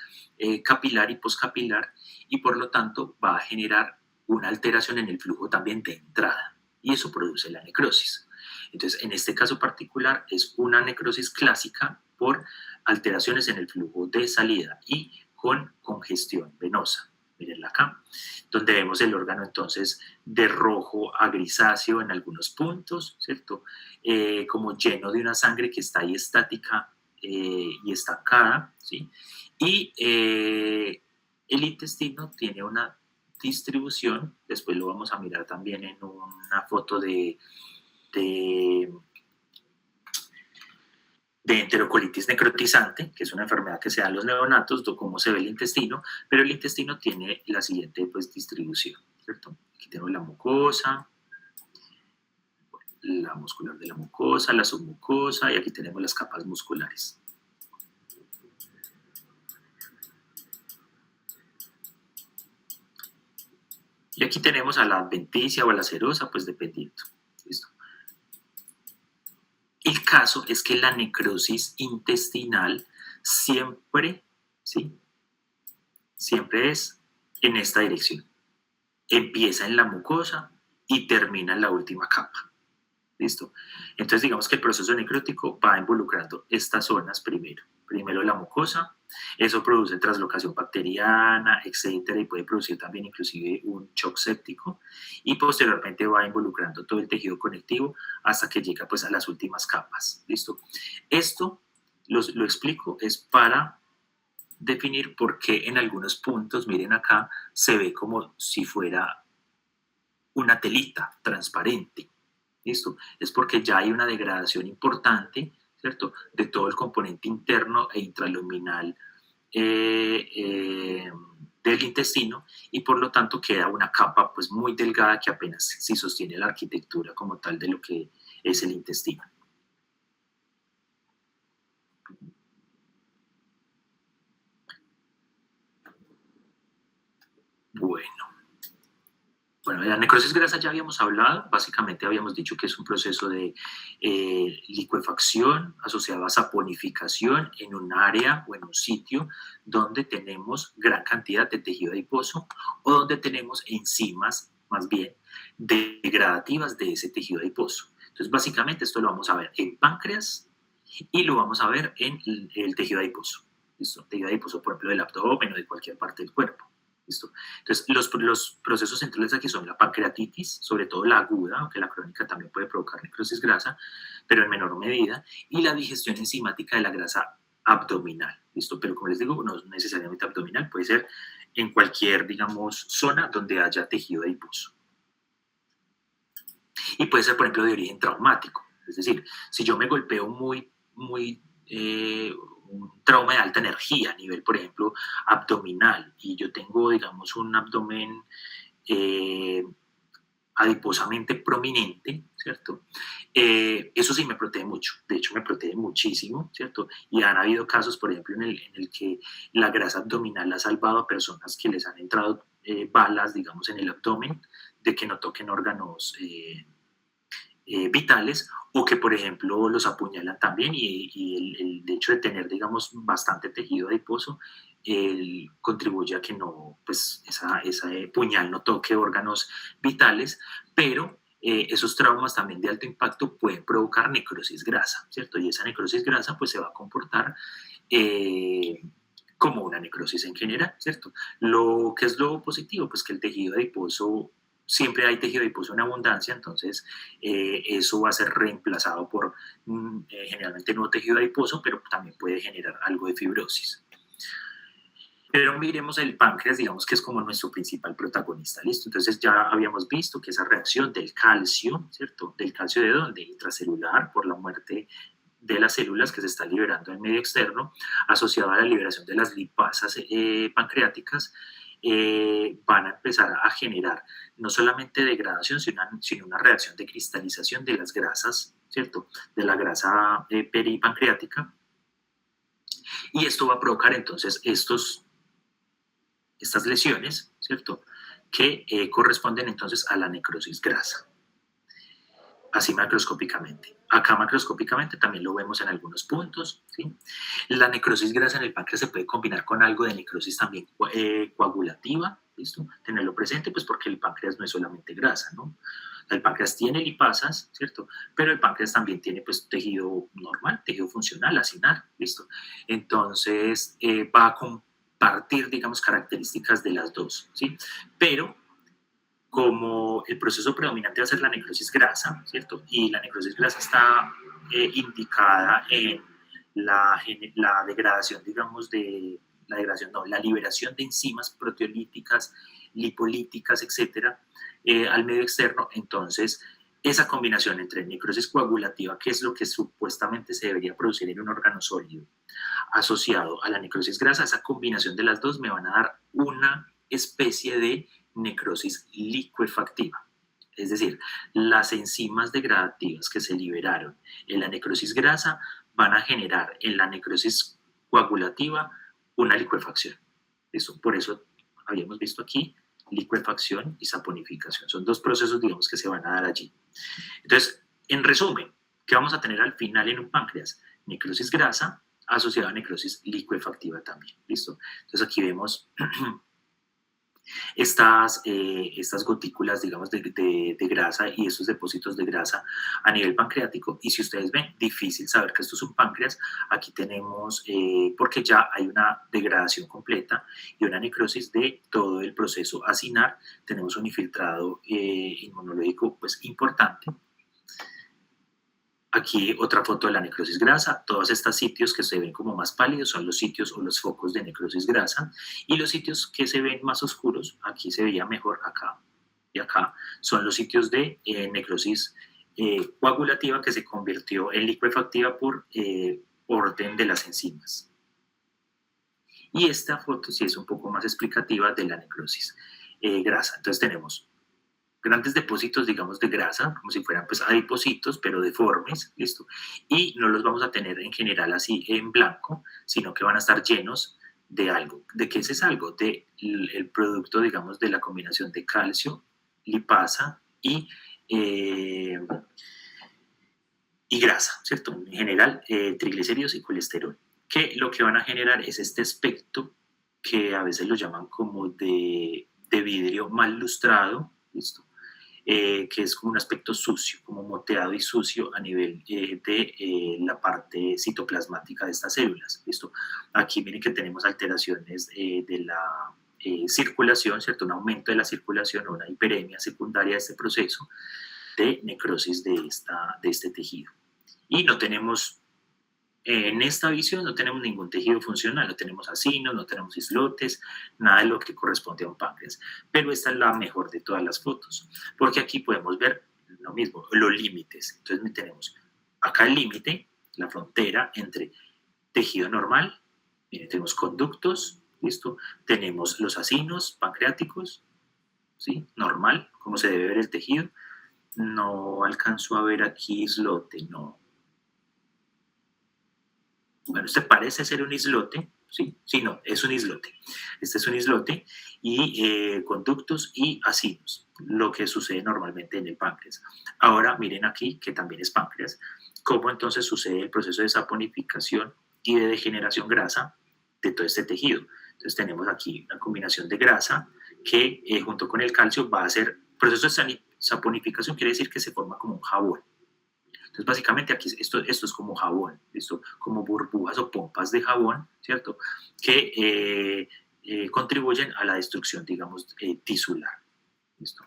capilar y poscapilar, y por lo tanto va a generar una alteración en el flujo también de entrada, y eso produce la necrosis. Entonces, en este caso particular es una necrosis clásica por alteraciones en el flujo de salida y con congestión venosa. Mírenla acá, donde vemos el órgano entonces de rojo a grisáceo en algunos puntos, ¿cierto? Como lleno de una sangre que está ahí estática y estancada, ¿sí? Y el intestino tiene una distribución, después lo vamos a mirar también en una foto de enterocolitis necrotizante, que es una enfermedad que se da en los neonatos, de cómo se ve el intestino, pero el intestino tiene la siguiente pues, distribución, ¿cierto? Aquí tenemos la mucosa, la muscular de la mucosa, la submucosa, y aquí tenemos las capas musculares. Y aquí tenemos a la adventicia o a la serosa, pues dependiendo. ¿Listo? El caso es que la necrosis intestinal siempre, ¿sí?, siempre es en esta dirección. Empieza en la mucosa y termina en la última capa. ¿Listo? Entonces digamos que el proceso necrótico va involucrando estas zonas primero. Primero la mucosa, eso produce translocación bacteriana, etcétera, y puede producir también inclusive un shock séptico, y posteriormente va involucrando todo el tejido conectivo hasta que llega pues a las últimas capas. ¿Listo? Esto lo explico, es para definir por qué en algunos puntos, miren acá, se ve como si fuera una telita transparente. ¿Listo? Es porque ya hay una degradación importante, ¿cierto?, de todo el componente interno e intraluminal del intestino, y por lo tanto queda una capa pues muy delgada que apenas sí sostiene la arquitectura como tal de lo que es el intestino. Bueno, de la necrosis grasa ya habíamos hablado, básicamente habíamos dicho que es un proceso de licuefacción asociado a saponificación en un área o en un sitio donde tenemos gran cantidad de tejido adiposo o donde tenemos enzimas, más bien, degradativas de ese tejido adiposo. Entonces, básicamente esto lo vamos a ver en páncreas y lo vamos a ver en el tejido adiposo. ¿Listo? Tejido adiposo, por ejemplo, del abdomen o de cualquier parte del cuerpo. ¿Listo? Entonces, los procesos centrales aquí son la pancreatitis, sobre todo la aguda, aunque la crónica también puede provocar necrosis grasa, pero en menor medida, y la digestión enzimática de la grasa abdominal. ¿Listo? Pero como les digo, no es necesariamente abdominal, puede ser en cualquier, digamos, zona donde haya tejido adiposo. Y puede ser, por ejemplo, de origen traumático. Es decir, si yo me golpeo un trauma de alta energía a nivel, por ejemplo, abdominal, y yo tengo, digamos, un abdomen adiposamente prominente, ¿cierto? Eso sí me protege mucho, de hecho me protege muchísimo, ¿cierto? Y han habido casos, por ejemplo, en el que la grasa abdominal ha salvado a personas que les han entrado balas, digamos, en el abdomen, de que no toquen órganos vitales, o que, por ejemplo, los apuñalan también, y el hecho de tener, digamos, bastante tejido adiposo contribuye a que no, pues, ese puñal no toque órganos vitales, pero esos traumas también de alto impacto pueden provocar necrosis grasa, ¿cierto? Y esa necrosis grasa pues se va a comportar como una necrosis en general, ¿cierto? Lo que es lo positivo, pues que el tejido adiposo, siempre hay tejido adiposo en abundancia, entonces eso va a ser reemplazado por generalmente nuevo tejido adiposo, pero también puede generar algo de fibrosis. Pero miremos el páncreas, digamos que es como nuestro principal protagonista, ¿listo? Entonces ya habíamos visto que esa reacción del calcio, ¿cierto? ¿Del calcio de dónde? Intracelular, por la muerte de las células que se está liberando en medio externo, asociado a la liberación de las lipasas pancreáticas, van a empezar a generar no solamente degradación, sino una reacción de cristalización de las grasas, ¿cierto? De la grasa peripancreática. Y esto va a provocar entonces estas lesiones, ¿cierto? Que corresponden entonces a la necrosis grasa, así macroscópicamente. Acá macroscópicamente también lo vemos en algunos puntos, ¿sí? La necrosis grasa en el páncreas se puede combinar con algo de necrosis también coagulativa, ¿listo? Tenerlo presente, pues porque el páncreas no es solamente grasa, ¿no? El páncreas tiene lipasas, ¿cierto? Pero el páncreas también tiene pues tejido normal, tejido funcional, acinar, ¿listo? Entonces va a compartir, digamos, características de las dos, ¿sí? Pero como el proceso predominante va a ser la necrosis grasa, ¿cierto? Y la necrosis grasa está indicada en la degradación, digamos, la liberación de enzimas proteolíticas, lipolíticas, etcétera, al medio externo. Entonces, esa combinación entre necrosis coagulativa, que es lo que supuestamente se debería producir en un órgano sólido, asociado a la necrosis grasa, esa combinación de las dos me van a dar una especie de necrosis licuefactiva. Es decir, las enzimas degradativas que se liberaron en la necrosis grasa van a generar en la necrosis coagulativa una licuefacción. Eso, por eso habíamos visto aquí licuefacción y saponificación. Son dos procesos, digamos, que se van a dar allí. Entonces, en resumen, ¿qué vamos a tener al final en un páncreas? Necrosis grasa asociada a necrosis licuefactiva también. ¿Listo? Entonces aquí vemos estas gotículas, digamos, de grasa y estos depósitos de grasa a nivel pancreático. Y si ustedes ven, difícil saber que esto es un páncreas, aquí tenemos, porque ya hay una degradación completa y una necrosis de todo el proceso acinar. Tenemos un infiltrado inmunológico pues importante. Aquí otra foto de la necrosis grasa. Todos estos sitios que se ven como más pálidos son los sitios o los focos de necrosis grasa, y los sitios que se ven más oscuros, aquí se veía mejor acá y acá, son los sitios de necrosis coagulativa que se convirtió en licuefactiva por orden de las enzimas. Y esta foto sí es un poco más explicativa de la necrosis grasa. Entonces tenemos grandes depósitos, digamos, de grasa, como si fueran pues adipocitos, pero deformes, ¿listo? Y no los vamos a tener en general así en blanco, sino que van a estar llenos de algo. ¿De qué es ese algo? De el producto, digamos, de la combinación de calcio, lipasa y grasa, ¿cierto? En general, triglicéridos y colesterol, que lo que van a generar es este aspecto que a veces lo llaman como de vidrio mal lustrado, ¿listo? Que es como un aspecto sucio, como moteado y sucio a nivel de la parte citoplasmática de estas células. ¿Listo? Aquí miren que tenemos alteraciones de la circulación, ¿cierto? Un aumento de la circulación o una hiperemia secundaria de este proceso de necrosis de este tejido. Y no tenemos, en esta visión no tenemos ningún tejido funcional, no tenemos acinos, no tenemos islotes, nada de lo que corresponde a un páncreas. Pero esta es la mejor de todas las fotos, porque aquí podemos ver lo mismo, los límites. Entonces tenemos acá el límite, la frontera entre tejido normal, miren, tenemos conductos, ¿listo? Tenemos los acinos pancreáticos, ¿sí? Normal, como se debe ver el tejido. No alcanzo a ver aquí islote, no. Bueno, este parece ser un islote, ¿sí? Sí, no, es un islote. Este es un islote y conductos y acinos, lo que sucede normalmente en el páncreas. Ahora miren aquí, que también es páncreas, cómo entonces sucede el proceso de saponificación y de degeneración grasa de todo este tejido. Entonces tenemos aquí una combinación de grasa que junto con el calcio va a hacer proceso saponificación quiere decir que se forma como un jabón. Entonces, básicamente aquí esto es como jabón, esto como burbujas o pompas de jabón, ¿cierto? Que contribuyen a la destrucción, digamos, tisular. ¿Listo?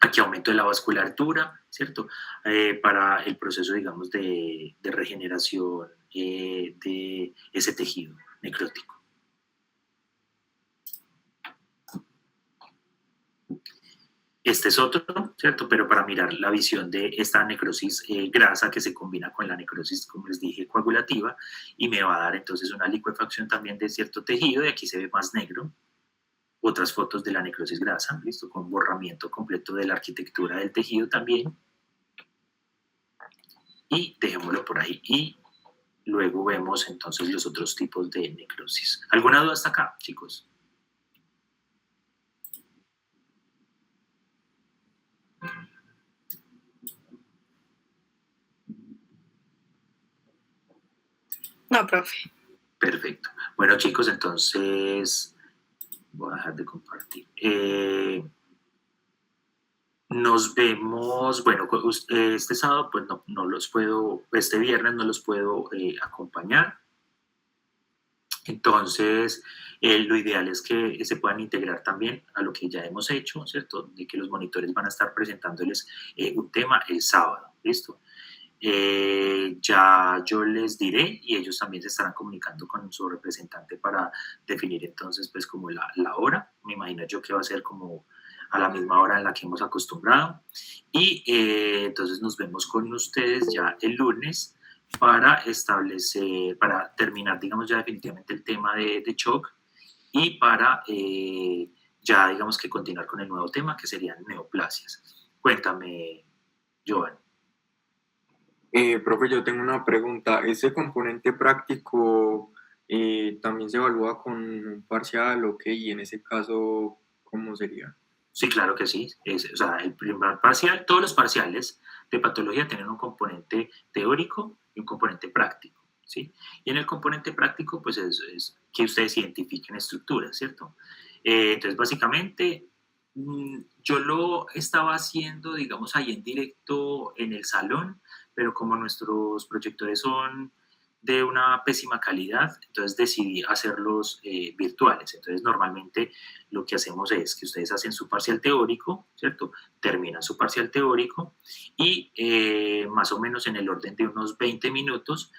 Aquí aumento de la vasculatura, ¿cierto? Para el proceso, digamos, de regeneración de ese tejido necrótico. Este es otro, ¿cierto? Pero para mirar la visión de esta necrosis grasa que se combina con la necrosis, como les dije, coagulativa, y me va a dar entonces una licuefacción también de cierto tejido, y aquí se ve más negro. Otras fotos de la necrosis grasa, ¿listo? Con borramiento completo de la arquitectura del tejido también. Y dejémoslo por ahí. Y luego vemos entonces los otros tipos de necrosis. ¿Alguna duda hasta acá, chicos? No, profe. Perfecto. Bueno, chicos, entonces voy a dejar de compartir. Nos vemos, bueno, este sábado pues no los puedo, este viernes no los puedo acompañar. Entonces, lo ideal es que se puedan integrar también a lo que ya hemos hecho, ¿cierto? De que los monitores van a estar presentándoles un tema el sábado, ¿listo? Ya yo les diré y ellos también se estarán comunicando con su representante para definir entonces pues como la hora. Me imagino yo que va a ser como a la misma hora en la que hemos acostumbrado. Y entonces nos vemos con ustedes ya el lunes para establecer, para terminar, digamos, ya definitivamente el tema de shock y para ya, digamos, que continuar con el nuevo tema que serían neoplasias. Cuéntame, Joan. Profe, yo tengo una pregunta. ¿Ese componente práctico también se evalúa con un parcial o qué? Y en ese caso, ¿cómo sería? Sí, claro que sí. O sea, el primer parcial, todos los parciales de patología tienen un componente teórico y un componente práctico, ¿sí? Y en el componente práctico, pues es que ustedes identifiquen estructuras, ¿cierto? Entonces, básicamente, yo lo estaba haciendo, digamos, ahí en directo en el salón, pero como nuestros proyectores son de una pésima calidad, entonces decidí hacerlos virtuales. Entonces, normalmente lo que hacemos es que ustedes hacen su parcial teórico, ¿cierto? Terminan su parcial teórico y más o menos en el orden de unos 20 minutos,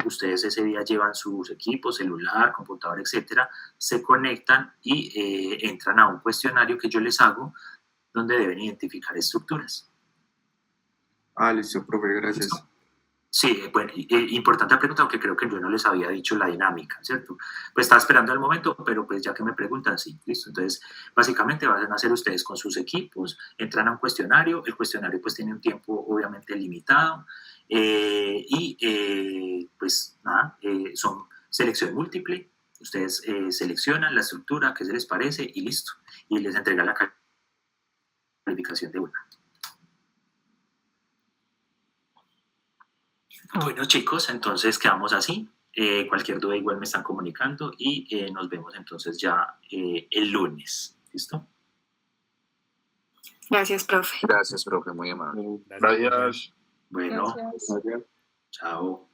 ustedes ese día llevan sus equipos, celular, computador, etcétera, se conectan y entran a un cuestionario que yo les hago donde deben identificar estructuras. Ah, listo, profe, gracias. ¿Listo? Sí, bueno, importante pregunta, aunque creo que yo no les había dicho la dinámica, ¿cierto? Pues estaba esperando el momento, pero pues ya que me preguntan, sí, listo. Entonces, básicamente van a hacer ustedes con sus equipos, entran a un cuestionario, el cuestionario pues tiene un tiempo obviamente limitado pues nada, son selección múltiple, ustedes seleccionan la estructura que se les parece y listo, y les entrega la calificación de una. Bueno, chicos, entonces quedamos así. Cualquier duda igual me están comunicando y nos vemos entonces ya el lunes. ¿Listo? Gracias, profe. Gracias, profe, muy amable. Gracias. Bueno, Gracias. chao.